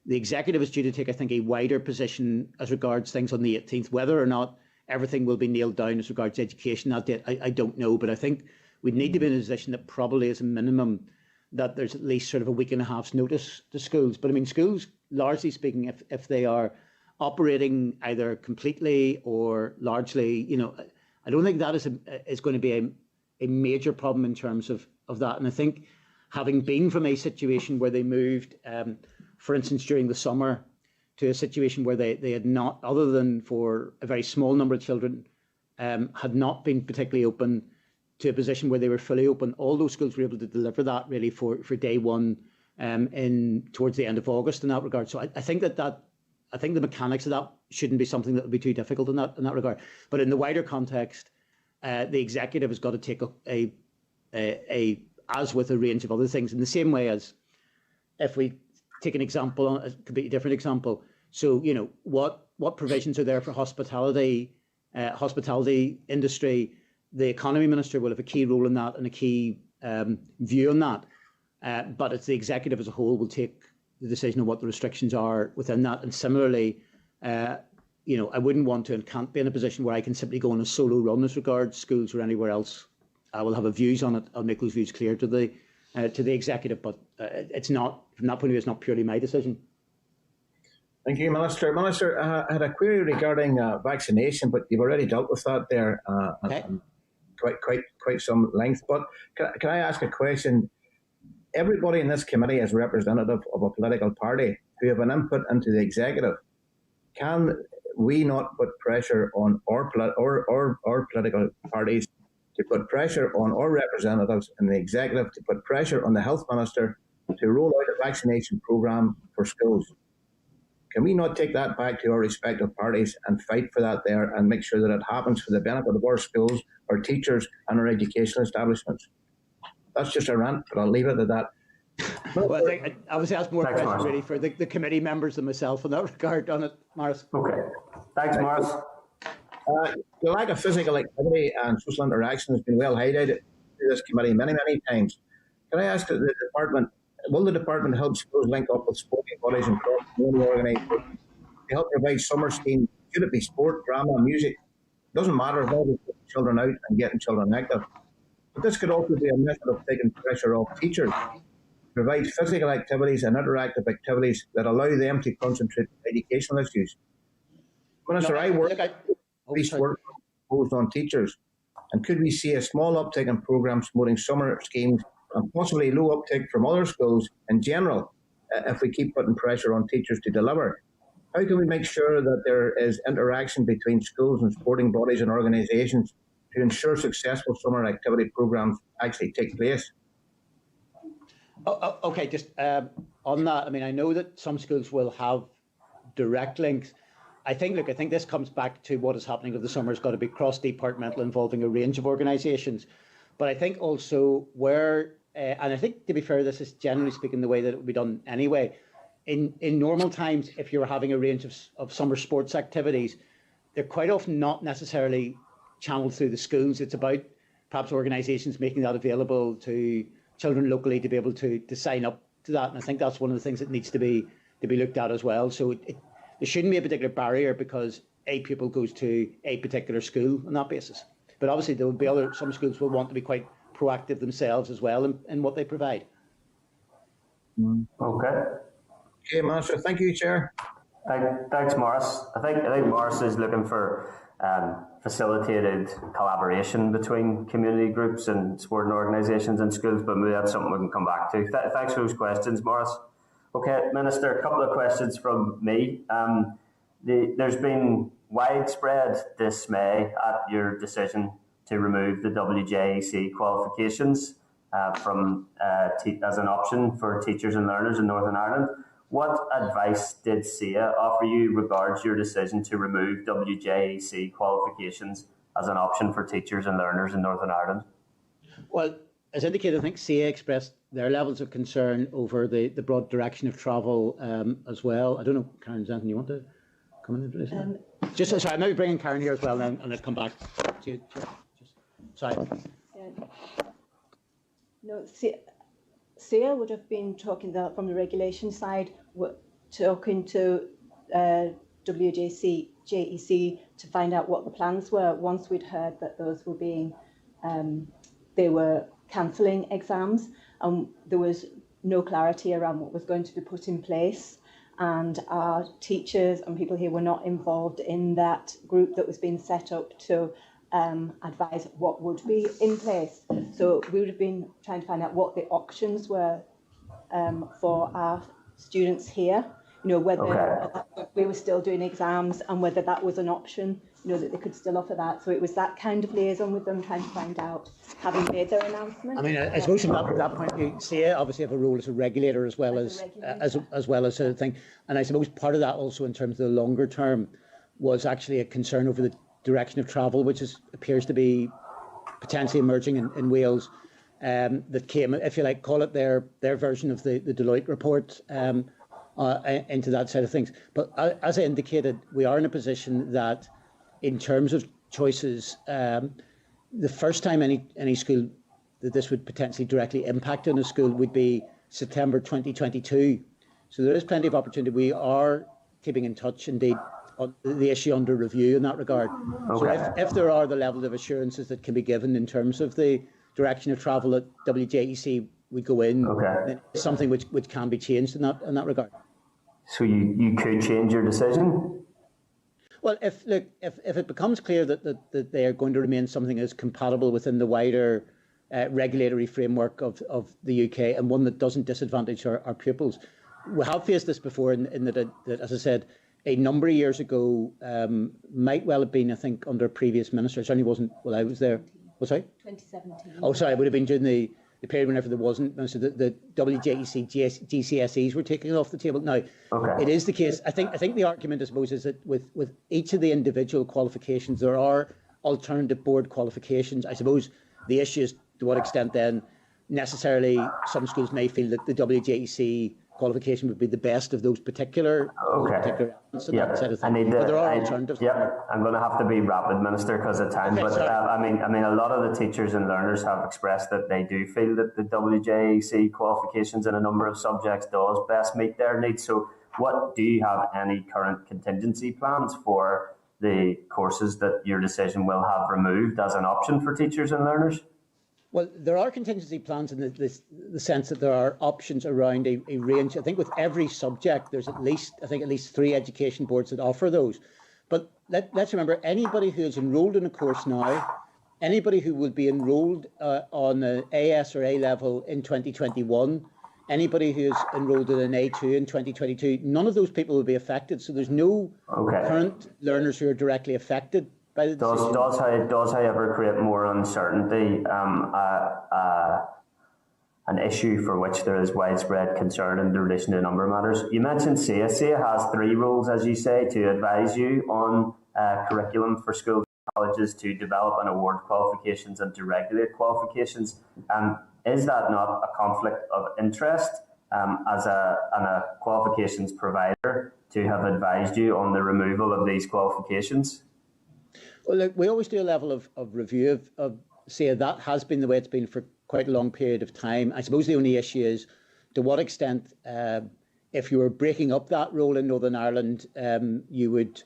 the Executive is due to take, I think, a wider position as regards things on the 18th. Whether or not everything will be nailed down as regards education that date, I don't know. But I think we need to be in a position that probably as a minimum that there's at least sort of a week and a half's notice to schools. But I mean, schools, largely speaking, if they are operating either completely or largely, I don't think that is going to be a major problem in terms of that. And I think having been from a situation where they moved, for instance, during the summer, to a situation where they had not, other than for a very small number of children, had not been particularly open, to a position where they were fully open. All those schools were able to deliver that really for day one towards the end of August in that regard. So I think I think the mechanics of that shouldn't be something that would be too difficult in that regard. But in the wider context, the Executive has got to take as with a range of other things, in the same way as if we take an example, a completely different example. So, what provisions are there for hospitality industry? The Economy Minister will have a key role in that and a key view on that. But it's the Executive as a whole will take the decision on what the restrictions are within that. And similarly, I wouldn't want to and can't be in a position where I can simply go on a solo run as regards schools or anywhere else. I will have views on it. I'll make those views clear to the executive, but it's not, from that point of view, it's not purely my decision. Thank you, Minister. Minister, I had a query regarding vaccination, but you've already dealt with that there Okay. quite some length. But can I ask a question? Everybody in this committee is representative of a political party who have an input into the executive. Can we not put pressure on our political parties to put pressure on our representatives in the executive to put pressure on the health minister to roll out a vaccination programme for schools? Can we not take that back to our respective parties and fight for that there and make sure that it happens for the benefit of our schools, our teachers and our educational establishments? That's just a rant, but I'll leave it at that. Well, I think I was asked more questions really for the committee members than myself in that regard on it, Morris. Okay. Thanks, Morris. The lack of physical activity and social interaction has been well highlighted to this committee many times. Can I ask the department, will the department help schools link up with sporting bodies and cross-community organisations to help provide summer schemes? Should it be sport, drama, music? It doesn't matter as long as getting children out and getting children active. But this could also be a method of taking pressure off teachers. Provide physical activities and interactive activities that allow them to concentrate on educational issues. Minister, I work work imposed on teachers, and could we see a small uptick in programmes promoting summer schemes and possibly low uptick from other schools in general if we keep putting pressure on teachers to deliver? How can we make sure that there is interaction between schools and sporting bodies and organisations to ensure successful summer activity programmes actually take place? Okay, just on that, I mean, I know that some schools will have direct links. I think this comes back to what is happening over the summer has got to be cross-departmental, involving a range of organisations. But I think also where, and I think to be fair, this is generally speaking the way that it would be done anyway. In normal times, if you're having a range of summer sports activities, they're quite often not necessarily channeled through the schools. It's about perhaps organisations making that available to children locally to be able to sign up to that. And I think that's one of the things that needs to be looked at as well. So there shouldn't be a particular barrier because a pupil goes to a particular school on that basis. But obviously there will be some schools will want to be quite proactive themselves as well in what they provide. Okay. Okay, Minister. Thank you, Chair. Thanks, Morris. I think Morris is looking for facilitated collaboration between community groups and sporting organisations and schools, but maybe that's something we can come back to. Thanks for those questions, Morris. Okay, Minister, a couple of questions from me. There's been widespread dismay at your decision to remove the WJEC qualifications from as an option for teachers and learners in Northern Ireland. What advice did CCEA offer you regards your decision to remove WJEC qualifications as an option for teachers and learners in Northern Ireland? Well, as indicated, I think CCEA expressed their levels of concern over the broad direction of travel as well. I don't know, Karen, is there anything you want to come into this? Just sorry, I might be bringing Karen here as well, and let's come back to you. Sorry. No, CCEA would have been talking from the regulation side, talking to WJEC to find out what the plans were. Once we'd heard that those were being, they were cancelling exams, and there was no clarity around what was going to be put in place. And our teachers and people here were not involved in that group that was being set up to advise what would be in place. So we would have been trying to find out what the options were for our students here, whether we were still doing exams and whether that was an option, that they could still offer that. So it was that kind of liaison with them, trying to find out, having made their announcement. I mean, I suppose from that point, CCEA obviously have a role as a regulator as well as a thing. And I suppose part of that also in terms of the longer term was actually a concern over the direction of travel, which appears to be potentially emerging in Wales, that came, if you like, call it their version of the Deloitte report into that side of things. But as I indicated, we are in a position that in terms of choices, the first time any school that this would potentially directly impact on a school would be September 2022. So there is plenty of opportunity. We are keeping in touch indeed on the issue under review in that regard. Okay. So if there are the level of assurances that can be given in terms of the direction of travel that WJEC would go in, then it's something which can be changed in that regard. So you could change your decision? Well, if it becomes clear that they are going to remain something as compatible within the wider regulatory framework of the UK, and one that doesn't disadvantage our pupils. We have faced this before in that, as I said, a number of years ago, might well have been, I think, under a previous minister. It certainly wasn't while I was there. Was I? 2017. Oh, sorry, it would have been during the period whenever there wasn't minister. The WJEC GCSEs were taken off the table. Now, it is the case. I think the argument, I suppose, is that with each of the individual qualifications, there are alternative board qualifications. I suppose the issue is to what extent then necessarily some schools may feel that the WJEC qualification would be the best of those particular elements and that side of things. But there are alternatives. I'm going to have to be rapid, Minister, because of time. But I mean, a lot of the teachers and learners have expressed that they do feel that the WJEC qualifications in a number of subjects does best meet their needs. So, do you have any current contingency plans for the courses that your decision will have removed as an option for teachers and learners? Well, there are contingency plans in the sense that there are options around a range. I think with every subject, there's at least 3 education boards that offer those. But let's remember, anybody who is enrolled in a course now, anybody who will be enrolled on an AS or A level in 2021, anybody who is enrolled in an A2 in 2022, none of those people will be affected. So there's no current learners who are directly affected. Does however create more uncertainty, an issue for which there is widespread concern in relation to a number of matters? You mentioned CCEA. CCEA has 3 roles, as you say, to advise you on curriculum for schools and colleges, to develop and award qualifications and to regulate qualifications. Is that not a conflict of interest as a qualifications provider to have advised you on the removal of these qualifications? Well, look, we always do a level of review of CCEA. That has been the way it's been for quite a long period of time. I suppose the only issue is to what extent, if you were breaking up that role in Northern Ireland, you would,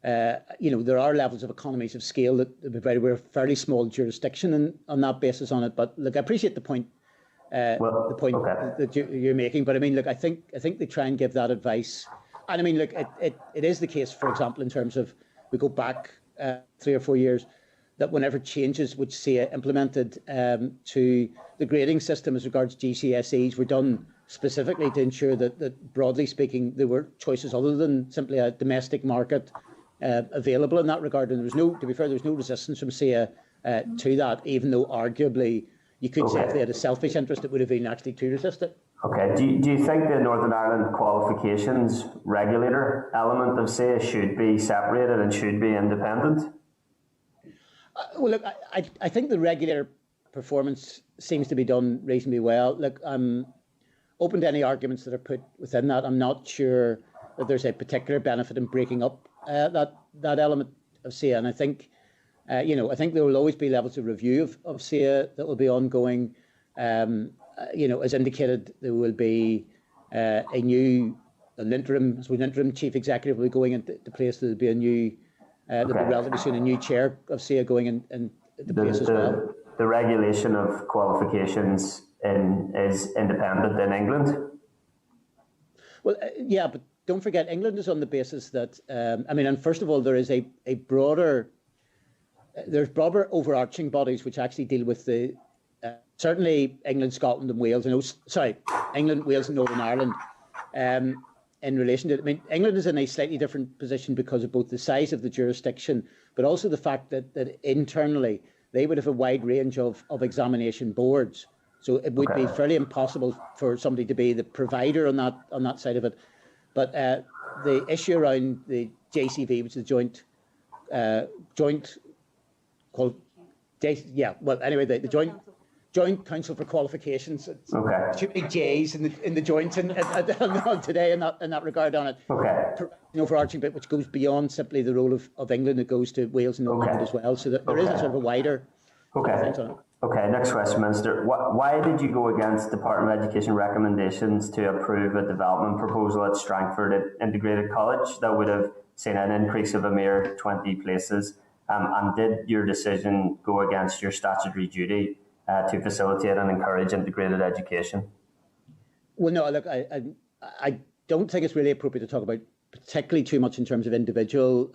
there are levels of economies of scale that we're a fairly small jurisdiction on that basis on it. But look, I appreciate the point. That you're making, but I mean, look, I think they try and give that advice, and I mean, look, it is the case, for example, in terms of we go back 3 or 4 years, that whenever changes which CCEA implemented to the grading system as regards GCSEs were done specifically to ensure that broadly speaking, there were choices other than simply a domestic market available in that regard. And to be fair, there was no resistance from CCEA to that, even though arguably you could say if they had a selfish interest, it would have been actually to resist it. Okay. Do you think the Northern Ireland qualifications regulator element of CCEA should be separated and should be independent? Well, look, I think the regulator performance seems to be done reasonably well. Look, I'm open to any arguments that are put within that. I'm not sure that there's a particular benefit in breaking up that element of CCEA, and I think, I think there will always be levels of review of CCEA that will be ongoing. As indicated, there will be an interim chief executive will be going into place. There'll be a new, there'll be relatively soon a new chair of CCEA going in the place as well. The regulation of qualifications is independent in England. Well, yeah, but don't forget, England is on the basis that and first of all, there is a broader overarching bodies which actually deal with the. Certainly England, Scotland and Wales, England, Wales and Northern Ireland in relation to England is in a slightly different position because of both the size of the jurisdiction, but also the fact that internally they would have a wide range of examination boards. So it would be fairly impossible for somebody to be the provider on that side of it. But the issue around the JCV, which is the Joint Council for Qualifications. Too many J's in the joint today in that regard on it. Overarching bit which goes beyond simply the role of England. It goes to Wales and Northern Ireland as well. So there is a sort of a wider. Okay, next question, Minister. Why did you go against Department of Education recommendations to approve a development proposal at Strangford Integrated College that would have seen an increase of a mere 20 places? And did your decision go against your statutory duty to facilitate and encourage integrated education? Well, no, look, I don't think it's really appropriate to talk about particularly too much in terms of individual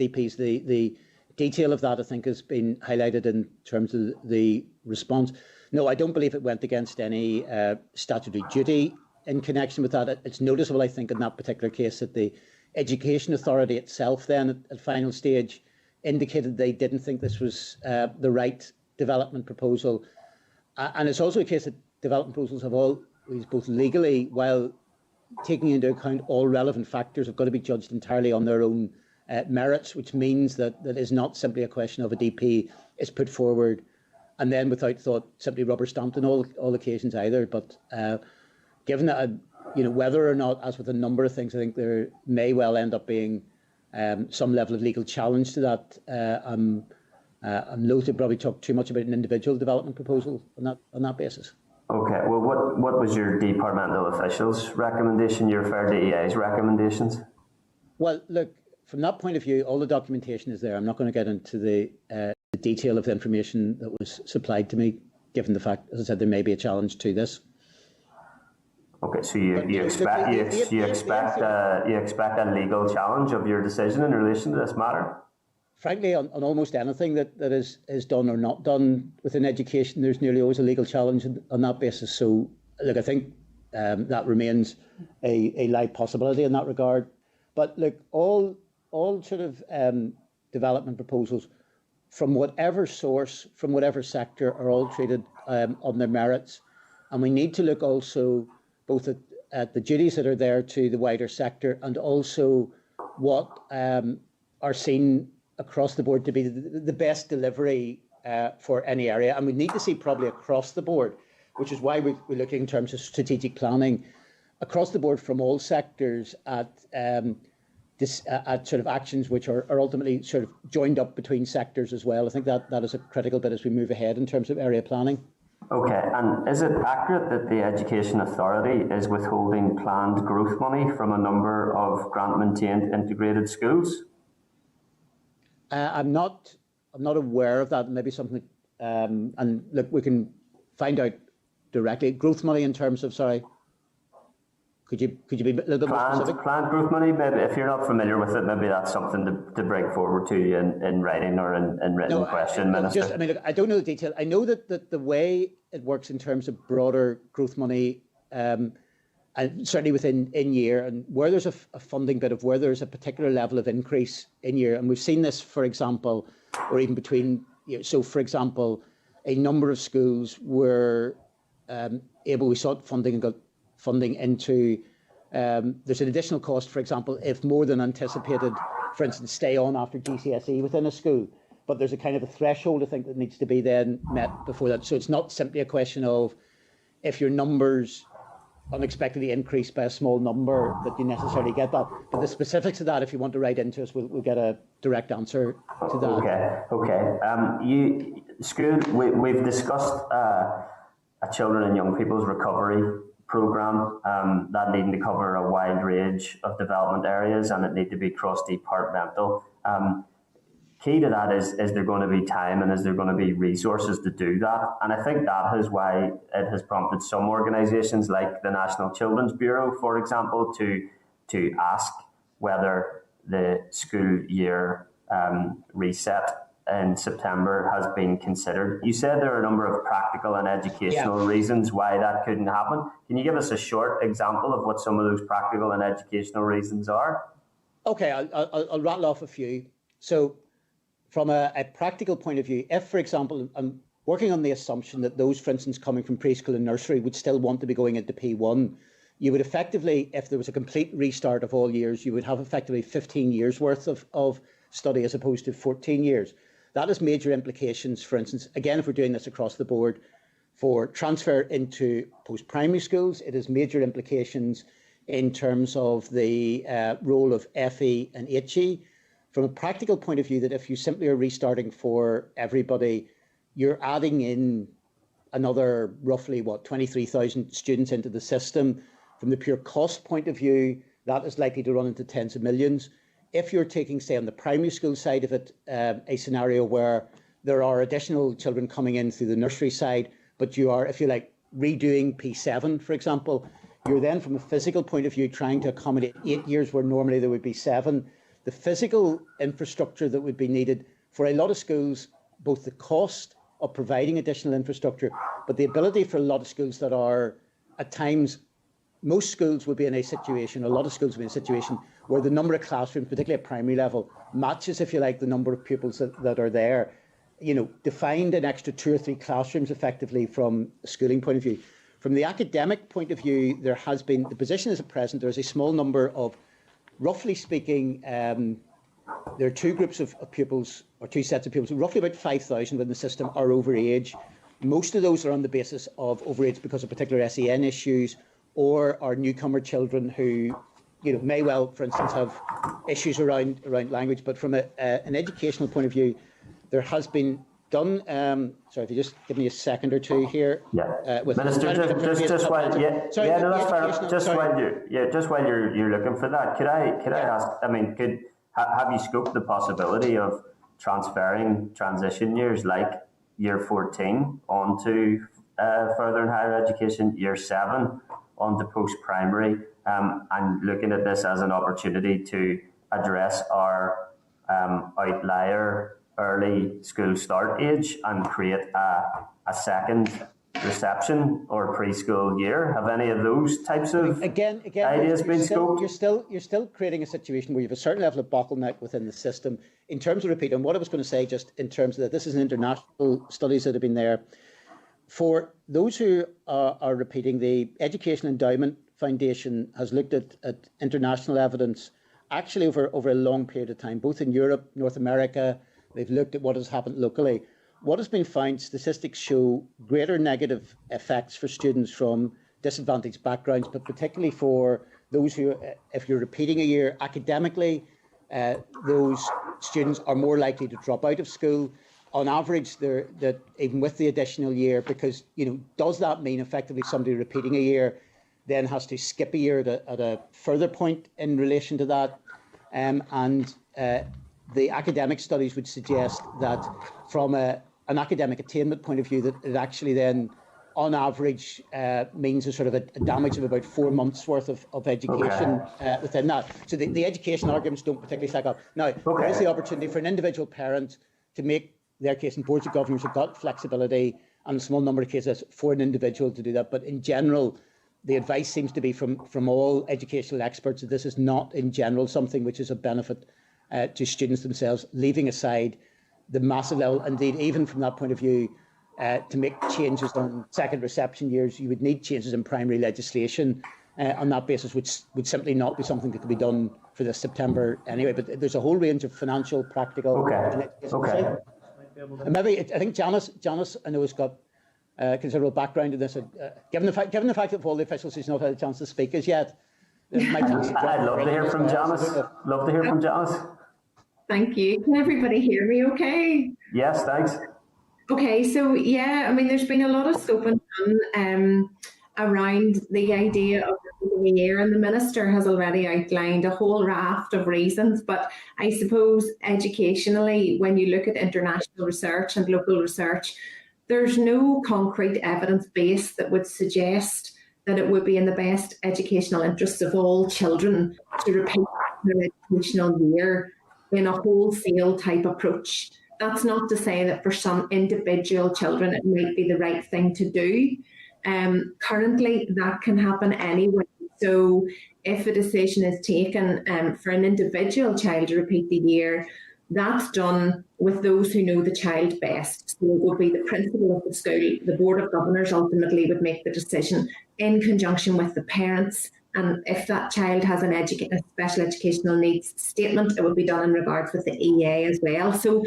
DPs. The detail of that, I think, has been highlighted in terms of the response. No, I don't believe it went against any statutory duty in connection with that. It's noticeable, I think, in that particular case that the Education Authority itself then at final stage indicated they didn't think this was the right development proposal. And it's also a case that development proposals have always, both legally, while taking into account all relevant factors, have got to be judged entirely on their own merits, which means that is not simply a question of a DP is put forward and then without thought simply rubber stamped on all occasions either. But given that, whether or not, as with a number of things, I think there may well end up being some level of legal challenge to that. I'm loath to probably talk too much about an individual development proposal on that basis. Okay, well, what was your departmental officials' recommendation? You referred to EA's recommendations. Well, look, from that point of view, all the documentation is there. I'm not going to get into the detail of the information that was supplied to me, given the fact, as I said, there may be a challenge to this. Okay, so you expect a legal challenge of your decision in relation to this matter? Frankly, on almost anything that is done or not done within education, there's nearly always a legal challenge on that basis. So, look, I think that remains a live possibility in that regard. But look, all sort of development proposals from whatever source, from whatever sector, are all treated on their merits. And we need to look also both at the duties that are there to the wider sector and also what are seen across the board to be the best delivery for any area. And we need to see probably across the board, which is why we're looking in terms of strategic planning, across the board from all sectors at sort of actions which are ultimately sort of joined up between sectors as well. I think that is a critical bit as we move ahead in terms of area planning. Okay, and is it accurate that the Education Authority is withholding planned growth money from a number of grant-maintained integrated schools? I'm not aware of that. Maybe something, and look, we can find out directly. Growth money in terms of, sorry, could you be a little bit more specific? Planned growth money, maybe if you're not familiar with it, maybe that's something to bring forward to you in writing or in written question, Minister. Look, I don't know the detail. I know that the way it works in terms of broader growth money, and certainly within in year, and where there's a funding bit of where there's a particular level of increase in year, and we've seen this, for example, or even between, so for example, a number of schools were we sought funding and got funding into, there's an additional cost, for example, if more than anticipated, for instance, stay on after GCSE within a school. But there's a kind of a threshold, I think, that needs to be then met before that. So it's not simply a question of if your numbers unexpectedly increase by a small number that you necessarily get that. But the specifics of that, if you want to write into us, we'll get a direct answer to that. Okay. We've discussed a children and young people's recovery programme that needing to cover a wide range of development areas, and it need to be cross-departmental. Key to that is there going to be time and is there going to be resources to do that? And I think that is why it has prompted some organisations like the National Children's Bureau, for example, to ask whether the school year reset in September has been considered. You said there are a number of practical and educational reasons why that couldn't happen. Can you give us a short example of what some of those practical and educational reasons are? Okay, I'll rattle off a few. So from a practical point of view, if, for example, I'm working on the assumption that those, for instance, coming from preschool and nursery would still want to be going into P1, you would effectively, if there was a complete restart of all years, you would have effectively 15 years worth of study as opposed to 14 years. That has major implications, for instance, again, if we're doing this across the board, for transfer into post-primary schools. It has major implications in terms of the role of FE and HE. From a practical point of view, that if you simply are restarting for everybody, you're adding in another roughly, 23,000 students into the system. From the pure cost point of view, that is likely to run into tens of millions. If you're taking, say, on the primary school side of it, a scenario where there are additional children coming in through the nursery side, but you are, if you like, redoing P7, for example, you're then, from a physical point of view, trying to accommodate 8 years where normally there would be 7. The physical infrastructure that would be needed for a lot of schools, both the cost of providing additional infrastructure, but the ability for a lot of schools that are, at times, most schools will be in a situation, a lot of schools will be in a situation where the number of classrooms, particularly at primary level, matches, if you like, the number of pupils that are there. You know, defined an extra 2 or 3 classrooms effectively from a schooling point of view. From the academic point of view, there has been, the position is at present, there's a small number of, roughly speaking, there are 2 groups of pupils, or 2 sets of pupils, roughly about 5,000 in the system are over age. Most of those are on the basis of overage because of particular SEN issues, or are newcomer children who, you know, may well, for instance, have issues around language. But from an educational point of view, there has been done. Sorry, if you just give me a second or two here. Yeah, with Minister, just while you're looking for that, could I ask? I mean, have you scoped the possibility of transferring transition years like year 14 onto further and higher education, year 7 onto post-primary, and looking at this as an opportunity to address our outlier early school start age and create a second reception or preschool year? Have any of those types of ideas been scoped? You're still creating a situation where you have a certain level of bottleneck within the system. In terms of repeat, and what I was going to say just in terms of that, this is an international studies that have been there. For those who are repeating, the Education Endowment Foundation has looked at international evidence actually over a long period of time, both in Europe, North America. They've looked at what has happened locally. What has been found, statistics show greater negative effects for students from disadvantaged backgrounds, but particularly for those who, if you're repeating a year academically, those students are more likely to drop out of school. On average, that even with the additional year, because, you know, does that mean effectively somebody repeating a year then has to skip a year at a further point in relation to that? The academic studies would suggest that from an academic attainment point of view, that it actually then, on average, means a sort of a damage of about 4 months worth of education within that. So the education arguments don't particularly stack up. Now, there is the opportunity for an individual parent to make their case, and boards of governors have got flexibility and a small number of cases for an individual to do that. But in general, the advice seems to be from all educational experts that this is not in general something which is of benefit to students themselves, leaving aside the massive level. Indeed, even from that point of view, to make changes on second reception years, you would need changes in primary legislation on that basis, which would simply not be something that could be done for this September anyway. But there's a whole range of financial, practical. And maybe I think Janice, I know, has got considerable background in this. Given the fact that all the officials who's not had a chance to speak as yet, I'd love to hear from Janice. Love to hear from Janice. Thank you. Can everybody hear me okay? Yes, thanks. Okay, so yeah, I mean, there's been a lot of scoping done around the idea of the year, and the Minister has already outlined a whole raft of reasons. But I suppose educationally, when you look at international research and local research, there's no concrete evidence base that would suggest that it would be in the best educational interests of all children to repeat their educational year in a wholesale type approach. That's not to say that for some individual children it might be the right thing to do. Currently, that can happen anyway. So if a decision is taken for an individual child to repeat the year, that's done with those who know the child best. So it would be the principal of the school. The Board of Governors ultimately would make the decision in conjunction with the parents. And if that child has a special educational needs statement, it would be done in regards with the EA as well. So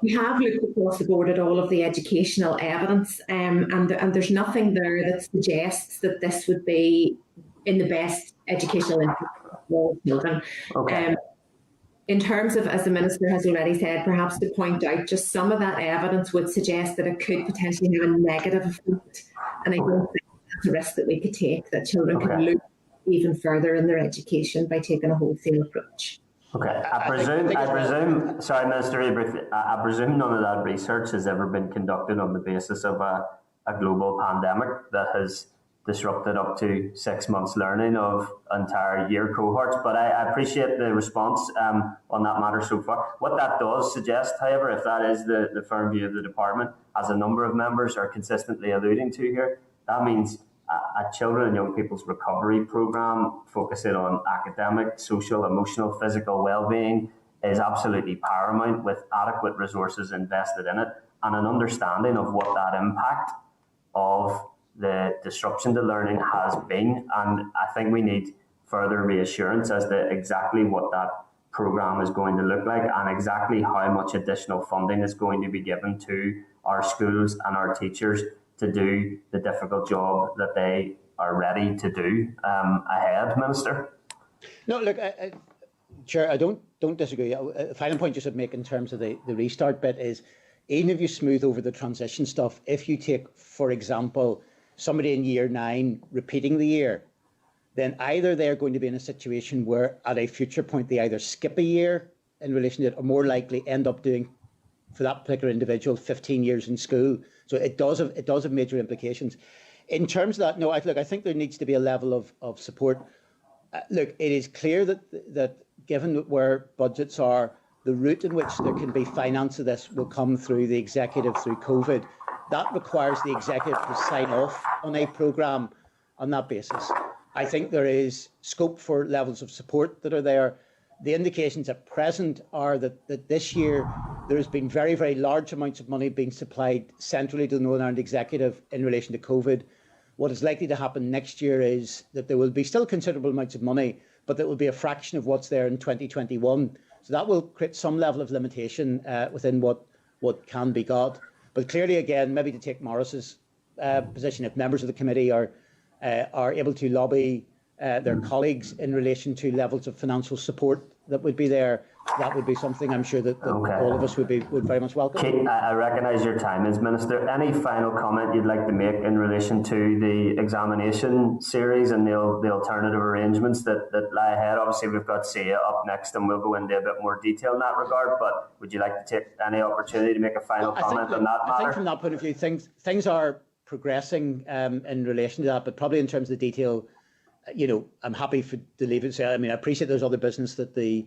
we have looked across the board at all of the educational evidence, and there's nothing there that suggests that this would be in the best educational interest of all children. in terms of, as the Minister has already said, perhaps to point out just some of that evidence would suggest that it could potentially have a negative effect. And I don't think that's a risk that we could take, that children could lose even further in their education by taking a wholesale approach. Okay, I presume, sorry, Minister, I presume none of that research has ever been conducted on the basis of a global pandemic that has disrupted up to 6 months learning of entire year cohorts, but I appreciate the response on that matter so far. What that does suggest, however, if that is the firm view of the department, as a number of members are consistently alluding to here, that means a children and young people's recovery programme focusing on academic, social, emotional, physical well-being is absolutely paramount, with adequate resources invested in it and an understanding of what that impact of the disruption to learning has been. And I think we need further reassurance as to exactly what that programme is going to look like and exactly how much additional funding is going to be given to our schools and our teachers to do the difficult job that they are ready to do ahead, Minister. No, look, Chair, I don't disagree. A final point you should make in terms of the restart bit is, even if you smooth over the transition stuff, if you take, for example, somebody in year 9 repeating the year, then either they're going to be in a situation where at a future point they either skip a year in relation to it, or more likely end up doing, for that particular individual, 15 years in school. So it does have major implications. In terms of that, no, I think there needs to be a level of support. Look, it is clear that given where budgets are, the route in which there can be finance of this will come through the executive through COVID. That requires the executive to sign off on a programme on that basis. I think there is scope for levels of support that are there. The indications at present are that this year there has been very, very large amounts of money being supplied centrally to the Northern Ireland Executive in relation to COVID. What is likely to happen next year is that there will be still considerable amounts of money, but that will be a fraction of what's there in 2021. So that will create some level of limitation within what can be got. But clearly, again, maybe to take Maurice's position, if members of the committee are able to lobby their colleagues in relation to levels of financial support that would be there, that would be something I'm sure that all of us would very much welcome. Kate, I recognise your timings, Minister. Any final comment you'd like to make in relation to the examination series and the alternative arrangements that lie ahead? Obviously, we've got CCEA up next and we'll go into a bit more detail in that regard, but would you like to take any opportunity to make a final comment on that matter? I think from that point of view, things are progressing in relation to that, but probably in terms of the detail, I'm happy to leave it. I mean, I appreciate there's other business that the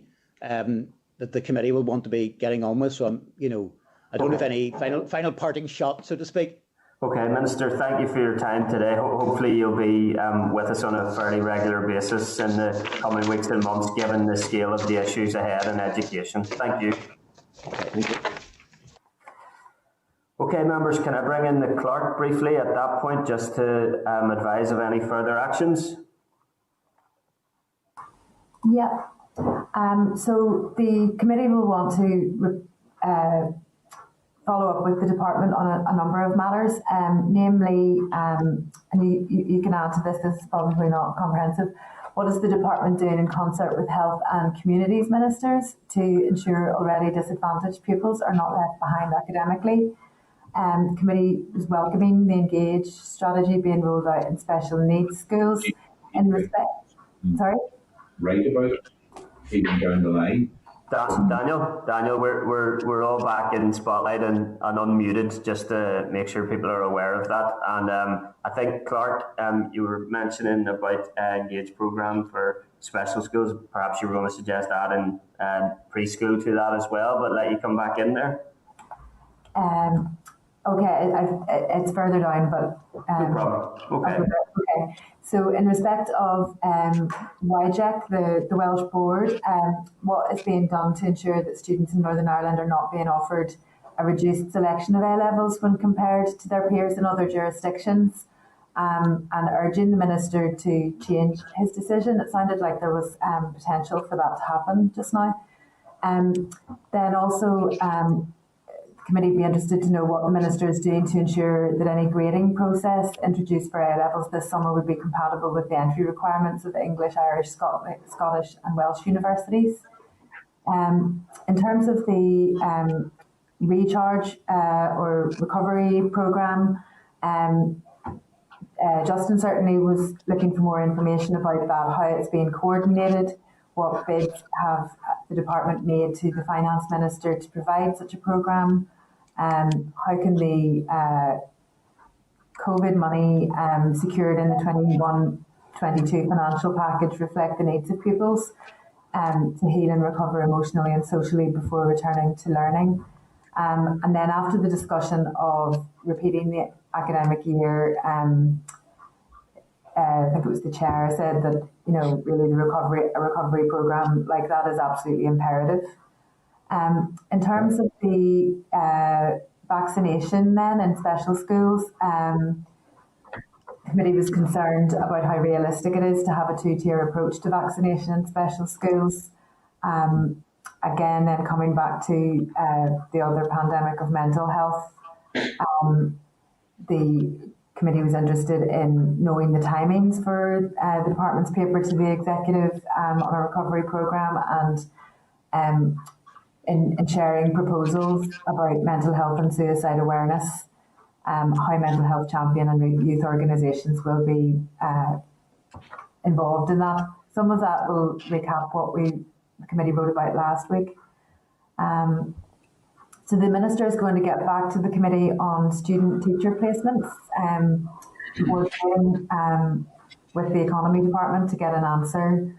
committee will want to be getting on with. So I don't have any final parting shot, so to speak. Okay, Minister, thank you for your time today. Hopefully you'll be with us on a fairly regular basis in the coming weeks and months, given the scale of the issues ahead in education. Thank you. Okay, members, can I bring in the clerk briefly at that point just to advise of any further actions? Yeah. So the committee will want to follow up with the department on a number of matters, namely, and you can add to this is probably not comprehensive, what is the department doing in concert with health and communities ministers to ensure already disadvantaged pupils are not left behind academically? The committee is welcoming the Engage strategy being rolled out in special needs schools in respect. Sorry? Right about it, even down the line. Daniel, we're all back in spotlight and unmuted just to make sure people are aware of that. And I think, Clark, you were mentioning about Engage programme for special schools. Perhaps you were going to suggest adding preschool to that as well, but let you come back in there. Okay, it's further down, but no problem. Okay. So in respect of WIJEC, the Welsh Board, what is being done to ensure that students in Northern Ireland are not being offered a reduced selection of A-levels when compared to their peers in other jurisdictions, and urging the Minister to change his decision. It sounded like there was potential for that to happen just now. Then also, the committee would be interested to know what the Minister is doing to ensure that any grading process introduced for A-levels this summer would be compatible with the entry requirements of English, Irish, Scottish and Welsh universities. In terms of the recharge or recovery programme, Justin certainly was looking for more information about that, how it's being coordinated, what bids have the department made to the Finance Minister to provide such a programme, how can the COVID money secured in the 21-22 financial package reflect the needs of pupils to heal and recover emotionally and socially before returning to learning. And then after the discussion of repeating the academic year, I think it was the chair said that, you know, really a recovery programme like that is absolutely imperative. In terms of the vaccination then in special schools, the committee was concerned about how realistic it is to have a two-tier approach to vaccination in special schools. Again, then coming back to the other pandemic of mental health, the committee was interested in knowing the timings for the department's paper to the executive on a recovery programme, and in sharing proposals about mental health and suicide awareness, how mental health champion and youth organisations will be involved in that. Some of that will recap what the committee wrote about last week. So the Minister is going to get back to the committee on student-teacher placements, working with the Economy Department to get an answer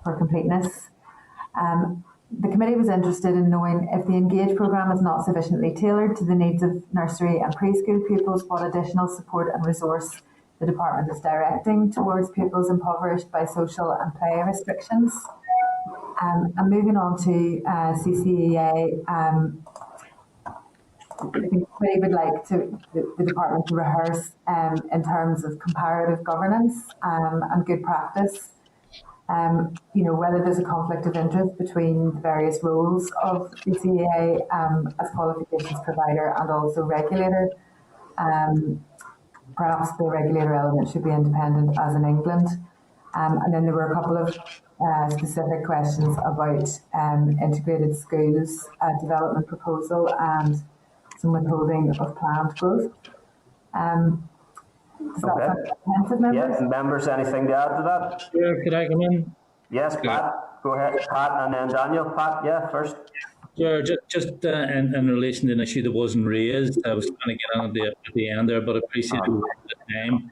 for completeness. The committee was interested in knowing if the Engage programme is not sufficiently tailored to the needs of nursery and preschool pupils, what additional support and resource the department is directing towards pupils impoverished by social and play restrictions. And moving on to CCEA, the committee would like the department to rehearse in terms of comparative governance and good practice. You know, whether there's a conflict of interest between the various roles of CCEA as qualifications provider and also regulator. Perhaps the regulator element should be independent as in England. And then there were a couple of specific questions about integrated schools development proposal and some withholding of planned growth. Does that sound comprehensive, members? Yes, members, anything to add to that? Sure, could I come in? Yes, Pat, go ahead. Pat and then Daniel. Pat, yeah, first. Sure, just in relation to an issue that wasn't raised, I was trying to get on at the end there, but I appreciate the time.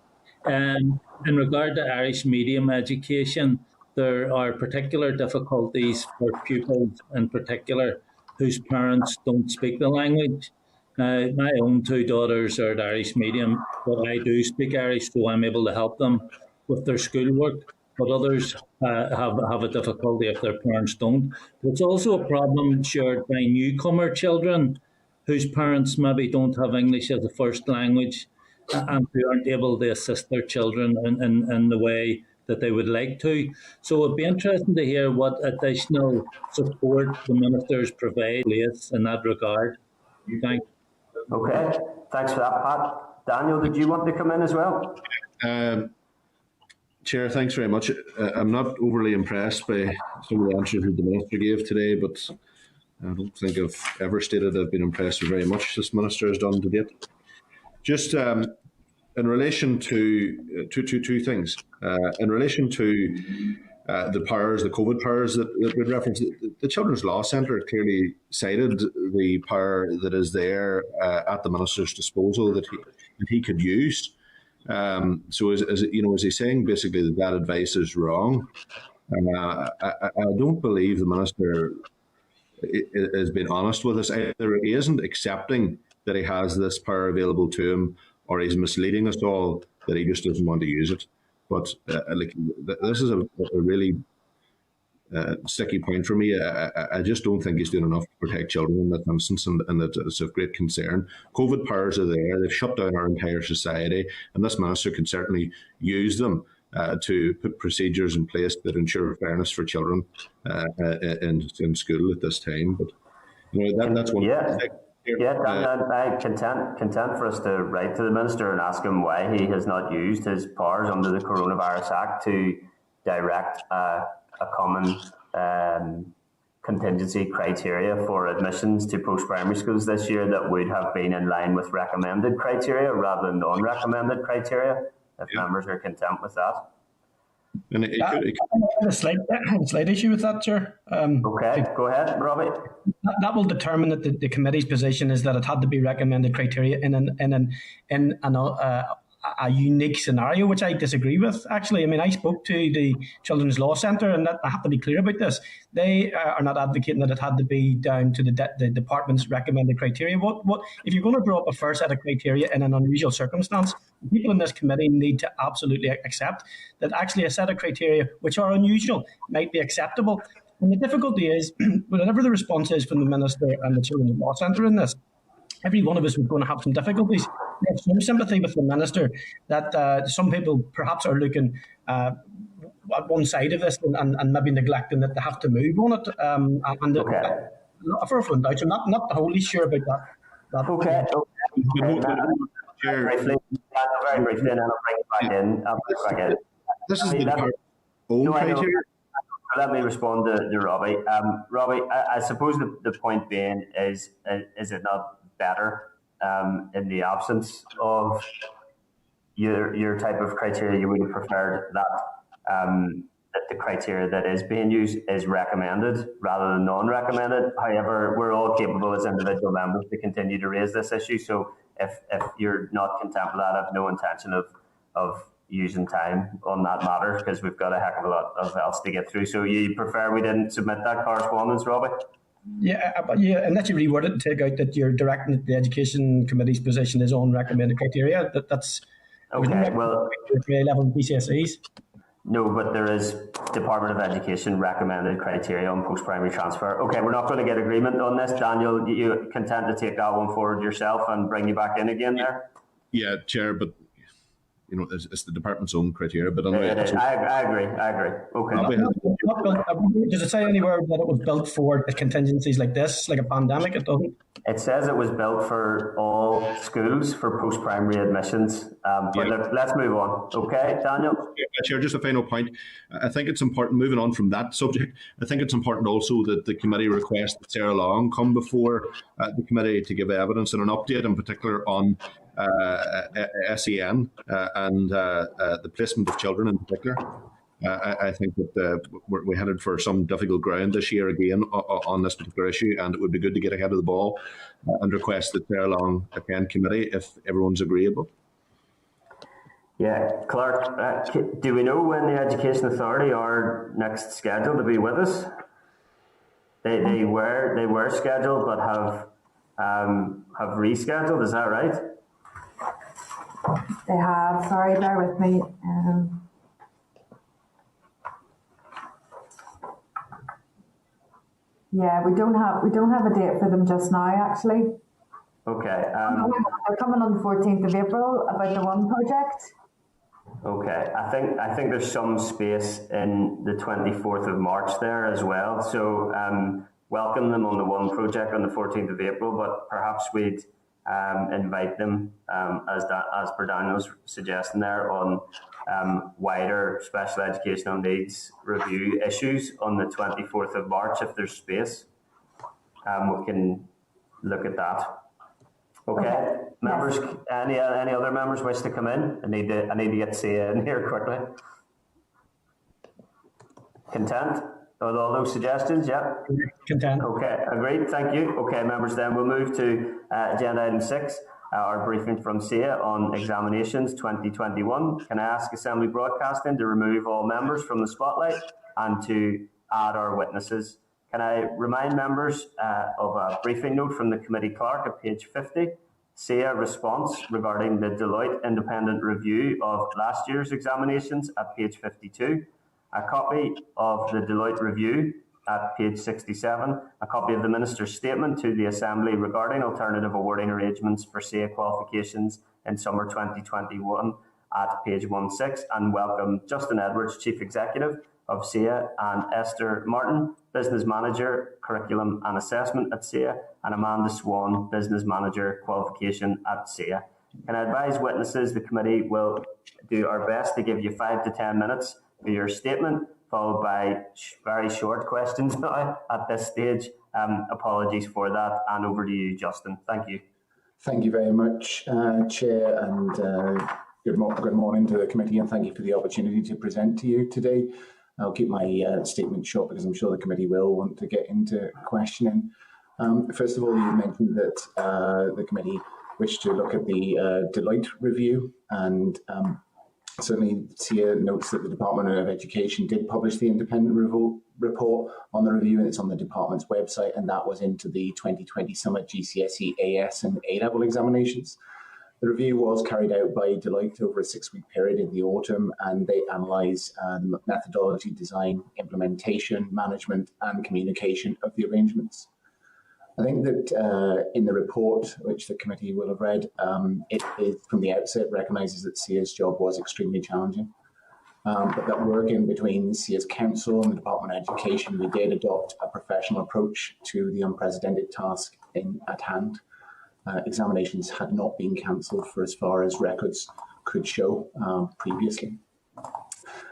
In regard to Irish medium education, there are particular difficulties for pupils in particular whose parents don't speak the language. Now, my own two daughters are at Irish medium, but I do speak Irish, so I'm able to help them with their schoolwork. But others have a difficulty if their parents don't. But it's also a problem shared by newcomer children whose parents maybe don't have English as a first language and who aren't able to assist their children in the way that they would like to. So it'd be interesting to hear what additional support the ministers provide in that regard. Thanks. Okay, thanks for that, Pat. Daniel, did you want to come in as well? Chair, thanks very much. I'm not overly impressed by some of the answers that the Minister gave today, but I don't think I've ever stated I've been impressed with very much this Minister has done to date. Just in relation to two things. In relation to the powers, the COVID powers that we referenced, the Children's Law Centre clearly cited the power that is there at the Minister's disposal that he could use. So as he's saying basically that advice is wrong. I don't believe the Minister has been honest with us. Either he isn't accepting that he has this power available to him, or he's misleading us all that he just doesn't want to use it. But this is a really sticky point for me. I just don't think he's doing enough to protect children in that instance, and that it's of great concern. COVID powers are there. They've shut down our entire society, and this Minister can certainly use them to put procedures in place that ensure fairness for children in school at this time. But that's one. I'm content for us to write to the Minister and ask him why he has not used his powers under the Coronavirus Act to direct a common contingency criteria for admissions to post-primary schools this year that would have been in line with recommended criteria rather than non-recommended criteria, if members are content with that. And I have a slight issue with that, Chair. Okay, go ahead, Robbie. That will determine that the committee's position is that it had to be recommended criteria in a unique scenario, which I disagree with. Actually, I mean, I spoke to the Children's Law Centre, and I have to be clear about this. They are not advocating that it had to be down to the department's recommended criteria. What if you're going to draw up a fair set of criteria in an unusual circumstance? People in this committee need to absolutely accept that actually a set of criteria which are unusual might be acceptable. And the difficulty is, whatever the response is from the Minister and the Children's Law Centre in this, every one of us is going to have some difficulties. I have some sympathy with the Minister that some people perhaps are looking at one side of this and maybe neglecting that they have to move on it. For a doubt, I'm not wholly sure about that. Okay. Very briefly, and I'll bring it back in. This is the department's own criteria. Let me respond to Robbie. Robbie, I suppose the point being is it not better in the absence of your type of criteria? You would have preferred that the criteria that is being used is recommended rather than non-recommended. However, we're all capable as individual members to continue to raise this issue. So if you're not content with that, I have no intention of using time on that matter, because we've got a heck of a lot of else to get through. So you prefer we didn't submit that correspondence, Robbie? Yeah, unless you reword it and take out that you're directing the Education Committee's position is on recommended criteria. That's okay. Well, grade level GCSEs. No, but there is Department of Education recommended criteria on post-primary transfer. Okay, we're not going to get agreement on this. Daniel, you content to take that one forward yourself and bring you back in again there? Yeah, Chair, but it's the department's own criteria. But anyway, I agree. Okay. Does it say anywhere that it was built for contingencies like this, like a pandemic? It doesn't. It says it was built for all schools for post-primary admissions. But let's move on. Okay, Daniel? Chair, just a final point. I think it's important, moving on from that subject, I think it's important also that the committee request that Sarah Long come before the committee to give evidence and an update in particular on SEN and the placement of children in particular. I think that we're headed for some difficult ground this year again on this particular issue, and it would be good to get ahead of the ball and request that Sarah Long attend committee if everyone's agreeable. Yeah, Clark, do we know when the Education Authority are next scheduled to be with us? They were scheduled but have rescheduled, is that right? They have. Sorry, bear with me. Yeah, we don't have a date for them just now, actually. Okay. They're coming on the 14th of April about the One project. Okay, I think there's some space in the 24th of March there as well. So welcome them on the One project on the 14th of April, but perhaps we'd invite them, as per Daniel's suggestion there, on wider special educational needs review issues on the 24th of March if there's space. We can look at that. Okay, members, any other members wish to come in? I need to get Sia in here quickly. Content with all those suggestions? Yep. Content. Okay, agreed. Thank you. Okay, members, then we'll move to agenda item 6, our briefing from Sia on examinations 2021. Can I ask Assembly Broadcasting to remove all members from the spotlight and to add our witnesses? Can I remind members of a briefing note from the committee clerk at page 50, SEA response regarding the Deloitte independent review of last year's examinations at page 52, a copy of the Deloitte review at page 67, a copy of the Minister's statement to the Assembly regarding alternative awarding arrangements for SEA qualifications in summer 2021 at page 16, and welcome Justin Edwards, Chief Executive of SEA, and Esther Martin, Business Manager, Curriculum and Assessment at SEA, and Amanda Swan, Business Manager, Qualification at SEA. Can I advise witnesses the committee will do our best to give you 5 to 10 minutes for your statement, followed by very short questions now at this stage. Apologies for that, and over to you, Justin. Thank you. Thank you very much, Chair, and good morning to the committee, and thank you for the opportunity to present to you today. I'll keep my statement short because I'm sure the committee will want to get into questioning. First of all, you mentioned that the committee wished to look at the Deloitte review, and certainly CCEA notes that the Department of Education did publish the independent report on the review, and it's on the department's website, and that was into the 2020 Summit GCSE AS and A-level examinations. The review was carried out by Deloitte over a 6-week period in the autumn, and they analysed the methodology, design, implementation, management and communication of the arrangements. I think that in the report, which the committee will have read, it is from the outset recognises that CCEA's job was extremely challenging, but that working between CCEA's council and the Department of Education, we did adopt a professional approach to the unprecedented task at hand. Examinations had not been cancelled for as far as records could show previously.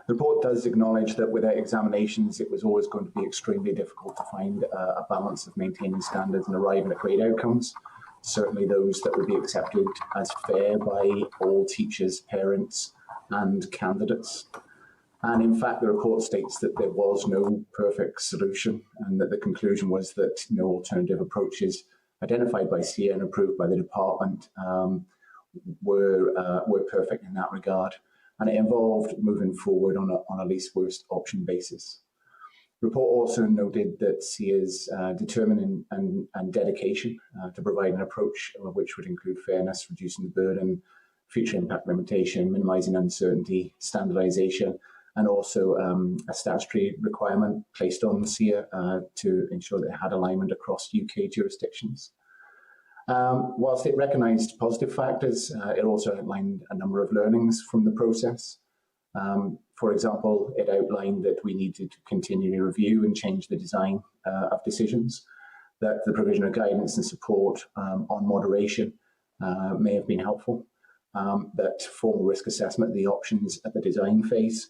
The report does acknowledge that without examinations, it was always going to be extremely difficult to find a balance of maintaining standards and arriving at great outcomes, certainly those that would be accepted as fair by all teachers, parents and candidates. And in fact, the report states that there was no perfect solution, and that the conclusion was that no alternative approaches identified by CCEA and approved by the department were perfect in that regard. And it involved moving forward on a least worst option basis. The report also noted that CCEA's determination and dedication to provide an approach which would include fairness, reducing the burden, future impact limitation, minimising uncertainty, standardisation, and also a statutory requirement placed on CCEA to ensure that it had alignment across UK jurisdictions. Whilst it recognised positive factors, it also outlined a number of learnings from the process. For example, it outlined that we needed to continually review and change the design of decisions, that the provision of guidance and support on moderation may have been helpful, that formal risk assessment of the options at the design phase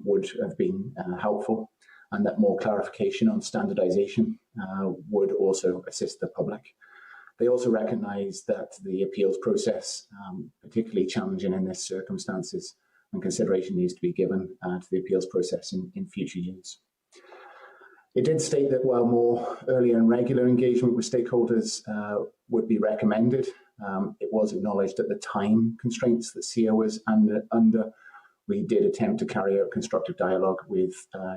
would have been helpful, and that more clarification on standardisation would also assist the public. They also recognised that the appeals process, particularly challenging in this circumstances, and consideration needs to be given to the appeals process in future years. It did state that while more early and regular engagement with stakeholders would be recommended, it was acknowledged that the time constraints that CCEA was under, we did attempt to carry out constructive dialogue with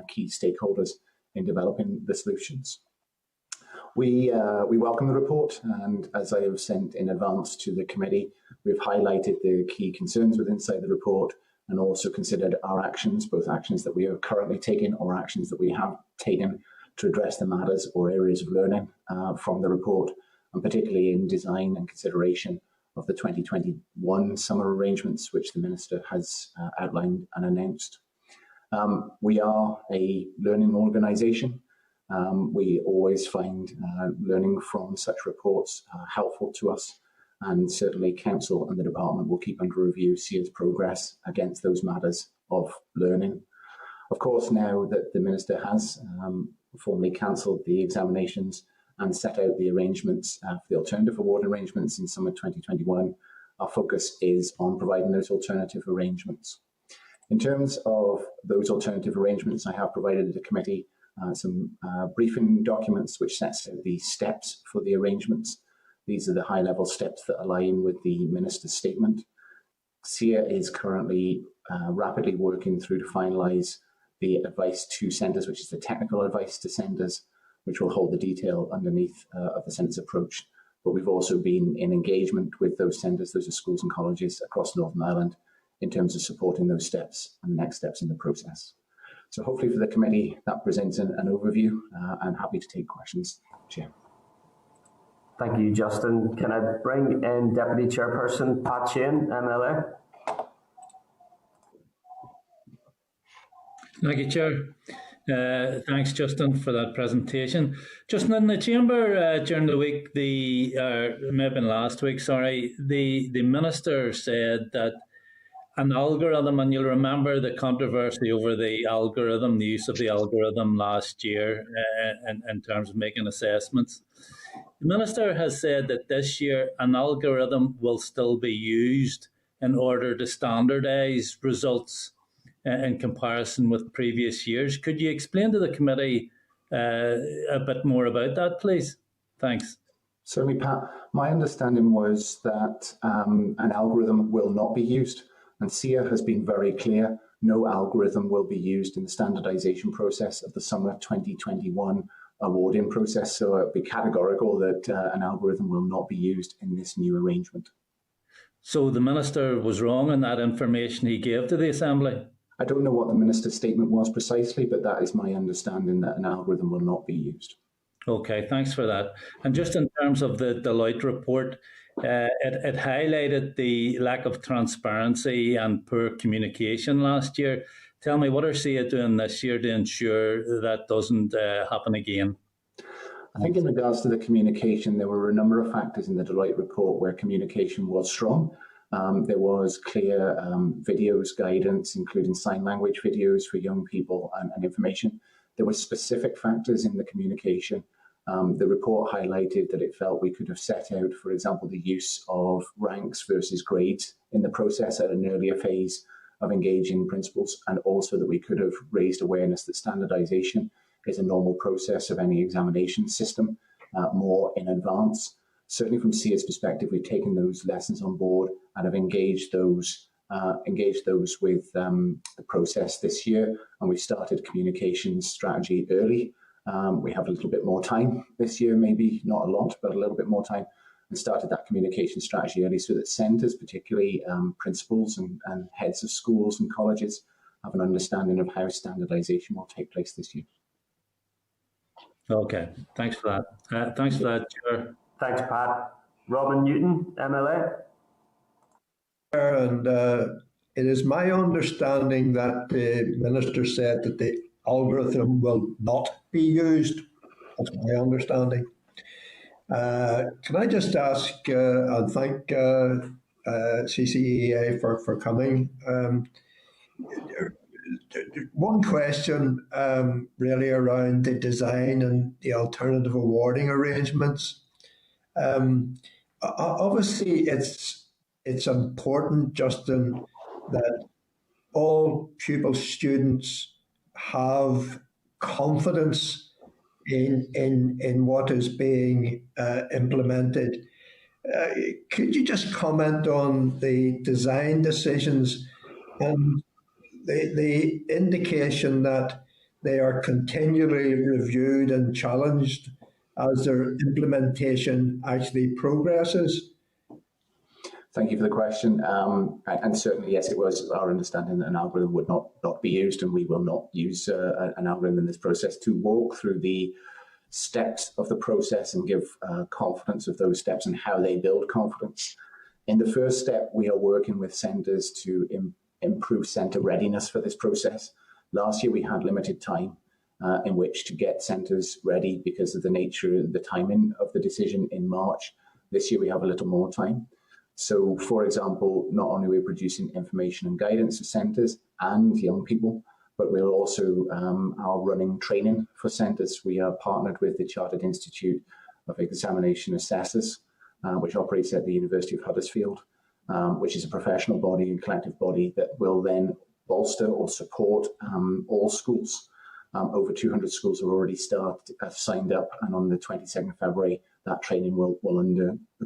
key stakeholders in developing the solutions. We welcome the report, and as I have sent in advance to the committee, we've highlighted the key concerns within inside the report and also considered our actions, both actions that we are currently taking or actions that we have taken to address the matters or areas of learning from the report, and particularly in design and consideration of the 2021 summer arrangements, which the Minister has outlined and announced. We are a learning organisation. We always find learning from such reports helpful to us, and certainly Council and the Department will keep under review CCEA's progress against those matters of learning. Of course, now that the Minister has formally cancelled the examinations and set out the arrangements for the alternative award arrangements in summer 2021, our focus is on providing those alternative arrangements. In terms of those alternative arrangements, I have provided the committee some briefing documents which sets out the steps for the arrangements. These are the high-level steps that align with the Minister's statement. CCEA is currently rapidly working through to finalise the advice to centres, which is the technical advice to centres, which will hold the detail underneath of the centre's approach. But we've also been in engagement with those centres, those are schools and colleges across Northern Ireland, in terms of supporting those steps and next steps in the process. So hopefully for the committee, that presents an overview. I'm happy to take questions, Chair. Thank you, Justin. Can I bring in Deputy Chairperson Pat Shane, MLA? Thank you, Chair. Thanks, Justin, for that presentation. Justin, in the Chamber during the week, it may have been last week, sorry, the Minister said that an algorithm, and you'll remember the controversy over the algorithm, the use of the algorithm last year in terms of making assessments. The Minister has said that this year an algorithm will still be used in order to standardise results in comparison with previous years. Could you explain to the committee a bit more about that, please? Thanks. Certainly, Pat. My understanding was that an algorithm will not be used, and SEA has been very clear, no algorithm will be used in the standardisation process of the summer 2021 awarding process. So it would be categorical that an algorithm will not be used in this new arrangement. So the Minister was wrong in that information he gave to the Assembly? I don't know what the Minister's statement was precisely, but that is my understanding, that an algorithm will not be used. Okay, thanks for that. And just in terms of the Deloitte report, it highlighted the lack of transparency and poor communication last year. Tell me, what are SEA doing this year to ensure that doesn't happen again? I think in regards to the communication, there were a number of factors in the Deloitte report where communication was strong. There was clear videos, guidance, including sign language videos for young people and information. There were specific factors in the communication. The report highlighted that it felt we could have set out, for example, the use of ranks versus grades in the process at an earlier phase of engaging principals, and also that we could have raised awareness that standardisation is a normal process of any examination system more in advance. Certainly from SEA's perspective, we've taken those lessons on board and have engaged those with the process this year, and we've started communications strategy early. We have a little bit more time this year, maybe not a lot, but a little bit more time, and started that communication strategy early so that centres, particularly principals and heads of schools and colleges, have an understanding of how standardisation will take place this year. Okay, thanks for that. Thanks for that, Chair. Thanks, Pat. Robin Newton, MLA. And it is my understanding that the Minister said that the algorithm will not be used. That's my understanding. Can I just ask and thank CCEA for coming? One question really around the design and the alternative awarding arrangements. Obviously, it's important, Justin, that all pupil students have confidence in what is being implemented. Could you just comment on the design decisions and the indication that they are continually reviewed and challenged as their implementation actually progresses? Thank you for the question. And certainly, yes, it was our understanding that an algorithm would not be used, and we will not use an algorithm in this process. To walk through the steps of the process and give confidence of those steps and how they build confidence. In the first step, we are working with centres to improve centre readiness for this process. Last year, we had limited time in which to get centres ready because of the nature of the timing of the decision in March. This year, we have a little more time. So, for example, not only are we producing information and guidance for centres and young people, but we're also are running training for centres. We are partnered with the Chartered Institute of Examination Assessors, which operates at the University of Huddersfield, which is a professional body and collective body that will then bolster or support all schools. Over 200 schools have signed up, and on the 22nd of February, that training will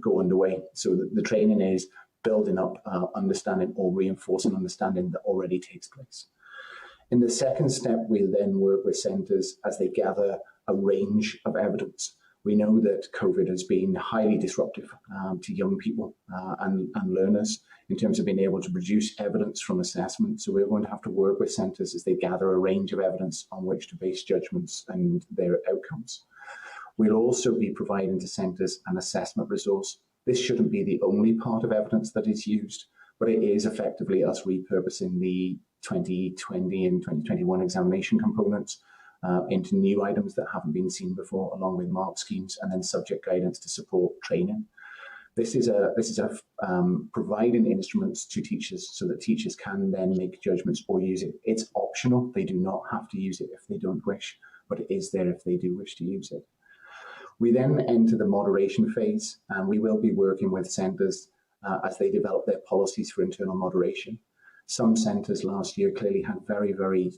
go underway. So the training is building up understanding or reinforcing understanding that already takes place. In the second step, we then work with centres as they gather a range of evidence. We know that COVID has been highly disruptive to young people and learners in terms of being able to produce evidence from assessment. So we're going to have to work with centres as they gather a range of evidence on which to base judgments and their outcomes. We'll also be providing to centres an assessment resource. This shouldn't be the only part of evidence that is used, but it is effectively us repurposing the 2020 and 2021 examination components into new items that haven't been seen before, along with mark schemes and then subject guidance to support training. This is providing instruments to teachers so that teachers can then make judgments or use it. It's optional. They do not have to use it if they don't wish, but it is there if they do wish to use it. We then enter the moderation phase, and we will be working with centres as they develop their policies for internal moderation. Some centres last year clearly had very, very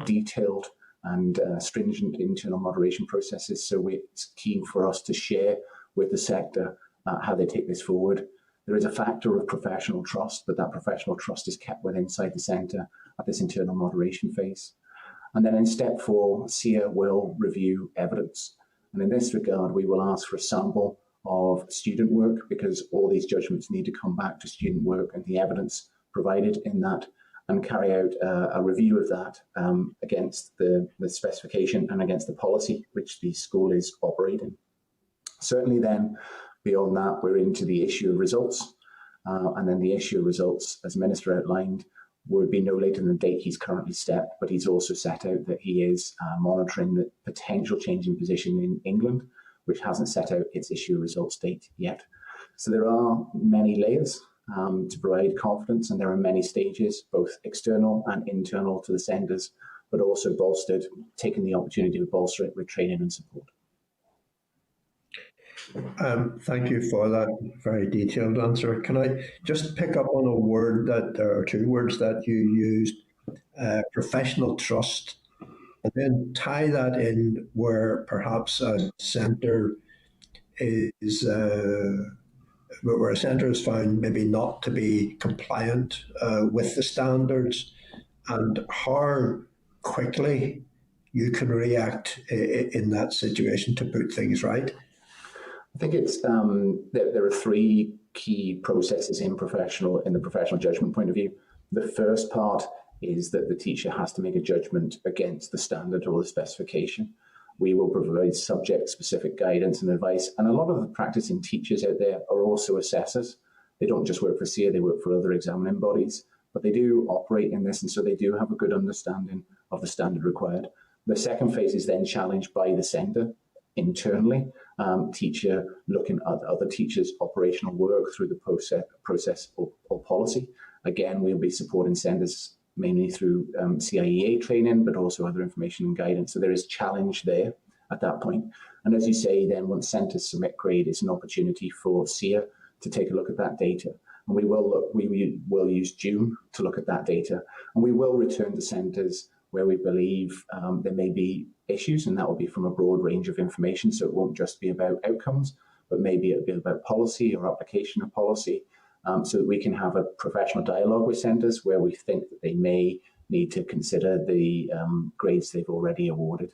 detailed and stringent internal moderation processes, so it's keen for us to share with the sector how they take this forward. There is a factor of professional trust, but that professional trust is kept within inside the centre at this internal moderation phase. And then in step 4, CCEA will review evidence. And in this regard, we will ask for a sample of student work, because all these judgments need to come back to student work and the evidence provided in that, and carry out a review of that against the specification and against the policy which the school is operating. Certainly then, beyond that, we're into the issue of results. And then the issue of results, as Minister outlined, would be no later than the date he's currently set, but he's also set out that he is monitoring the potential change in position in England, which hasn't set out its issue of results date yet. So there are many layers to provide confidence, and there are many stages, both external and internal to the centres, but also bolstered, taking the opportunity to bolster it with training and support. Thank you for that very detailed answer. Can I just pick up on a word or two words that you used, professional trust, and then tie that in where perhaps a centre is where a centre is found maybe not to be compliant with the standards, and how quickly you can react in that situation to put things right. I think it's there are 3 key processes in the professional judgment point of view. The first part is that the teacher has to make a judgment against the standard or the specification. We will provide subject-specific guidance and advice, and a lot of the practicing teachers out there are also assessors. They don't just work for CCEA, they work for other examining bodies, but they do operate in this, and so they do have a good understanding of the standard required. The second phase is then challenged by the centre internally, teacher looking at other teachers' operational work through the process or policy. Again, we'll be supporting centres mainly through CCEA training, but also other information and guidance. So there is challenge there at that point. And as you say, then once centres submit grade, it's an opportunity for CCEA to take a look at that data. And we will use June to look at that data. And we will return to centres where we believe there may be issues, and that will be from a broad range of information. So it won't just be about outcomes, but maybe it'll be about policy or application of policy, so that we can have a professional dialogue with centres where we think that they may need to consider the grades they've already awarded.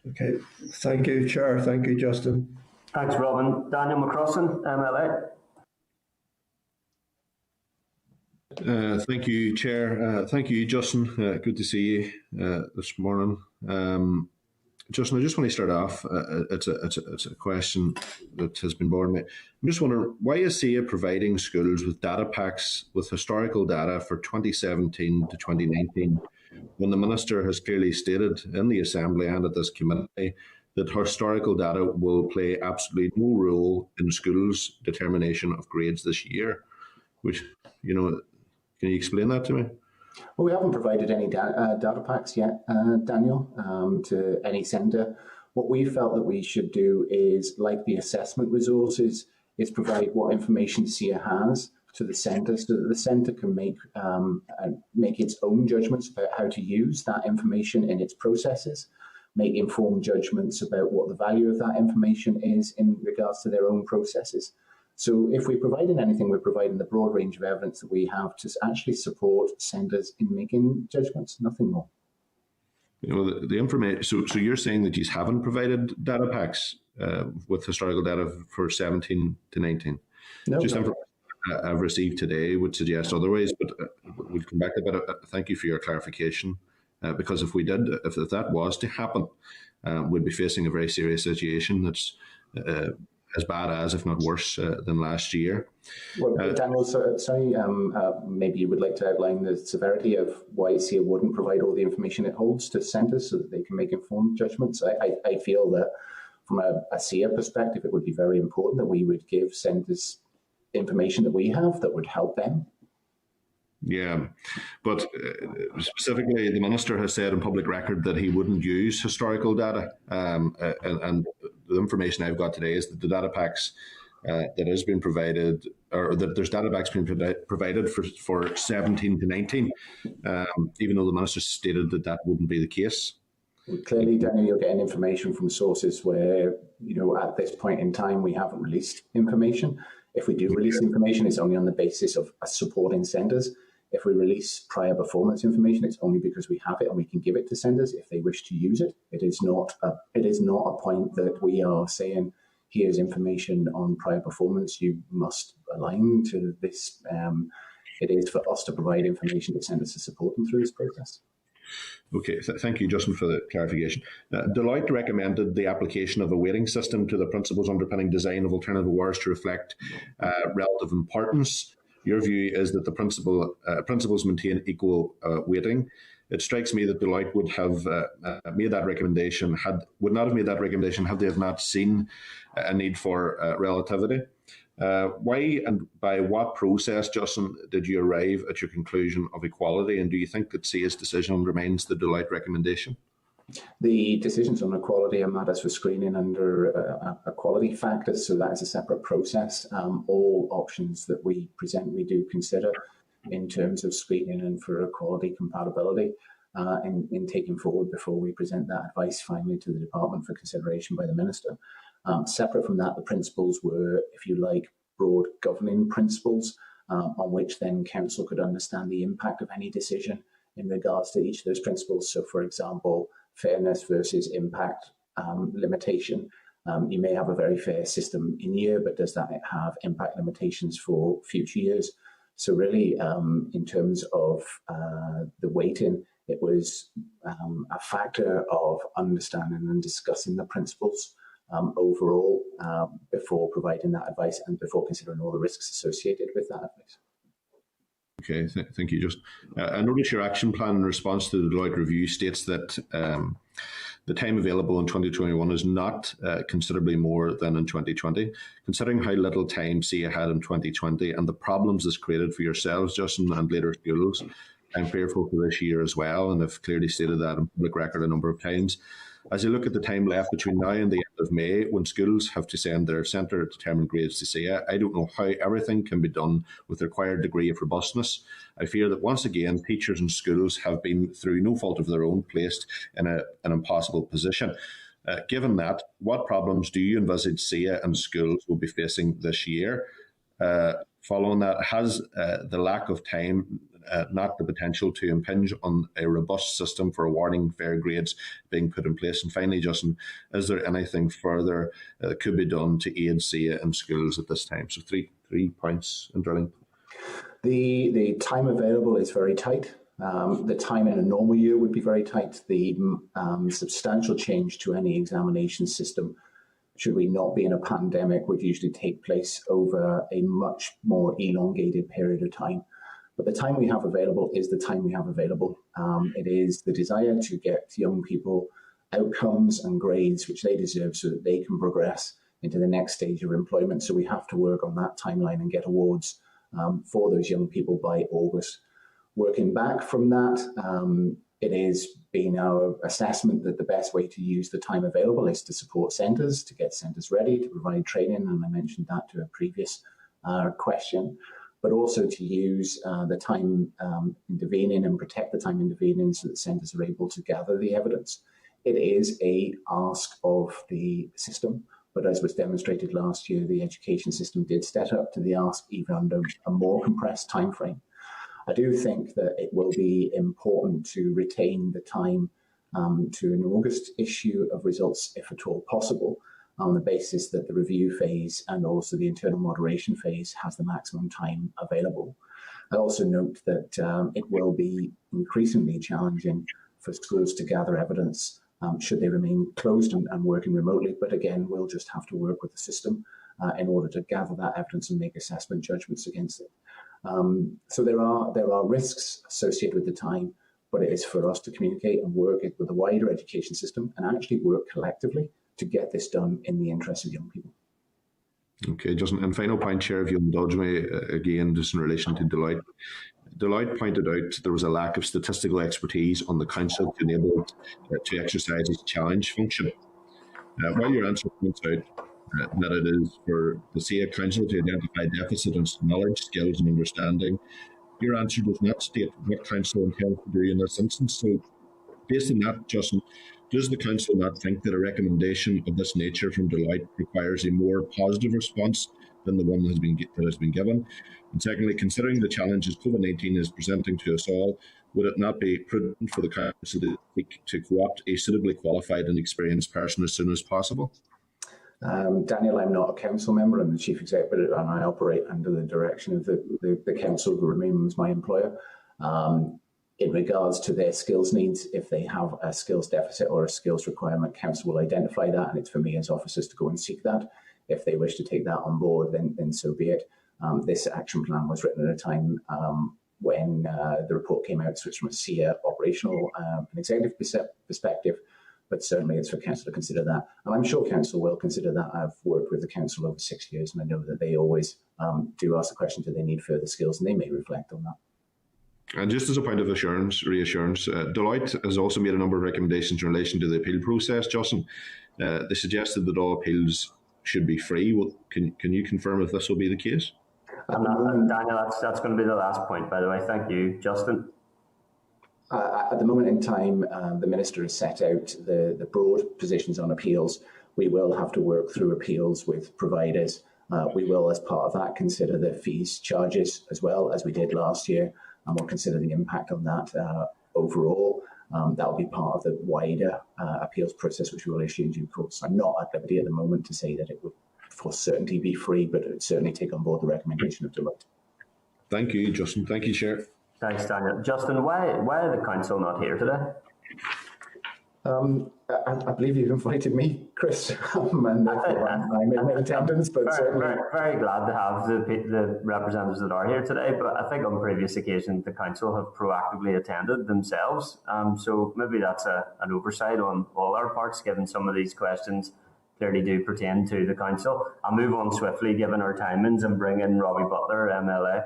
Okay, thank you, Chair. Thank you, Justin. Thanks, Robin. Daniel McCrossan, MLA. Thank you, Chair. Thank you, Justin. Good to see you this morning. Justin, I just want to start off. It's a question that has been bothering me. I'm just wondering, why is CCEA providing schools with data packs with historical data for 2017 to 2019 when the Minister has clearly stated in the Assembly and at this committee that historical data will play absolutely no role in schools' determination of grades this year? Which, can you explain that to me? Well, we haven't provided any data packs yet, Daniel, to any centre. What we felt that we should do is, like the assessment resources, is provide what information CCEA has to the centre so that the centre can make its own judgments about how to use that information in its processes, make informed judgments about what the value of that information is in regards to their own processes. So if we're providing anything, we're providing the broad range of evidence that we have to actually support centres in making judgments, nothing more. The information. So you're saying that you haven't provided data packs with historical data for 17 to 19? No. Just information I've received today would suggest otherwise, but we'll come back to that. Thank you for your clarification, because if that was to happen, we'd be facing a very serious situation that's as bad as, if not worse, than last year. Well, Daniel, sorry, maybe you would like to outline the severity of why CCEA wouldn't provide all the information it holds to centres so that they can make informed judgments. I feel that from a CCEA perspective, it would be very important that we would give centres information that we have that would help them. Yeah, but specifically, the Minister has said on public record that he wouldn't use historical data, and the information I've got today is that the data packs that has been provided, or that there's data packs being provided for 17 to 19, even though the Minister stated that that wouldn't be the case. Well, clearly, Daniel, you're getting information from sources where, at this point in time, we haven't released information. If we do release information, it's only on the basis of supporting centres. If we release prior performance information, it's only because we have it and we can give it to centres if they wish to use it. It is not a point that we are saying, here's information on prior performance, you must align to this. It is for us to provide information to centres to support them through this process. Okay, thank you, Justin, for the clarification. Deloitte recommended the application of a weighting system to the principles underpinning design of alternative awards to reflect relative importance. Your view is that the principles maintain equal weighting. It strikes me that Deloitte would have made that recommendation, would not have made that recommendation had they have not seen a need for relativity. Why and by what process, Justin, did you arrive at your conclusion of equality, and do you think that CCEA's decision remains the Deloitte recommendation? The decisions on equality are matters for screening under a quality factors, so that is a separate process. All options that we present, we do consider in terms of screening and for equality compatibility in taking forward before we present that advice finally to the department for consideration by the Minister. Separate from that, the principles were, if you like, broad governing principles on which then Council could understand the impact of any decision in regards to each of those principles. So, for example, fairness versus impact limitation. You may have a very fair system in year, but does that have impact limitations for future years? So really, in terms of the weighting, it was a factor of understanding and discussing the principles overall before providing that advice and before considering all the risks associated with that advice. Okay, thank you. Just I notice your action plan in response to the Deloitte review states that the time available in 2021 is not considerably more than in 2020. Considering how little time CCEA had in 2020 and the problems this created for yourselves, Justin, and later schools, I'm fearful for this year as well, and I've clearly stated that on public record a number of times. As you look at the time left between now and the end of May, when schools have to send their centre-determined grades to CCEA, I don't know how everything can be done with the required degree of robustness. I fear that once again, teachers and schools have been, through no fault of their own, placed in an impossible position. Given that, what problems do you envisage CCEA and schools will be facing this year? Following that, has the lack of time not the potential to impinge on a robust system for awarding fair grades being put in place? And finally, Justin, is there anything further that could be done to aid CCEA and schools at this time? So three points in drilling. The time available is very tight. The time in a normal year would be very tight. The substantial change to any examination system, should we not be in a pandemic, would usually take place over a much more elongated period of time. But the time we have available is the time we have available. It is the desire to get young people outcomes and grades which they deserve so that they can progress into the next stage of employment. So we have to work on that timeline and get awards for those young people by August. Working back from that, it has been our assessment that the best way to use the time available is to support centres, to get centres ready, to provide training, and I mentioned that to a previous question, but also to use the time intervening and protect the time intervening so that centres are able to gather the evidence. It is a ask of the system, but as was demonstrated last year, the education system did step up to the ask even under a more compressed time frame. I do think that it will be important to retain the time to an August issue of results, if at all possible, on the basis that the review phase and also the internal moderation phase has the maximum time available. I also note that it will be increasingly challenging for schools to gather evidence should they remain closed and working remotely. But again, we'll just have to work with the system in order to gather that evidence and make assessment judgments against it. So there are risks associated with the time, but it is for us to communicate and work with the wider education system and actually work collectively to get this done in the interest of young people. Okay, Justin, and final point, Chair, if you'll indulge me, again, just in relation to Deloitte. Deloitte pointed out there was a lack of statistical expertise on the Council to enable it to exercise its challenge function. While your answer points out that it is for the CCEA Council to identify deficits in knowledge, skills and understanding, your answer does not state what Council intends to do in this instance. So, based on that, Justin, does the Council not think that a recommendation of this nature from Deloitte requires a more positive response than the one that has been given? And secondly, considering the challenges COVID-19 is presenting to us all, would it not be prudent for the Council to co-opt a suitably qualified and experienced person as soon as possible? Daniel, I'm not a council member. I'm the chief executive, and I operate under the direction of the council, who remains my employer. In regards to their skills needs, if they have a skills deficit or a skills requirement, council will identify that, and it's for me as officers to go and seek that. If they wish to take that on board, then so be it. This action plan was written at a time when the report came out, so it's from a CCEA operational and executive perspective, but certainly it's for council to consider that. And I'm sure council will consider that. I've worked with the council over 6 years, and I know that they always do ask the question, do they need further skills, and they may reflect on that. And just as a point of reassurance, Deloitte has also made a number of recommendations in relation to the appeal process, Justin. They suggested that all appeals should be free. Well, can you confirm if this will be the case? Daniel, that's going to be the last point, by the way. Thank you, Justin. At the moment in time, the Minister has set out the broad positions on appeals. We will have to work through appeals with providers. We will, as part of that, consider the fees charges as well, as we did last year, and we'll consider the impact on that overall. That will be part of the wider appeals process, which we will issue in due course. I'm not at liberty at the moment to say that it would for certainty be free, but it would certainly take on board the recommendation of Deloitte. Thank you, Justin. Thank you, Chair. Thanks, Daniel. Justin, why are the council not here today? I believe you've invited me, Chris, and I'm in attendance. But very glad to have the representatives that are here today. But I think on previous occasions the council have proactively attended themselves. So maybe that's an oversight on all our parts, given some of these questions clearly do pertain to the council. I'll move on swiftly, given our timings, and bring in Robbie Butler, MLA.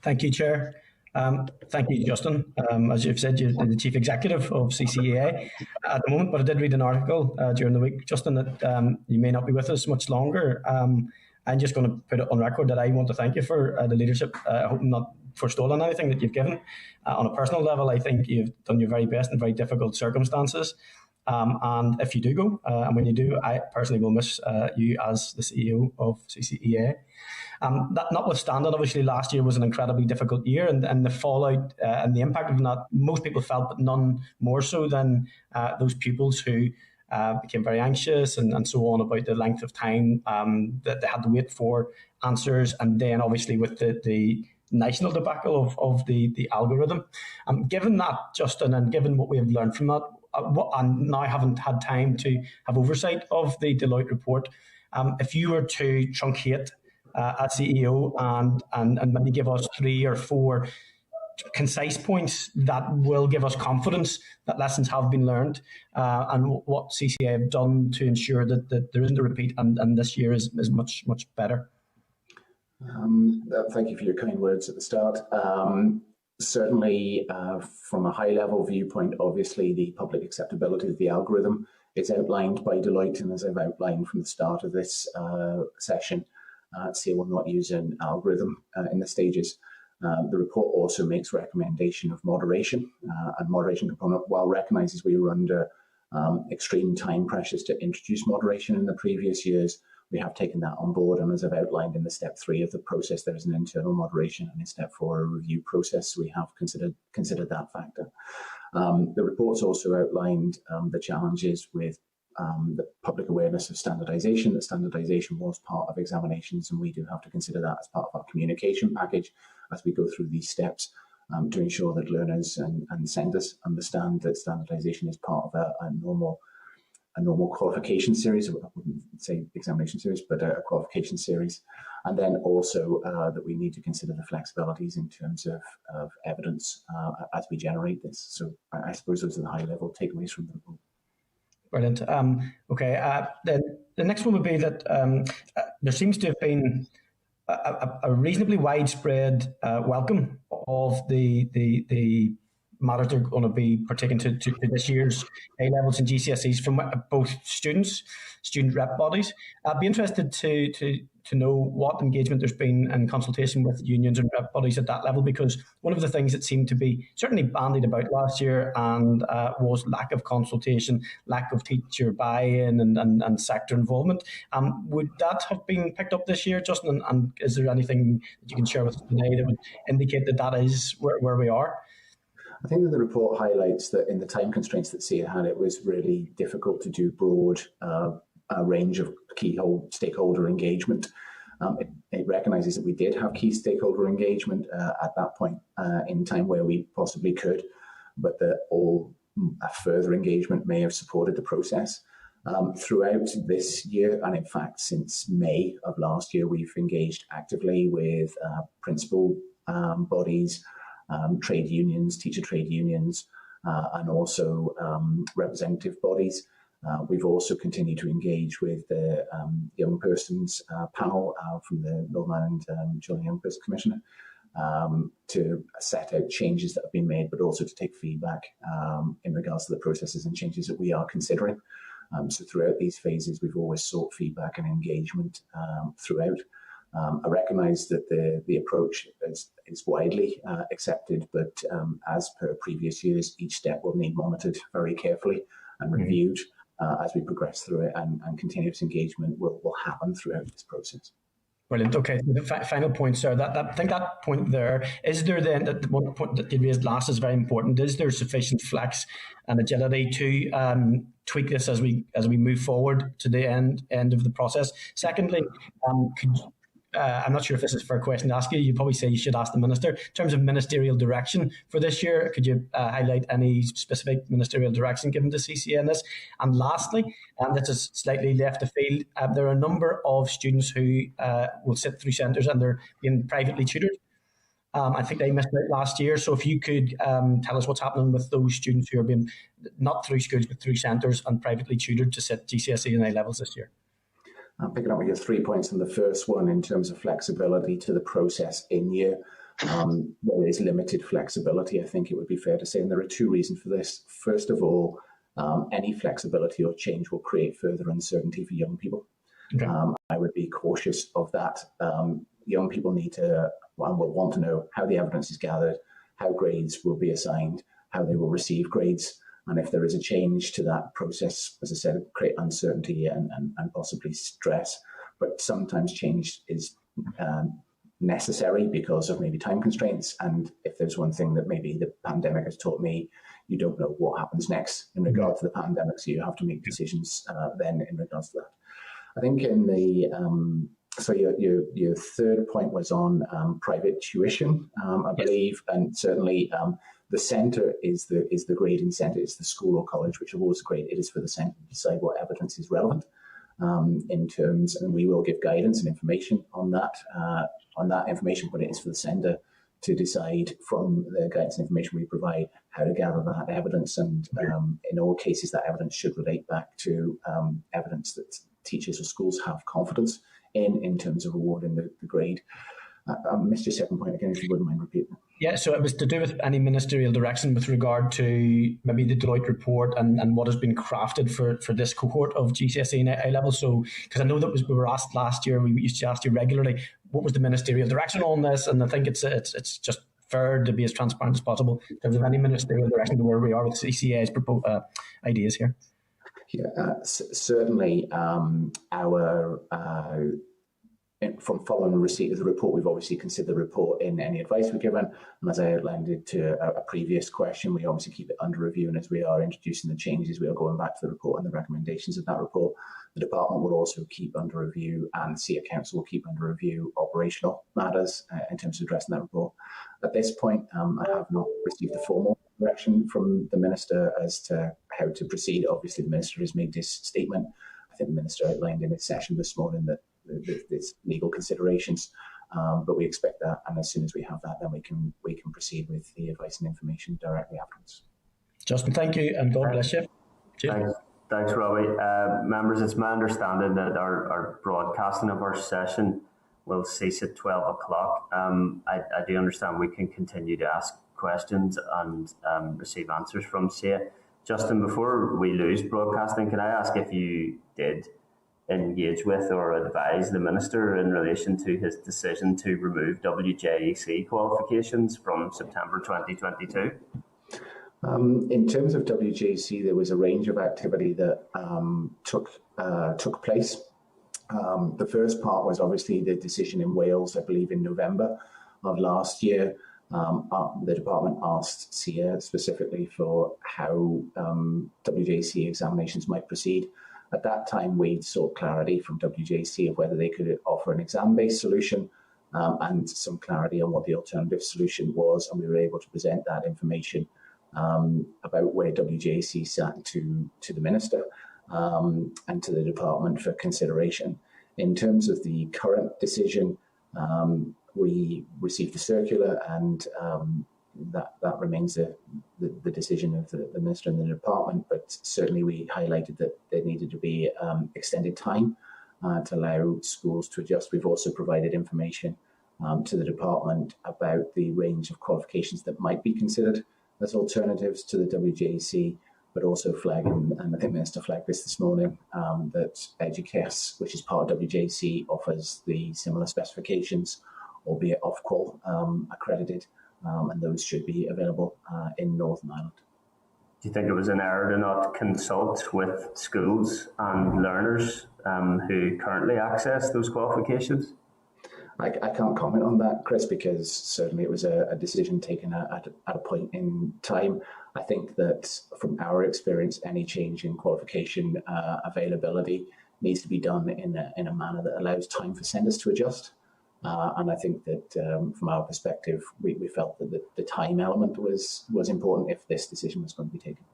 Thank you, Chair. Thank you, Justin. As you've said, you're the Chief Executive of CCEA at the moment, but I did read an article during the week, Justin, that you may not be with us much longer. I'm just going to put it on record that I want to thank you for the leadership. I hope I'm not forestalling anything that you've given. On a personal level, I think you've done your very best in very difficult circumstances. And if you do go, and when you do, I personally will miss you as the CEO of CCEA. That notwithstanding, obviously last year was an incredibly difficult year, and the fallout and the impact of that, most people felt, but none more so than those pupils who became very anxious and so on about the length of time that they had to wait for answers, and then obviously with the national debacle of the algorithm. Given that, Justin, and given what we have learned from that, and now haven't had time to have oversight of the Deloitte report, if you were to truncate as CEO and maybe give us 3 or 4 concise points that will give us confidence that lessons have been learned and what CCEA have done to ensure that there isn't a repeat and this year is much, much better. Thank you for your kind words at the start. Certainly, from a high-level viewpoint, obviously the public acceptability of the algorithm is outlined by Deloitte, and as I've outlined from the start of this session, CCEA will not use an algorithm in the stages. The report also makes recommendation of moderation, and moderation component, while recognises we were under extreme time pressures to introduce moderation in the previous years, we have taken that on board, and as I've outlined in the step 3 of the process, there is an internal moderation, and in step 4, a review process. So we have considered that factor. The report's also outlined the challenges with the public awareness of standardisation. That standardisation was part of examinations, and we do have to consider that as part of our communication package as we go through these steps to ensure that learners and senders understand that standardisation is part of a normal qualification series. I wouldn't say examination series, but a qualification series. And then also that we need to consider the flexibilities in terms of evidence as we generate this. So I suppose those are the high-level takeaways from the report. Brilliant. Okay. Then the next one would be that there seems to have been a reasonably widespread welcome of the matters that are going to be partaken to this year's A-levels and GCSEs from both student rep bodies. I'd be interested to know what engagement there's been in consultation with unions and rep bodies at that level, because one of the things that seemed to be certainly bandied about last year and was lack of consultation, lack of teacher buy-in and sector involvement. Would that have been picked up this year, Justin? And is there anything that you can share with us today that would indicate that is where we are? I think that the report highlights that in the time constraints that CCEA had, it was really difficult to do broad a range of key stakeholder engagement. It recognises that we did have key stakeholder engagement at that point in time where we possibly could, but that all further engagement may have supported the process. Throughout this year, and in fact since May of last year, we've engaged actively with principal bodies, trade unions, teacher trade unions, and also representative bodies. We've also continued to engage with the Young Persons panel from the Northern Ireland Children and Young Persons Commissioner to set out changes that have been made, but also to take feedback in regards to the processes and changes that we are considering. So throughout these phases, we've always sought feedback and engagement throughout. I recognise that the approach is widely accepted, but as per previous years, each step will need monitored very carefully and reviewed as we progress through it, and continuous engagement will happen throughout this process. Brilliant. Okay, the final point, sir. I think that point there, is there then, that one point that you raised last is very important, is there sufficient flex and agility to tweak this as we move forward to the end of the process? Secondly, I'm not sure if this is a fair question to ask you. You'd probably say you should ask the Minister. In terms of ministerial direction for this year, could you highlight any specific ministerial direction given to CCEA in this? And lastly, this is slightly left of field, there are a number of students who will sit through centres and they're being privately tutored. I think they missed out last year. So if you could tell us what's happening with those students who are being not through schools but through centres and privately tutored to sit GCSE and A-levels this year. I'm picking up with your 3 points on the first one in terms of flexibility to the process in year. There is limited flexibility, I think it would be fair to say, and there are two reasons for this. First of all, any flexibility or change will create further uncertainty for young people. Okay. I would be cautious of that. Young people need to, will want to know how the evidence is gathered, how grades will be assigned, how they will receive grades. And if there is a change to that process, as I said, create uncertainty and possibly stress. But sometimes change is necessary because of maybe time constraints. And if there's one thing that maybe the pandemic has taught me, you don't know what happens next in regard to the pandemic. So you have to make decisions then in regards to that. I think in the so your third point was on private tuition, I believe, and certainly. The centre is the grading centre. It's the school or college, which awards the grade. It is for the centre to decide what evidence is relevant in terms, and we will give guidance and information on that information. But it is for the centre to decide from the guidance and information we provide how to gather that evidence. And in all cases, that evidence should relate back to evidence that teachers or schools have confidence in terms of awarding the grade. I missed your second point again, if you wouldn't mind repeating. Yeah, so it was to do with any ministerial direction with regard to maybe the Deloitte report and what has been crafted for this cohort of GCSE and A-level. So, because I know that we were asked last year, we used to ask you regularly, what was the ministerial direction on this? And I think it's just fair to be as transparent as possible in terms of any ministerial direction to where we are with CCEA's ideas here. Yeah, certainly our from following receipt of the report, we've obviously considered the report in any advice we're given. And as I outlined it to a previous question, we obviously keep it under review. And as we are introducing the changes, we are going back to the report and the recommendations of that report. The department will also keep under review, and CCEA Council will keep under review operational matters in terms of addressing that report. At this point, I have not received a formal direction from the Minister as to how to proceed. Obviously, the Minister has made this statement. I think the Minister outlined in his session this morning that there's legal considerations, but we expect that, and as soon as we have that, then we can proceed with the advice and information directly afterwards. Justin, thank you, and God bless you. Cheers. Thanks, Robbie. Members, it's my understanding that our broadcasting of our session will cease at 12 o'clock. I do understand we can continue to ask questions and receive answers from CCEA. Justin, before we lose broadcasting, can I ask if you did engage with or advise the Minister in relation to his decision to remove WJEC qualifications from September 2022? In terms of WJC, there was a range of activity that took place. The first part was obviously the decision in Wales, I believe in November of last year. The department asked CCEA specifically for how WJC examinations might proceed. At that time, we sought clarity from WJC of whether they could offer an exam-based solution and some clarity on what the alternative solution was, and we were able to present that information about where WJC sat to the Minister and to the department for consideration. In terms of the current decision, we received a circular, and that remains the decision of the Minister and the department, but certainly we highlighted that there needed to be extended time to allow schools to adjust. We've also provided information to the department about the range of qualifications that might be considered as alternatives to the WJC, but also flagging, and I think the Minister flagged this morning, that Educase, which is part of WJC, offers the similar specifications, albeit off-qual accredited, and those should be available in Northern Ireland. Do you think it was an error to not consult with schools and learners who currently access those qualifications? I can't comment on that, Chris, because certainly it was a decision taken at a point in time. I think that from our experience, any change in qualification availability needs to be done in a manner that allows time for centres to adjust. And I think that from our perspective, we felt that the time element was important if this decision was going to be taken.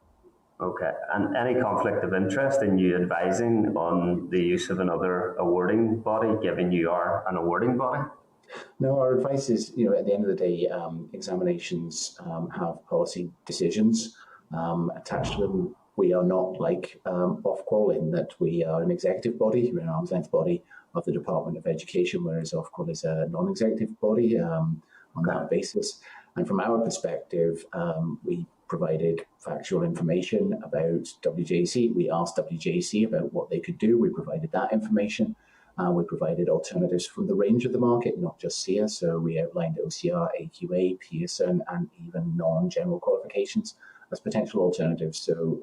Okay. And any conflict of interest in you advising on the use of another awarding body, given you are an awarding body? No, our advice is, at the end of the day, examinations have policy decisions attached to them. We are not like Ofqual in that we are an executive body, we're an arm's length body of the Department of Education, whereas Ofqual is a non-executive body on that basis. And from our perspective, we provided factual information about WJC. We asked WJC about what they could do. We provided that information. We provided alternatives from the range of the market, not just CCEA. So we outlined OCR, AQA, Pearson, and even non-general qualifications as potential alternatives. So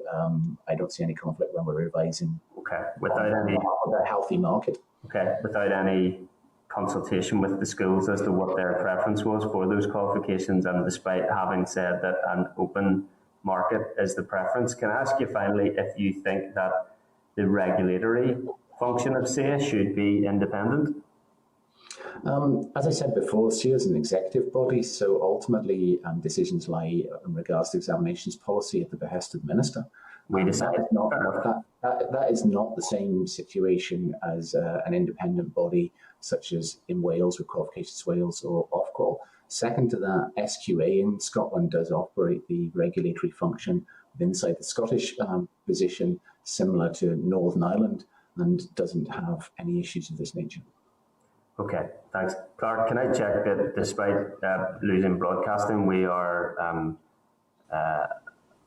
I don't see any conflict when we're revising. Okay, without any a healthy market. Okay, without any consultation with the schools as to what their preference was for those qualifications, and despite having said that an open market is the preference, can I ask you finally if you think that the regulatory function of CCEA should be independent? As I said before, CCEA is an executive body, so ultimately decisions lie in regards to examinations policy at the behest of the Minister. That is not the same situation as an independent body, such as in Wales with Qualifications Wales or Ofqual. Second to that, SQA in Scotland does operate the regulatory function inside the Scottish position, similar to Northern Ireland, and doesn't have any issues of this nature. Okay, thanks. Clark, can I check that despite losing broadcasting, we are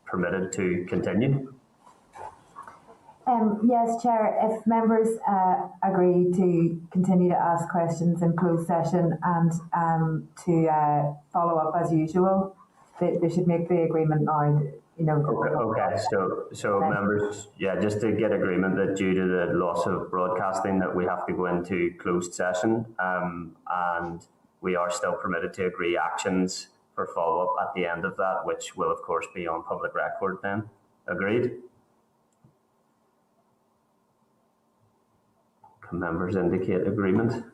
permitted to continue? Yes, Chair. If members agree to continue to ask questions in closed session and to follow up as usual, they should make the agreement now. Okay. So members, just to get agreement that due to the loss of broadcasting that we have to go into closed session, and we are still permitted to agree actions for follow-up at the end of that, which will of course be on public record then. Agreed? Can members indicate agreement?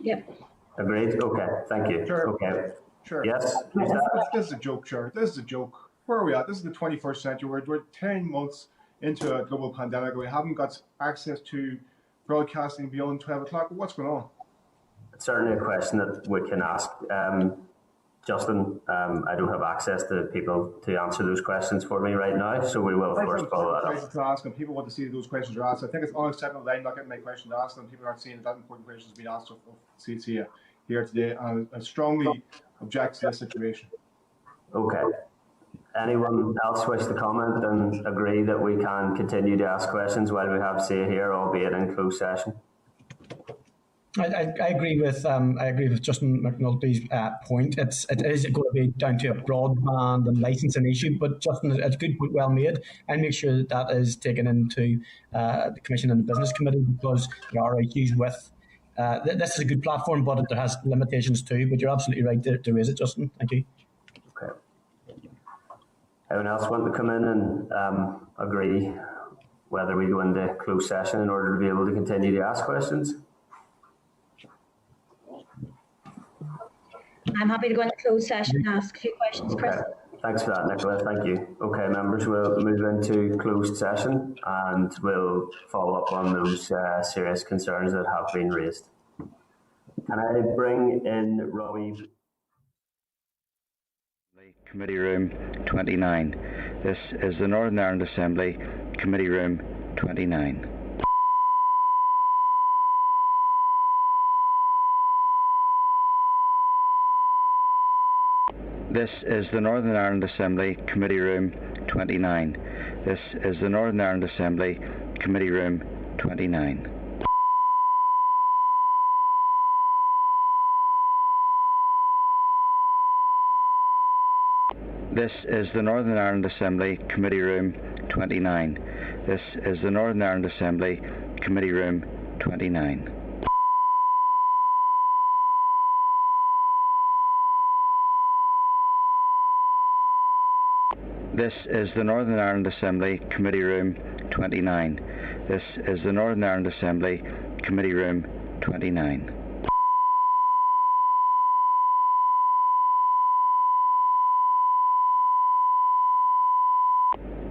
Yep. Agreed? Okay, thank you. Sure. Okay. Sure. Yes? This is a joke, Chair. This is a joke. Where are we at? This is the 21st century. We're 10 months into a global pandemic. We haven't got access to broadcasting beyond 12 o'clock. What's going on? It's certainly a question that we can ask. Justin, I don't have access to people to answer those questions for me right now, so we will of course follow that up. To ask, and people want to see those questions are asked. I think it's unacceptable that I'm not getting my question asked, and people aren't seeing that important questions being asked of CCEA here today. And I strongly object to this situation. Okay. Anyone else wish to comment and agree that we can continue to ask questions while we have CCEA here, albeit in closed session? I agree with Justin McNulty's point. It is going to be down to a broadband and licensing issue, but Justin, it's a good point, well made. And make sure that is taken into the Commission and the Business Committee, because there are issues with this is a good platform, but it has limitations too. But you're absolutely right to raise it, Justin. Thank you. Okay. Anyone else want to come in and agree whether we go into closed session in order to be able to continue to ask questions? I'm happy to go into closed session and ask a few questions, Chris. Okay. Thanks for that, Nicola. Thank you. Okay, members, we'll move into closed session and we'll follow up on those serious concerns that have been raised. Can I bring in Robbie? Committee Room 29. This is the Northern Ireland Assembly, Committee Room 29. This is the Northern Ireland Assembly, Committee Room 29. This is the Northern Ireland Assembly, Committee Room 29. This is the Northern Ireland Assembly, Committee Room 29. This is the Northern Ireland Assembly, Committee Room 29. This is the Northern Ireland Assembly, Committee Room 29.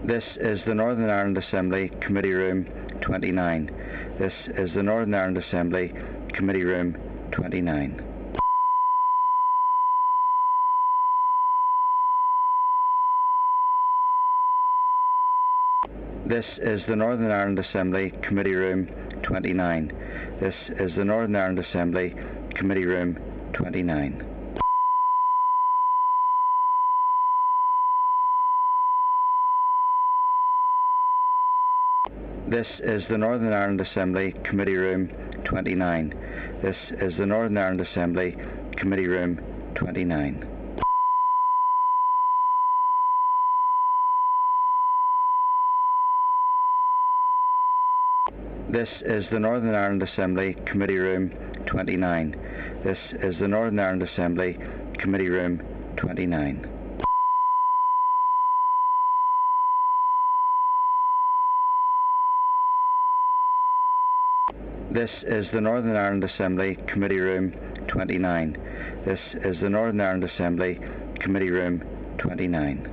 This is the Northern Ireland Assembly, Committee Room 29. This is the Northern Ireland Assembly, Committee Room 29. This is the Northern Ireland Assembly, Committee Room 29. This is the Northern Ireland Assembly, Committee Room 29. This is the Northern Ireland Assembly, Committee Room 29. This is the Northern Ireland Assembly, Committee Room 29. This is the Northern Ireland Assembly, Committee Room 29. This is the Northern Ireland Assembly, Committee Room 29. This is the Northern Ireland Assembly, Committee Room 29. This is the Northern Ireland Assembly, Committee Room 29. This is the Northern Ireland Assembly, Committee Room 29.